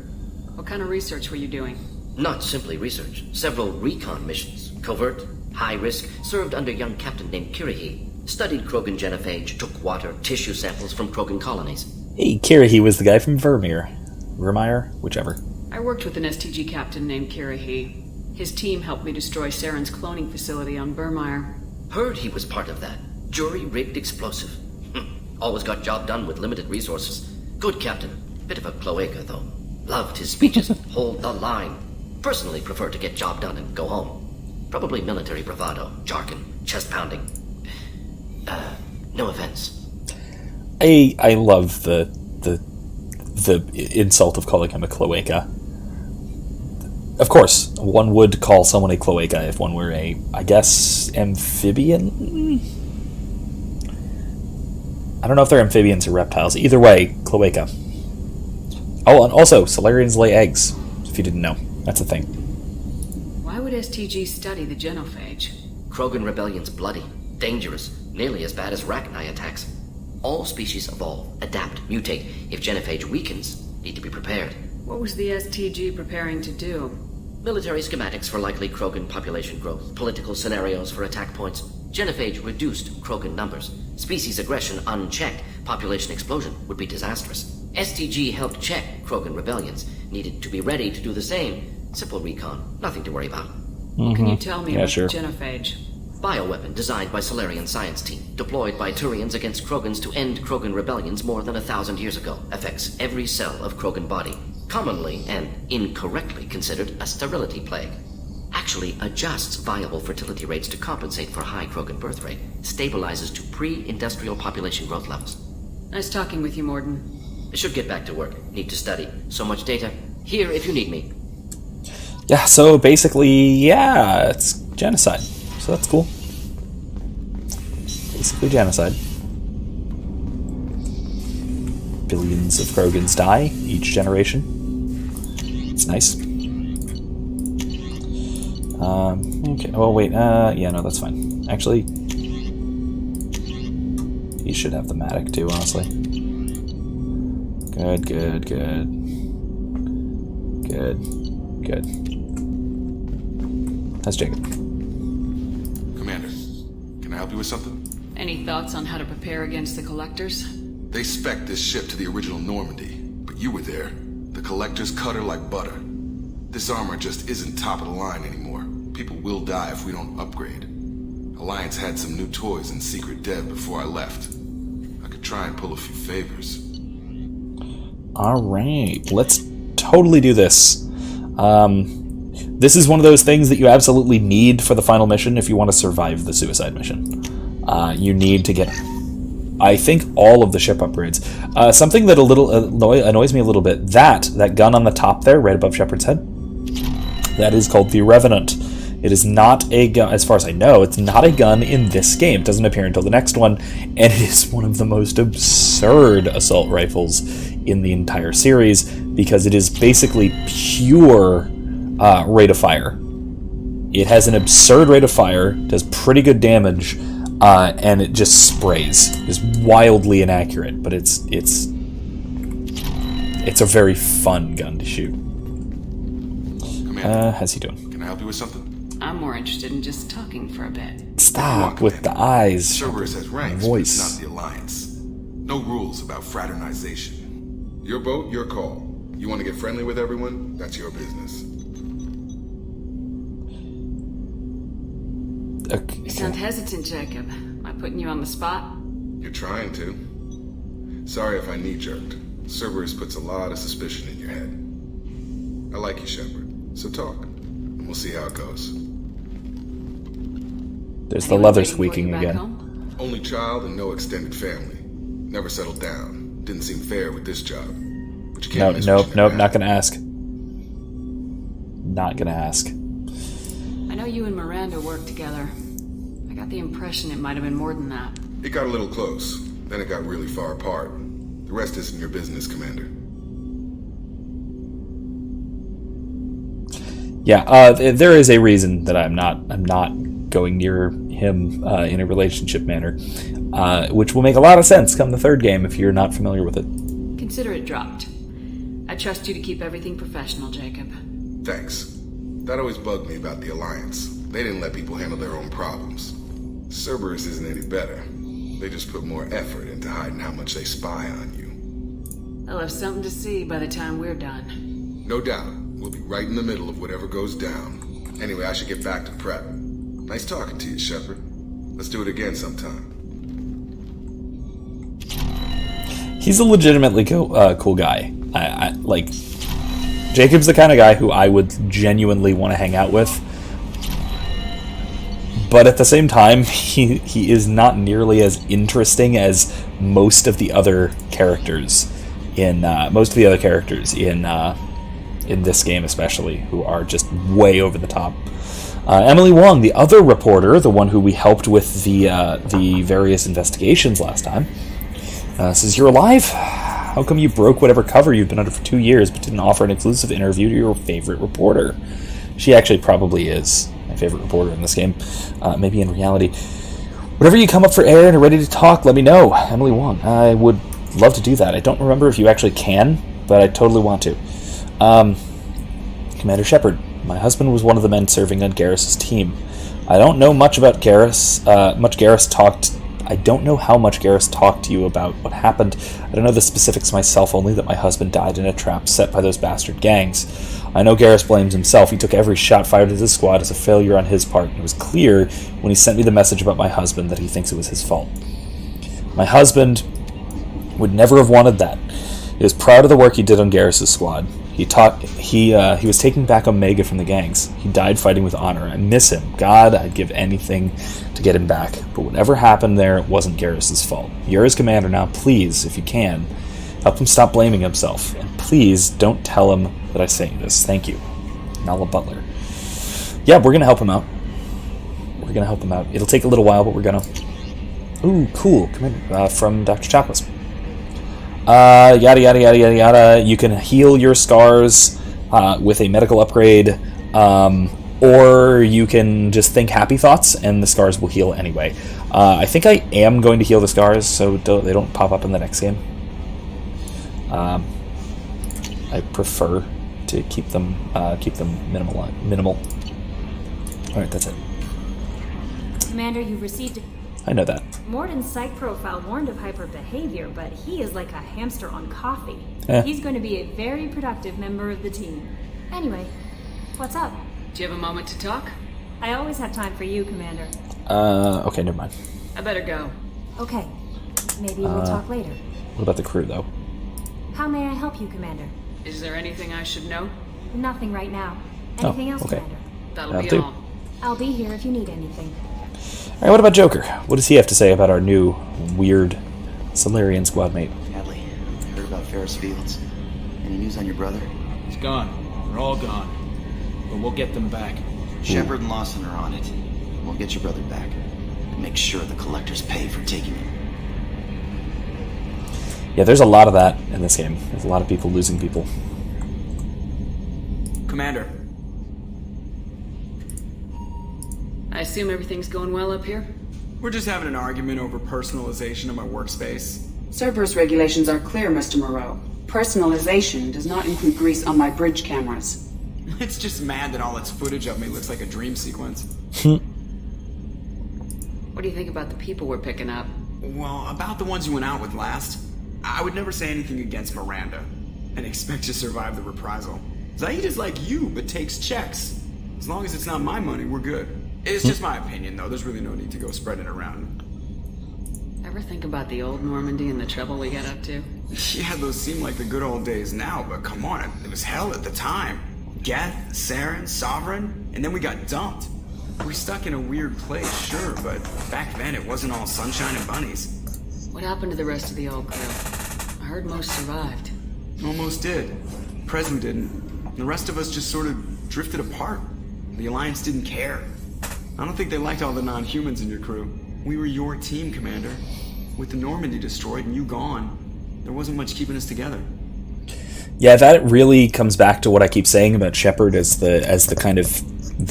What kind of research were you doing? Not simply research. Several recon missions. Covert, high risk, served under a young captain named Kirihi. Studied Krogan genophage, took water, tissue samples from Krogan colonies. Hey, Kirihi was the guy from Vermeer. Whichever. I worked with an STG captain named Kirihi. His team helped me destroy Saren's cloning facility on Vermeer. Heard he was part of that. Jury-rigged explosive. Always got job done with limited resources. Good captain. Bit of a cloaca, though. Loved his speeches. Hold the line. Personally prefer to get job done and go home. Probably military bravado, jargon, chest pounding. No offense. I love the insult of calling him a cloaca. Of course, one would call someone a cloaca if one were a, I guess, amphibian? I don't know if they're amphibians or reptiles. Either way, cloaca. Oh, and also, Salarians lay eggs, if you didn't know. That's a thing. Why would STG study the genophage? Krogan rebellion's bloody, dangerous, nearly as bad as Rachni attacks. All species evolve, adapt, mutate. If genophage weakens, need to be prepared. What was the STG preparing to do? Military schematics for likely Krogan population growth, political scenarios for attack points. Genophage reduced Krogan numbers. Species aggression unchecked, population explosion would be disastrous. STG helped check Krogan rebellions. Needed to be ready to do the same. Simple recon, nothing to worry about. What can you tell me about the genophage? Bioweapon designed by Salarian science team, deployed by Turians against Krogans to end Krogan rebellions more than 1,000 years ago. Affects every cell of Krogan body. Commonly and incorrectly considered a sterility plague. Actually adjusts viable fertility rates to compensate for high Krogan birth rate. Stabilizes to pre-industrial population growth levels. Nice talking with you, Mordin. Should get back to work. Need to study. So much data. Here if you need me. Yeah, so basically, yeah, it's genocide. So that's cool. Basically genocide. Billions of Krogans die each generation. It's nice. Okay, oh wait, yeah, no, that's fine. Actually, he should have the Matic too, honestly. Good, good, good. Good, good. That's Jacob. I help you with something? Any thoughts on how to prepare against the Collectors? They spec'd this ship to the original Normandy, but you were there. The Collectors cut her like butter. This armor just isn't top of the line anymore. People will die if we don't upgrade. Alliance had some new toys in secret dev before I left. I could try and pull a few favors. Alright, let's totally do this. This is one of those things that you absolutely need for the final mission if you want to survive the suicide mission. You need to get, I think, all of the ship upgrades. Something that annoys me a little bit, that gun on the top there, right above Shepard's head, that is called the Revenant. It is not a gun, as far as I know, it's not a gun in this game. It doesn't appear until the next one, and it is one of the most absurd assault rifles in the entire series, because it is basically pure rate of fire. It has an absurd rate of fire, does pretty good damage, and it just sprays. It's wildly inaccurate, but it's a very fun gun to shoot. How's he doing? Can I help you with something? I'm more interested in just talking for a bit. Stop with the eyes. Cerberus has ranks, voice. but it's not the Alliance. No rules about fraternization. Your boat, your call. You want to get friendly with everyone? That's your business. Okay. You sound hesitant, Jacob. Am I putting you on the spot? You're trying to. Sorry if I knee-jerked. Cerberus puts a lot of suspicion in your head. I like you, Shepard. So talk, and we'll see how it goes. There's the leather squeaking again. Only child and no extended family. Never settled down. Didn't seem fair with this job. But you can't Nope, not gonna ask. Not gonna ask. I know you and Miranda worked together. I got the impression it might have been more than that. It got a little close. Then it got really far apart. The rest isn't your business, Commander. Yeah, there is a reason that I'm not going near him in a relationship manner, which will make a lot of sense come the third game if you're not familiar with it. Consider it dropped. I trust you to keep everything professional, Jacob. Thanks. That always bugged me about the Alliance. They didn't let people handle their own problems. Cerberus isn't any better. They just put more effort into hiding how much they spy on you. I'll have something to see by the time we're done. No doubt. We'll be right in the middle of whatever goes down. Anyway, I should get back to prep. Nice talking to you, Shepard. Let's do it again sometime. He's a legitimately cool guy. I like, Jacob's the kind of guy who I would genuinely want to hang out with. But at the same time, he is not nearly as interesting as most of the other characters in in this game, especially, who are just way over the top. Emily Wong, the other reporter, the one who we helped with the various investigations last time, says, "You're alive? How come you broke whatever cover you've been under for 2 years, but didn't offer an exclusive interview to your favorite reporter?" She actually probably is my favorite reporter in this game, maybe in reality. "Whenever you come up for air and are ready to talk, let me know." Emily Wong. I would love to do that. I don't remember if you actually can, but I totally want to. Commander Shepard, my husband was one of the men serving on Garrus's team. I don't know much about Garrus. I don't know how much Garrus talked to you about what happened. I don't know the specifics myself, only that my husband died in a trap set by those bastard gangs. I know Garrus blames himself. He took every shot fired at his squad as a failure on his part. It was clear when he sent me the message about my husband that he thinks it was his fault. My husband would never have wanted that. He was proud of the work he did on Garrus's squad. He was taking back Omega from the gangs. He died fighting with honor. I miss him. God, I'd give anything to get him back. But whatever happened there, it wasn't Garrus's fault. You're his commander now. Please, if you can, help him stop blaming himself. And please don't tell him that I say this. Thank you. Nala Butler. Yeah, we're going to help him out. We're going to help him out. It'll take a little while, but we're going to... Ooh, cool. Come in. From Dr. Chaplis. Yada yada yada yada yada. You can heal your scars with a medical upgrade, or you can just think happy thoughts and the scars will heal anyway. I think I am going to heal the scars so they don't pop up in the next game. I prefer to keep them minimal. All right, that's it. Commander, you've received I know that. Mordin's psych profile warned of hyper behavior, but he is like a hamster on coffee. Eh. He's going to be a very productive member of the team. Anyway, what's up? Do you have a moment to talk? I always have time for you, Commander. Okay, never mind. I better go. Okay, maybe we'll talk later. What about the crew, though? How may I help you, Commander? Is there anything I should know? Nothing right now. Anything else, okay. Commander? That'll be do. all. I'll be here if you need anything. Alright, what about Joker? What does he have to say about our new, weird Salarian squad mate? Hadley, I heard about Ferris Fields. Any news on your brother? He's gone. They're all gone. But we'll get them back. Shepard and Lawson are on it. We'll get your brother back. And make sure the collectors pay for taking him. Yeah, there's a lot of that in this game. There's a lot of people losing people. Commander. I assume everything's going well up here? We're just having an argument over personalization of my workspace. Cerberus regulations are clear, Mr. Moreau. Personalization does not include grease on my bridge cameras. It's just mad that all its footage of me looks like a dream sequence. What do you think about the people we're picking up? Well, about the ones you went out with last, I would never say anything against Miranda and expect to survive the reprisal. Zaid is like you, but takes checks. As long as it's not my money, we're good. It's just my opinion, though. There's really no need to go spreading it around. Ever think about the old Normandy and the trouble we got up to? Yeah, those seem like the good old days now, but come on, it was hell at the time. Geth, Saren, Sovereign, and then we got dumped. We're stuck in a weird place, sure, but back then it wasn't all sunshine and bunnies. What happened to the rest of the old crew? I heard most survived. Almost did. Presley didn't. The rest of us just sort of drifted apart. The Alliance didn't care. I don't think they liked all the non-humans in your crew. We were your team, Commander. With the Normandy destroyed and you gone, there wasn't much keeping us together. Yeah, that really comes back to what I keep saying about Shepard as the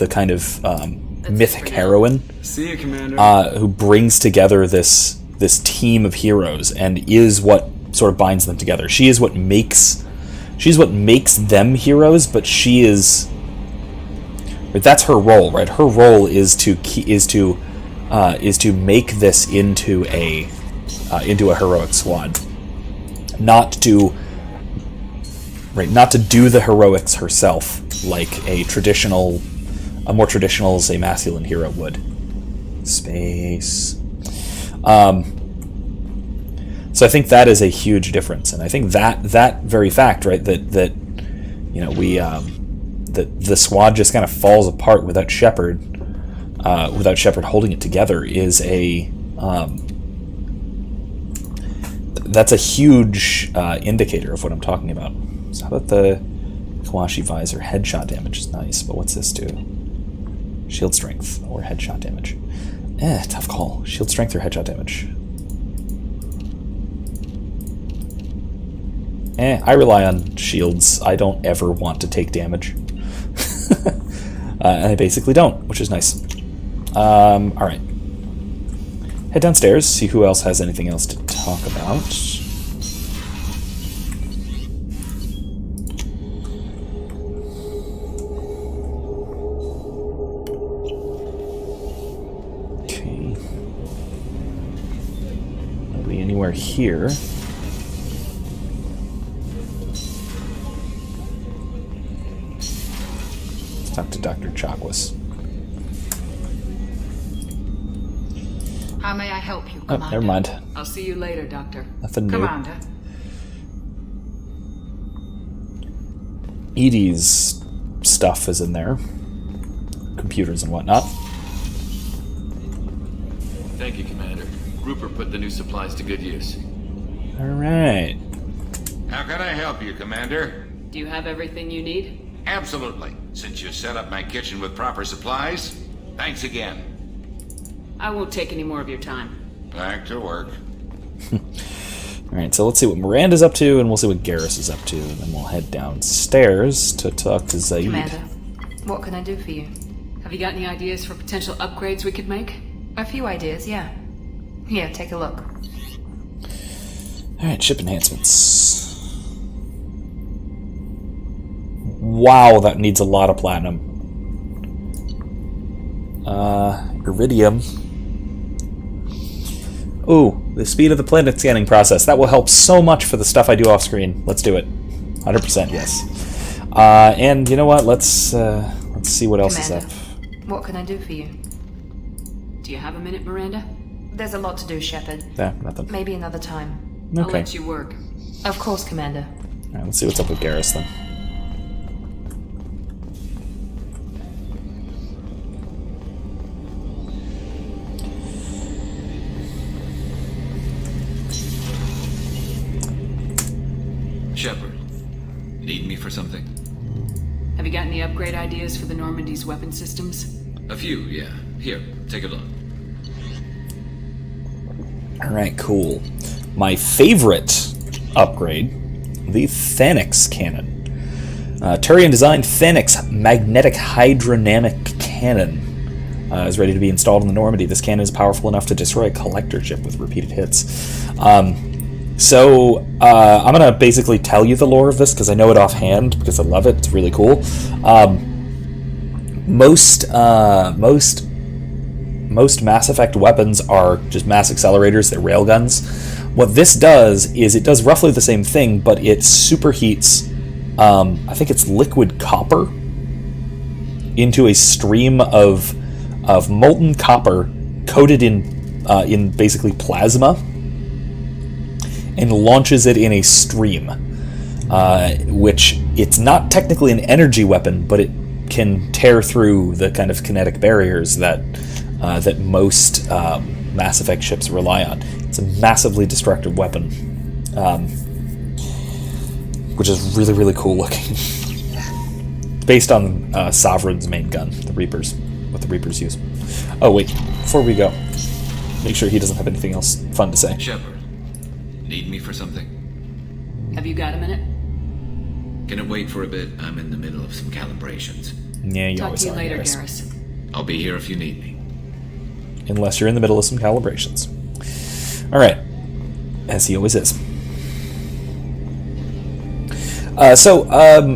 kind of mythic heroine. See ya, Commander. Who brings together this team of heroes and is what sort of binds them together. She's what makes them heroes, but she is. That's her role, right? Her role is to make this into a heroic squad, not to do the heroics herself like a more traditional, say, masculine hero would. Space. So I think that is a huge difference, and I think that very fact, right, that you know that the squad just kind of falls apart without Shepard holding it together is that's a huge indicator of what I'm talking about. So how about the Kawashi visor? Headshot damage is nice, but what's this do? Shield strength or headshot damage? Tough call. Shield strength or headshot damage? I rely on shields. I don't ever want to take damage. And I basically don't, which is nice. Alright. Head downstairs, see who else has anything else to talk about. Okay. Nobody anywhere here. Talk to Dr. Chakwas. How may I help you, Oh, Commander? never mind. I'll see you later, Doctor. Nothing new. Commander. Edie's stuff is in there. Computers and whatnot. Thank you, Commander. Grouper put the new supplies to good use. Alright. How can I help you, Commander? Do you have everything you need? Absolutely. Since you set up my kitchen with proper supplies, thanks again. I won't take any more of your time. Back to work. Alright, so let's see what Miranda's up to, and we'll see what Garrus is up to, and then we'll head downstairs to talk to Zaid. Commander, what can I do for you? Have you got any ideas for potential upgrades we could make? A few ideas, yeah. Here, take a look. Alright, ship enhancements. Wow, that needs a lot of platinum. Iridium. Ooh, the speed of the planet scanning process. That will help so much for the stuff I do off screen. Let's do it. 100% yes. And you know what? Let's see what else Commander, is up. what can I do for you? Do you have a minute, Miranda? There's a lot to do, Shepard. Yeah, nothing. Maybe another time. I'll Okay. let you work. Of course, Commander. Alright, let's see what's up with Garrus then. Shepard, need me for something? Have you got any upgrade ideas for the Normandy's weapon systems? A few, yeah. Here, take a look. Alright, cool. My favorite upgrade, the Thanix cannon. Turian-designed Thanix magnetic hydrodynamic cannon is ready to be installed in the Normandy. This cannon is powerful enough to destroy a collector ship with repeated hits. So I'm going to basically tell you the lore of this because I know it offhand because I love it. It's really cool. Most Mass Effect weapons are just mass accelerators. They're railguns. What this does is it does roughly the same thing, but it superheats, I think it's liquid copper, into a stream of molten copper coated in basically plasma, and launches it in a stream, which it's not technically an energy weapon, but it can tear through the kind of kinetic barriers that most Mass Effect ships rely on. It's a massively destructive weapon, which is really, really cool looking. It's based on Sovereign's main gun, the Reapers, what the Reapers use. Oh wait, before we go, make sure he doesn't have anything else fun to say. Shepard, need me for something? Have you got a minute? Can it wait for a bit? I'm in the middle of some calibrations. Yeah, you Talk always to you are, later, Garrus. Garrus. I'll be here if you need me. Unless you're in the middle of some calibrations. Alright. As he always is. So I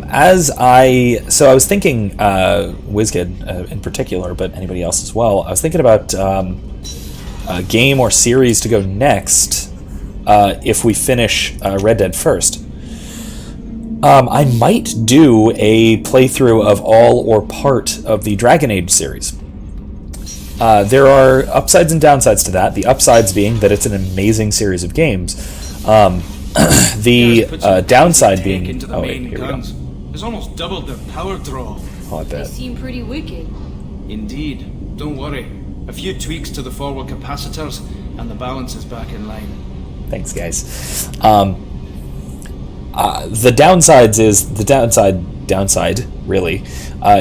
was thinking, WizKid in particular, but anybody else as well, I was thinking about a game or series to go next if we finish Red Dead first. I might do a playthrough of all or part of the Dragon Age series. There are upsides and downsides to that. The upsides being that it's an amazing series of games. The downside being... Oh wait, here we go. It's almost doubled their power draw. Oh, I bet. They seem pretty wicked. Indeed. Don't worry. A few tweaks to the forward capacitors, and the balance is back in line. Thanks, guys. The downsides is... The downside, really,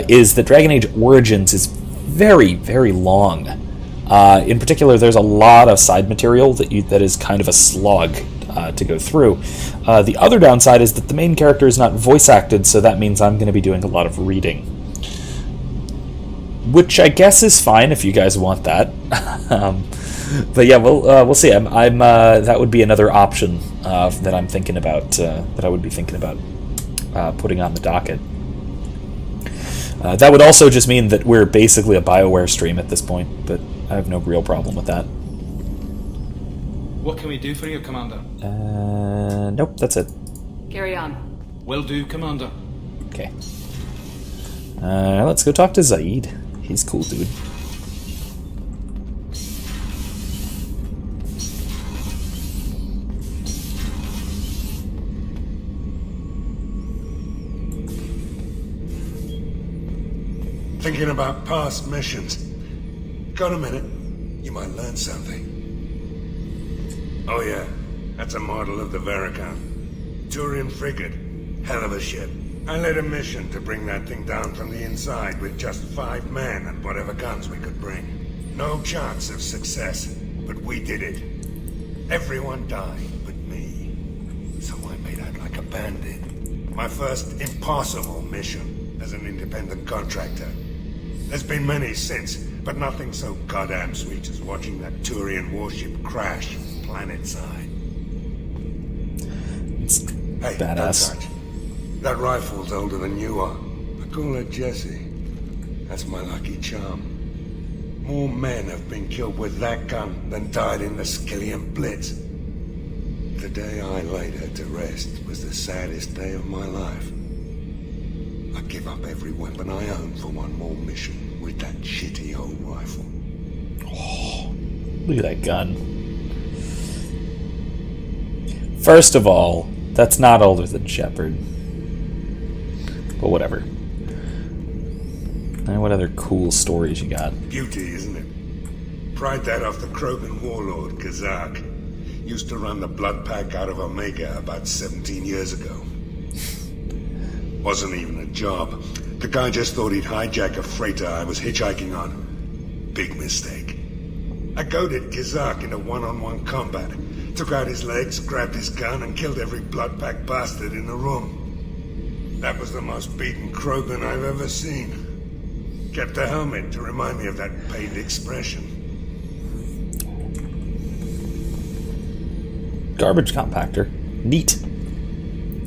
is that Dragon Age Origins is very, very long. In particular, there's a lot of side material that is kind of a slog to go through. The other downside is that the main character is not voice acted, so that means I'm going to be doing a lot of reading. Which I guess is fine if you guys want that. But yeah, we'll see. I'm that would be another option that I'm thinking about. That I would be thinking about putting on the docket. That would also just mean that we're basically a BioWare stream at this point, but I have no real problem with that. What can we do for you, Commander? Nope, that's it. Carry on. Will do, Commander. Okay. Let's go talk to Zaid. He's cool, dude. Thinking about past missions. Got a minute? You might learn something. Oh yeah, that's a model of the Veracon. Turian frigate. Hell of a ship. I led a mission to bring that thing down from the inside with just 5 men and whatever guns we could bring. No chance of success, but we did it. Everyone died but me. So I made out like a bandit. My first impossible mission as an independent contractor. There's been many since, but nothing so goddamn sweet as watching that Turian warship crash planet-side. Hey, badass. Don't touch. That rifle's older than you are. I call her Jessie. That's my lucky charm. More men have been killed with that gun than died in the Skillian Blitz. The day I laid her to rest was the saddest day of my life. I give up every weapon I own for one more mission with that shitty old rifle. Oh, look at that gun. First of all, that's not older than Shepard. But whatever. And what other cool stories you got? Beauty, isn't it? Pried that off the Krogan warlord, Kazak. Used to run the blood pack out of Omega about 17 years ago. Wasn't even a job. The guy just thought he'd hijack a freighter I was hitchhiking on. Big mistake. I goaded Kazak into one-on-one combat. Took out his legs, grabbed his gun, and killed every blood pack bastard in the room. That was the most beaten Krogan I've ever seen. Kept a helmet to remind me of that pained expression. Garbage compactor. Neat.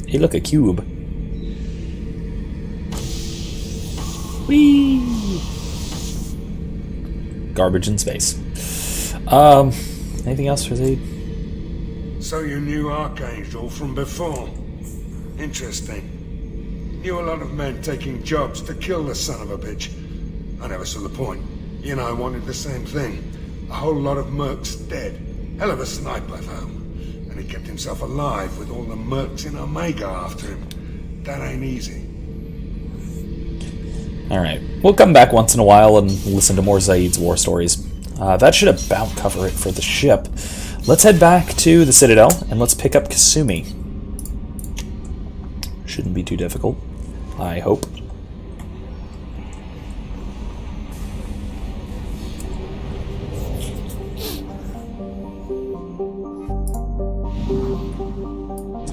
Hey, look, a cube. Whee! Garbage in space. Anything else for Zaid? So you knew Archangel from before. Interesting. Knew a lot of men taking jobs to kill the son of a bitch. I never saw the point. You know, I wanted the same thing. A whole lot of mercs dead. Hell of a sniper, though. And he kept himself alive with all the mercs in Omega after him. That ain't easy. Alright, we'll come back once in a while and listen to more Zaid's war stories. That should about cover it for the ship. Let's head back to the Citadel, and let's pick up Kasumi. Shouldn't be too difficult, I hope.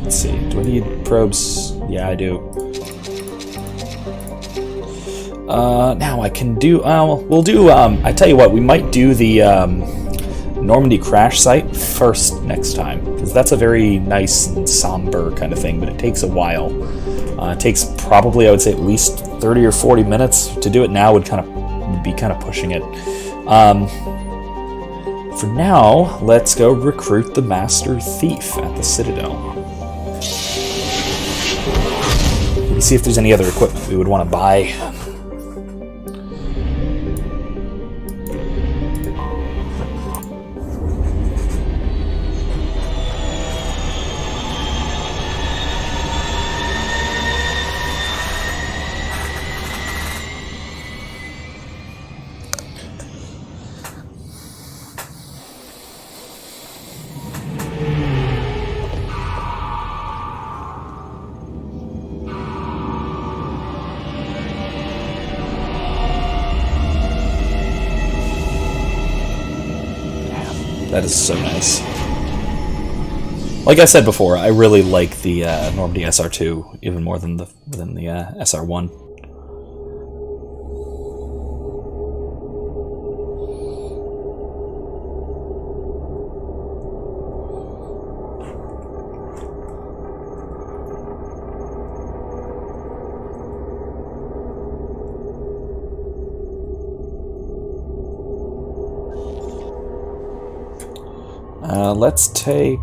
Let's see, do I need probes? Yeah, I do. Now I can do, we'll do, I tell you what, we might do the, Normandy crash site first next time, because that's a very nice and somber kind of thing, but it takes a while. It takes probably, I would say, at least 30 or 40 minutes. To do it now would be kind of pushing it. For now, let's go recruit the Master Thief at the Citadel. Let me see if there's any other equipment we would want to buy. That is so nice. Like I said before, I really like the Normandy SR2 even more than the SR1. Let's take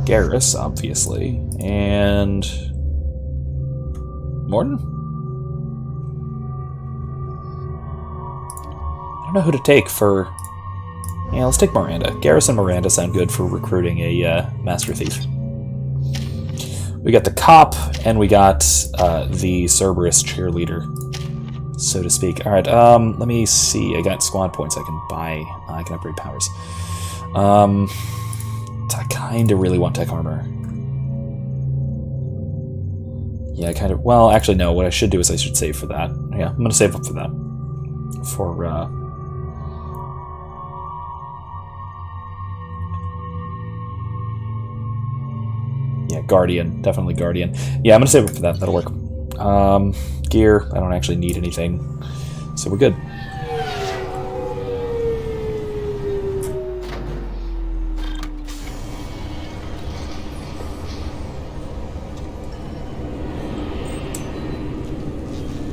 Garrus, obviously, and Mordin? I don't know who to take for... Yeah, let's take Miranda. Garrus and Miranda sound good for recruiting a Master Thief. We got the cop, and we got the Cerberus cheerleader, so to speak. Alright, let me see. I got squad points I can buy. I can upgrade powers. I kind of really want tech armor. Yeah, I kind of... Well, actually, no. What I should do is I should save for that. Yeah, I'm going to save up for that. For, yeah, Guardian. Definitely Guardian. Yeah, I'm going to save up for that. That'll work. Gear. I don't actually need anything. So we're good.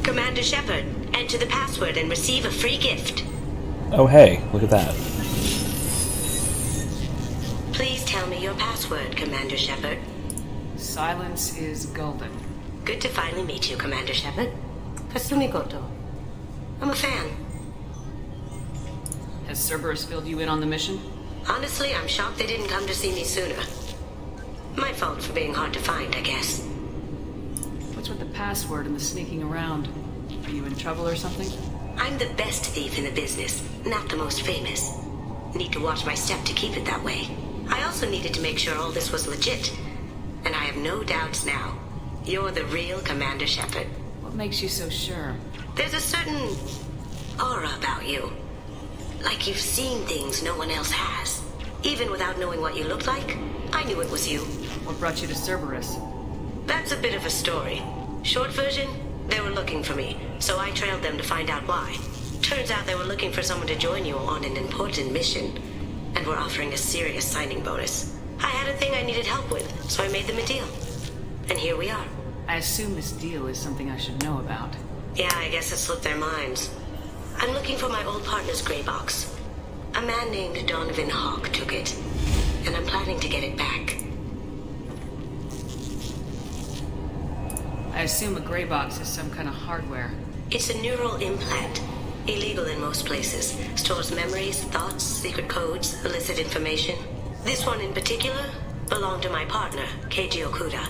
Commander Shepard, Enter the password and receive a free gift. Oh hey, look at that. Please tell me your password, Commander Shepard. Silence is golden. Good to finally meet you, Commander Shepard. Kasumi Goto. I'm a fan. Has Cerberus filled you in on the mission? Honestly, I'm shocked they didn't come to see me sooner. My fault for being hard to find, I guess. What's with the password and the sneaking around? Are you in trouble or something? I'm the best thief in the business, not the most famous. Need to watch my step to keep it that way. I also needed to make sure all this was legit. And I have no doubts now. You're the real Commander Shepard. What makes you so sure? There's a certain aura about you. Like you've seen things no one else has. Even without knowing what you looked like, I knew it was you. What brought you to Cerberus? That's a bit of a story. Short version, they were looking for me, so I trailed them to find out why. Turns out they were looking for someone to join you on an important mission, and were offering a serious signing bonus. I had a thing I needed help with, so I made them a deal. And here we are. I assume this deal is something I should know about. Yeah, I guess it slipped their minds. I'm looking for my old partner's gray box. A man named Donovan Hawk took it, and I'm planning to get it back. I assume a gray box is some kind of hardware. It's a neural implant. Illegal in most places. Stores memories, thoughts, secret codes, illicit information. This one in particular belonged to my partner, Keiji Okuda.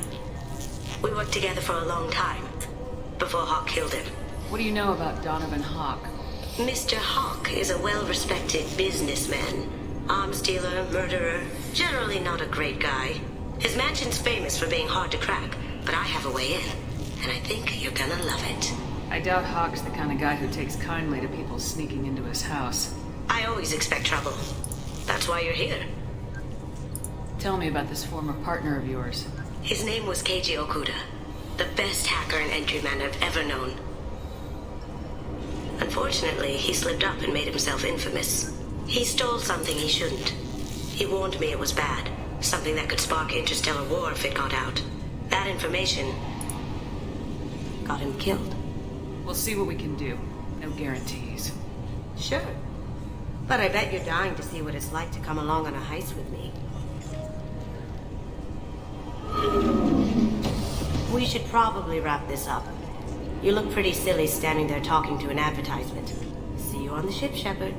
We worked together for a long time, before Hawk killed him. What do you know about Donovan Hawk? Mr. Hawk is a well-respected businessman. Arms dealer, murderer, generally not a great guy. His mansion's famous for being hard to crack, but I have a way in, and I think you're gonna love it. I doubt Hawk's the kind of guy who takes kindly to people sneaking into his house. I always expect trouble. That's why you're here. Tell me about this former partner of yours. His name was Keiji Okuda, the best hacker and entryman I've ever known. Unfortunately, he slipped up and made himself infamous. He stole something he shouldn't. He warned me it was bad, something that could spark interstellar war if it got out. That information got him killed. We'll see what we can do. No guarantees. Sure. But I bet you're dying to see what it's like to come along on a heist with me. We should probably wrap this up. You look pretty silly standing there talking to an advertisement. See you on the ship, Shepard.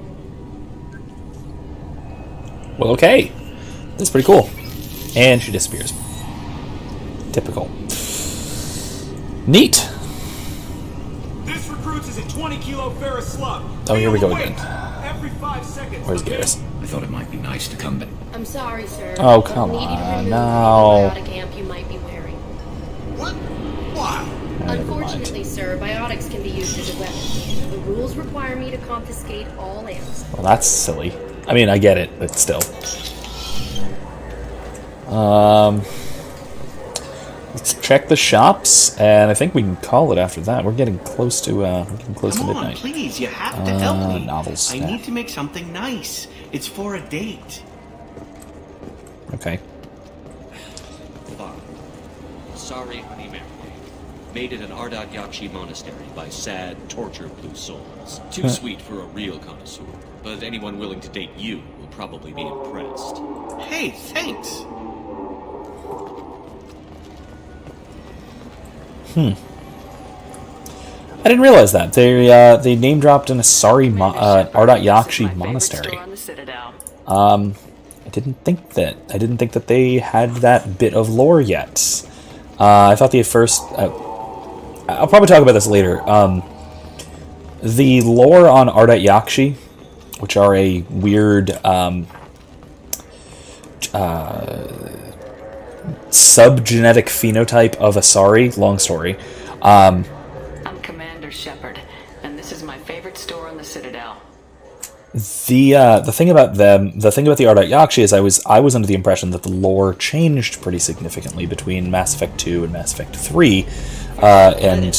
Well, okay. That's pretty cool. And she disappears. Typical. Neat. This recruits is a 20-kilo ferrous slug. Oh, here we go again. Every 5 seconds. Where's Garrus? I thought it might be nice to come back. I'm sorry, sir. Oh, come I'll need you to on, remove no. any biotic amp you might be wearing. What? Why? Unfortunately, sir, biotics can be used as a weapon. The rules require me to confiscate all amps. Well, that's silly. I mean, I get it, but still. Let's check the shops, and I think we can call it after that. We're getting close to Come on, midnight. please, you have to help me. Novels. I Yeah. need to make something nice. It's for a date. Okay. Father, sorry, honey Mary. Made it an Ardat Yakshi monastery by sad, tortured blue souls. Too sweet for a real connoisseur, but anyone willing to date you will probably be impressed. Hey, thanks. I didn't realize that they name dropped an Asari Ardat Yakshi monastery. On the Citadel. I didn't think that they had that bit of lore yet. I thought the first. I'll probably talk about this later. The lore on Ardat Yakshi, which are a weird subgenetic phenotype of Asari. Long story. I'm Commander Shepard, and this is my favorite store on the Citadel. The thing about them, the thing about the Ardat Yakshi is I was under the impression that the lore changed pretty significantly between Mass Effect 2 and Mass Effect 3, and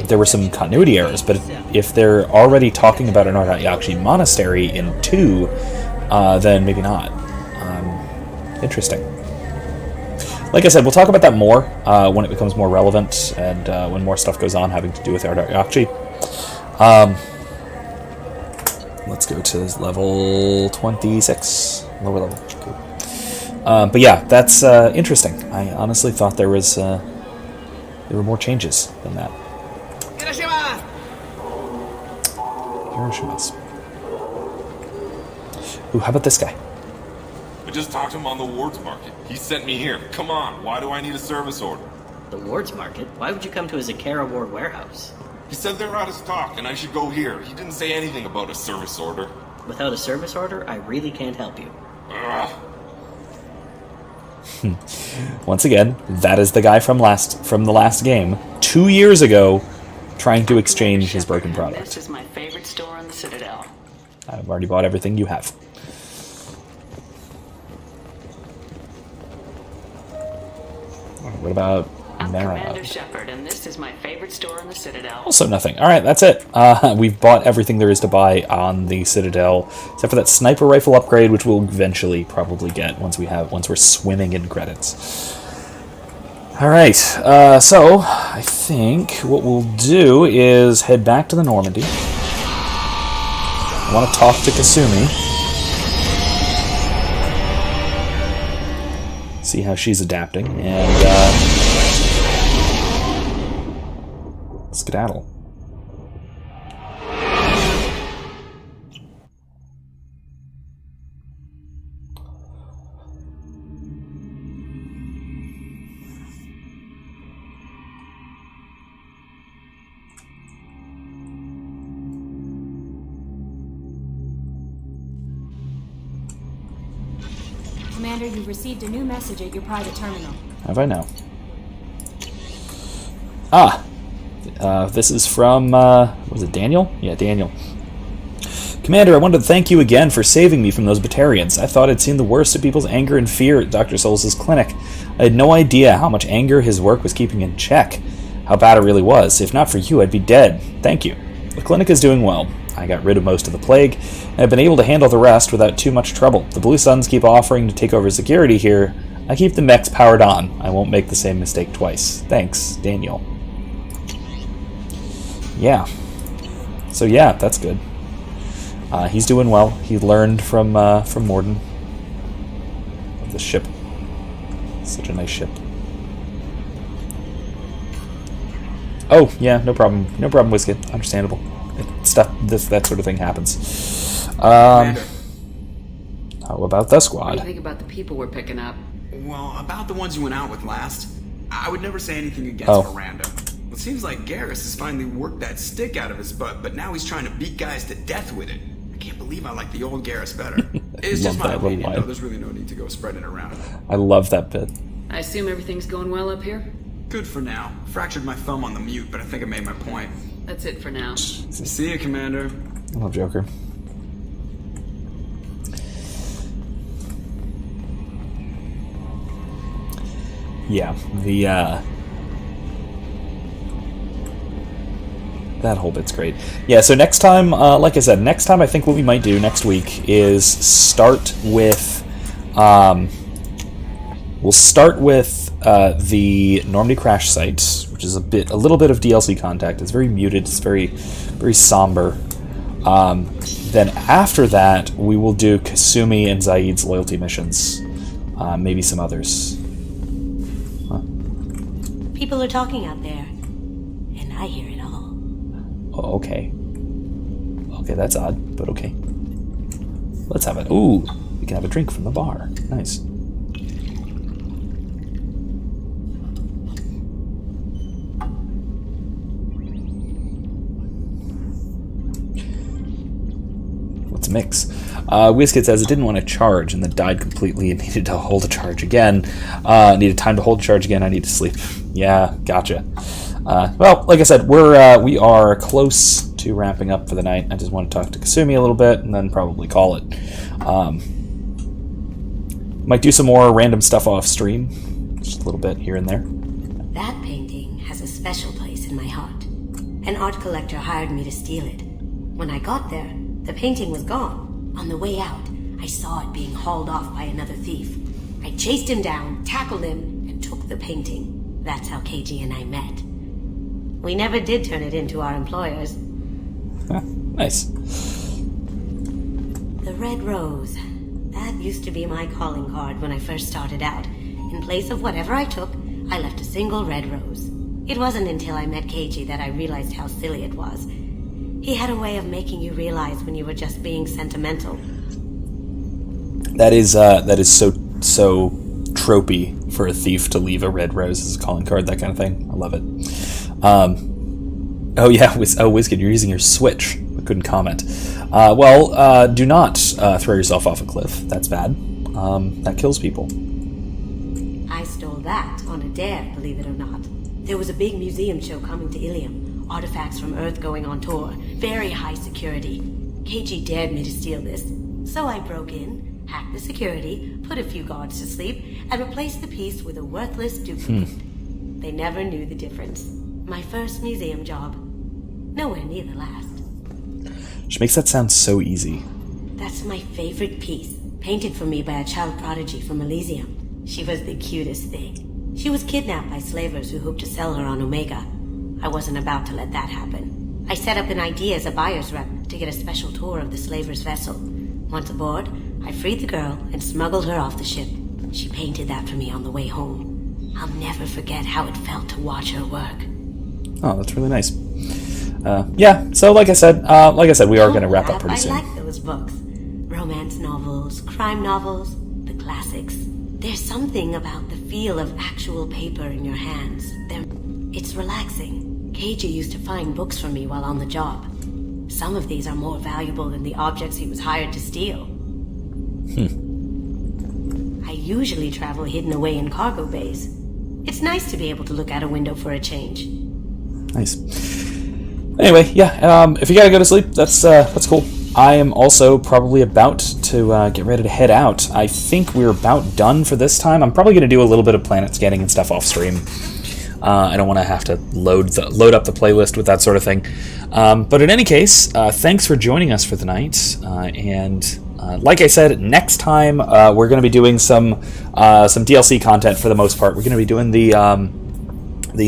there were some continuity errors. But if they're already talking about an Ardat Yakshi monastery in 2, then maybe not. Interesting. Like I said, we'll talk about that more when it becomes more relevant and when more stuff goes on having to do with Ardat Yakshi. Let's go to level 26. Lower level. Cool. But yeah, that's interesting. I honestly thought there was there were more changes than that. Hiroshima's. Ooh, how about this guy? I just talked to him on the Wards Market. He sent me here. Come on, why do I need a service order? The Wards Market? Why would you come to a Zakara Ward warehouse? He said they're out of stock and I should go here. He didn't say anything about a service order. Without a service order, I really can't help you. Ugh. Once again, that is the guy from the last game, 2 years ago, trying to exchange his broken product. This is my favorite store on the Citadel. I've already bought everything you have. What about Mara? Commander Shepard, and this is my favorite store on the Citadel. Also nothing. All right, that's it. We've bought everything there is to buy on the Citadel, except for that sniper rifle upgrade, which we'll eventually probably get once we're swimming in credits. All right, so I think what we'll do is head back to the Normandy. I want to talk to Kasumi. See how she's adapting, and skedaddle. Commander, you've received a new message at your private terminal. Have I now? This is from, was it Daniel? Yeah, Daniel. Commander, I wanted to thank you again for saving me from those Batarians. I thought I'd seen the worst of people's anger and fear at Dr. Solus' clinic. I had no idea how much anger his work was keeping in check. How bad it really was. If not for you, I'd be dead. Thank you. The clinic is doing well. I got rid of most of the plague, and I've been able to handle the rest without too much trouble. The Blue Suns keep offering to take over security here. I keep the mechs powered on. I won't make the same mistake twice. Thanks, Daniel. Yeah. So yeah, that's good. He's doing well. He learned from Mordin. The ship. Such a nice ship. Oh, yeah, no problem. No problem, Wizkid. Understandable. That sort of thing happens. How about the squad? What do you think about the people we're picking up? Well, about the ones you went out with last, I would never say anything against Miranda. It seems like Garrus has finally worked that stick out of his butt, but now he's trying to beat guys to death with it. I can't believe I like the old Garrus better. It's just my opinion, though. There's really no need to go spreading it around. I love that bit. I assume everything's going well up here? Good for now. Fractured my thumb on the mute, but I think I made my point. That's it for now. See you, Commander. I love Joker. Yeah, that whole bit's great. Yeah, so next time, like I said, next time I think what we might do next week is start with, we'll start with the Normandy crash site, which is a little bit of DLC contact. It's very muted. It's very, very somber. Then after that, we will do Kasumi and Zaid's loyalty missions. Maybe some others. People are talking out there, and I hear it all. Oh, okay. Okay, that's odd, but okay. Let's have it. Ooh, we can have a drink from the bar. Nice. Let's mix. Wizkid says it didn't want to charge and then died completely and needed to hold a charge again. Needed time to hold a charge again. I need to sleep. Yeah, gotcha. Well, like I said, we are close to wrapping up for the night. I just want to talk to Kasumi a little bit and then probably call it. Might do some more random stuff off stream, just a little bit here and there. That painting has a special place in my heart. An art collector hired me to steal it. When I got there, the painting was gone. On the way out, I saw it being hauled off by another thief. I chased him down, tackled him, and took the painting. That's how KG and I met. We never did turn it into our employers. Nice. The Red Rose. That used to be my calling card when I first started out. In place of whatever I took, I left a single red rose. It wasn't until I met Keiji that I realized how silly it was. He had a way of making you realize when you were just being sentimental. That is so tropey for a thief to leave a red rose as a calling card, that kind of thing. I love it. Oh yeah, Wizkid, you're using your Switch. I couldn't comment. Do not throw yourself off a cliff. That's bad. That kills people. I stole that on a dare, believe it or not. There was a big museum show coming to Ilium. Artifacts from Earth going on tour. Very high security. Keiji dared me to steal this. So I broke in, hacked the security, put a few guards to sleep, and replaced the piece with a worthless duplicate. They never knew the difference. My first museum job. Nowhere near the last. Which makes that sound so easy. That's my favorite piece. Painted for me by a child prodigy from Elysium. She was the cutest thing. She was kidnapped by slavers who hoped to sell her on Omega. I wasn't about to let that happen. I set up an idea as a buyer's rep to get a special tour of the slaver's vessel. Once aboard, I freed the girl and smuggled her off the ship. She painted that for me on the way home. I'll never forget how it felt to watch her work. Oh, that's really nice. So like I said, we are going to wrap up pretty soon. I like those books. Romance novels, crime novels, the classics. There's something about the feel of actual paper in your hands. It's relaxing. Keiji used to find books for me while on the job. Some of these are more valuable than the objects he was hired to steal. I usually travel hidden away in cargo bays. It's nice to be able to look out a window for a change. Nice. Anyway, if you gotta go to sleep, that's cool. I am also probably about to get ready to head out. I think we're about done for this time. I'm probably going to do a little bit of planet scanning and stuff off stream. I don't want to have to load up the playlist with that sort of thing. But in any case, thanks for joining us for the night. Like I said, next time we're going to be doing some DLC content for the most part. We're going to be doing the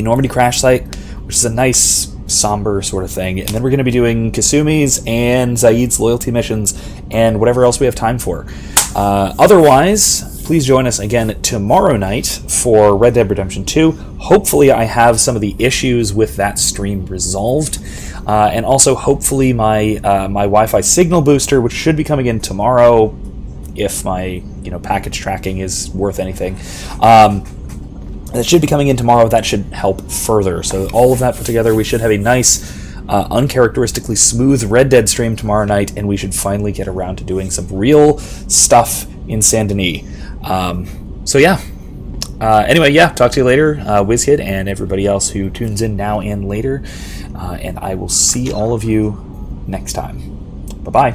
Normandy crash site, which is a nice somber sort of thing, and then we're going to be doing Kasumi's and Zaid's loyalty missions and whatever else we have time for. Otherwise, please join us again tomorrow night for Red Dead Redemption 2. Hopefully I have some of the issues with that stream resolved, and also hopefully my Wi-Fi signal booster, which should be coming in tomorrow if my package tracking is worth anything. That should be coming in tomorrow. That should help further. So all of that put together, we should have a nice, uncharacteristically smooth Red Dead stream tomorrow night, and we should finally get around to doing some real stuff in Saint Denis. Anyway, talk to you later, Wizkid, and everybody else who tunes in now and later. And I will see all of you next time. Bye-bye.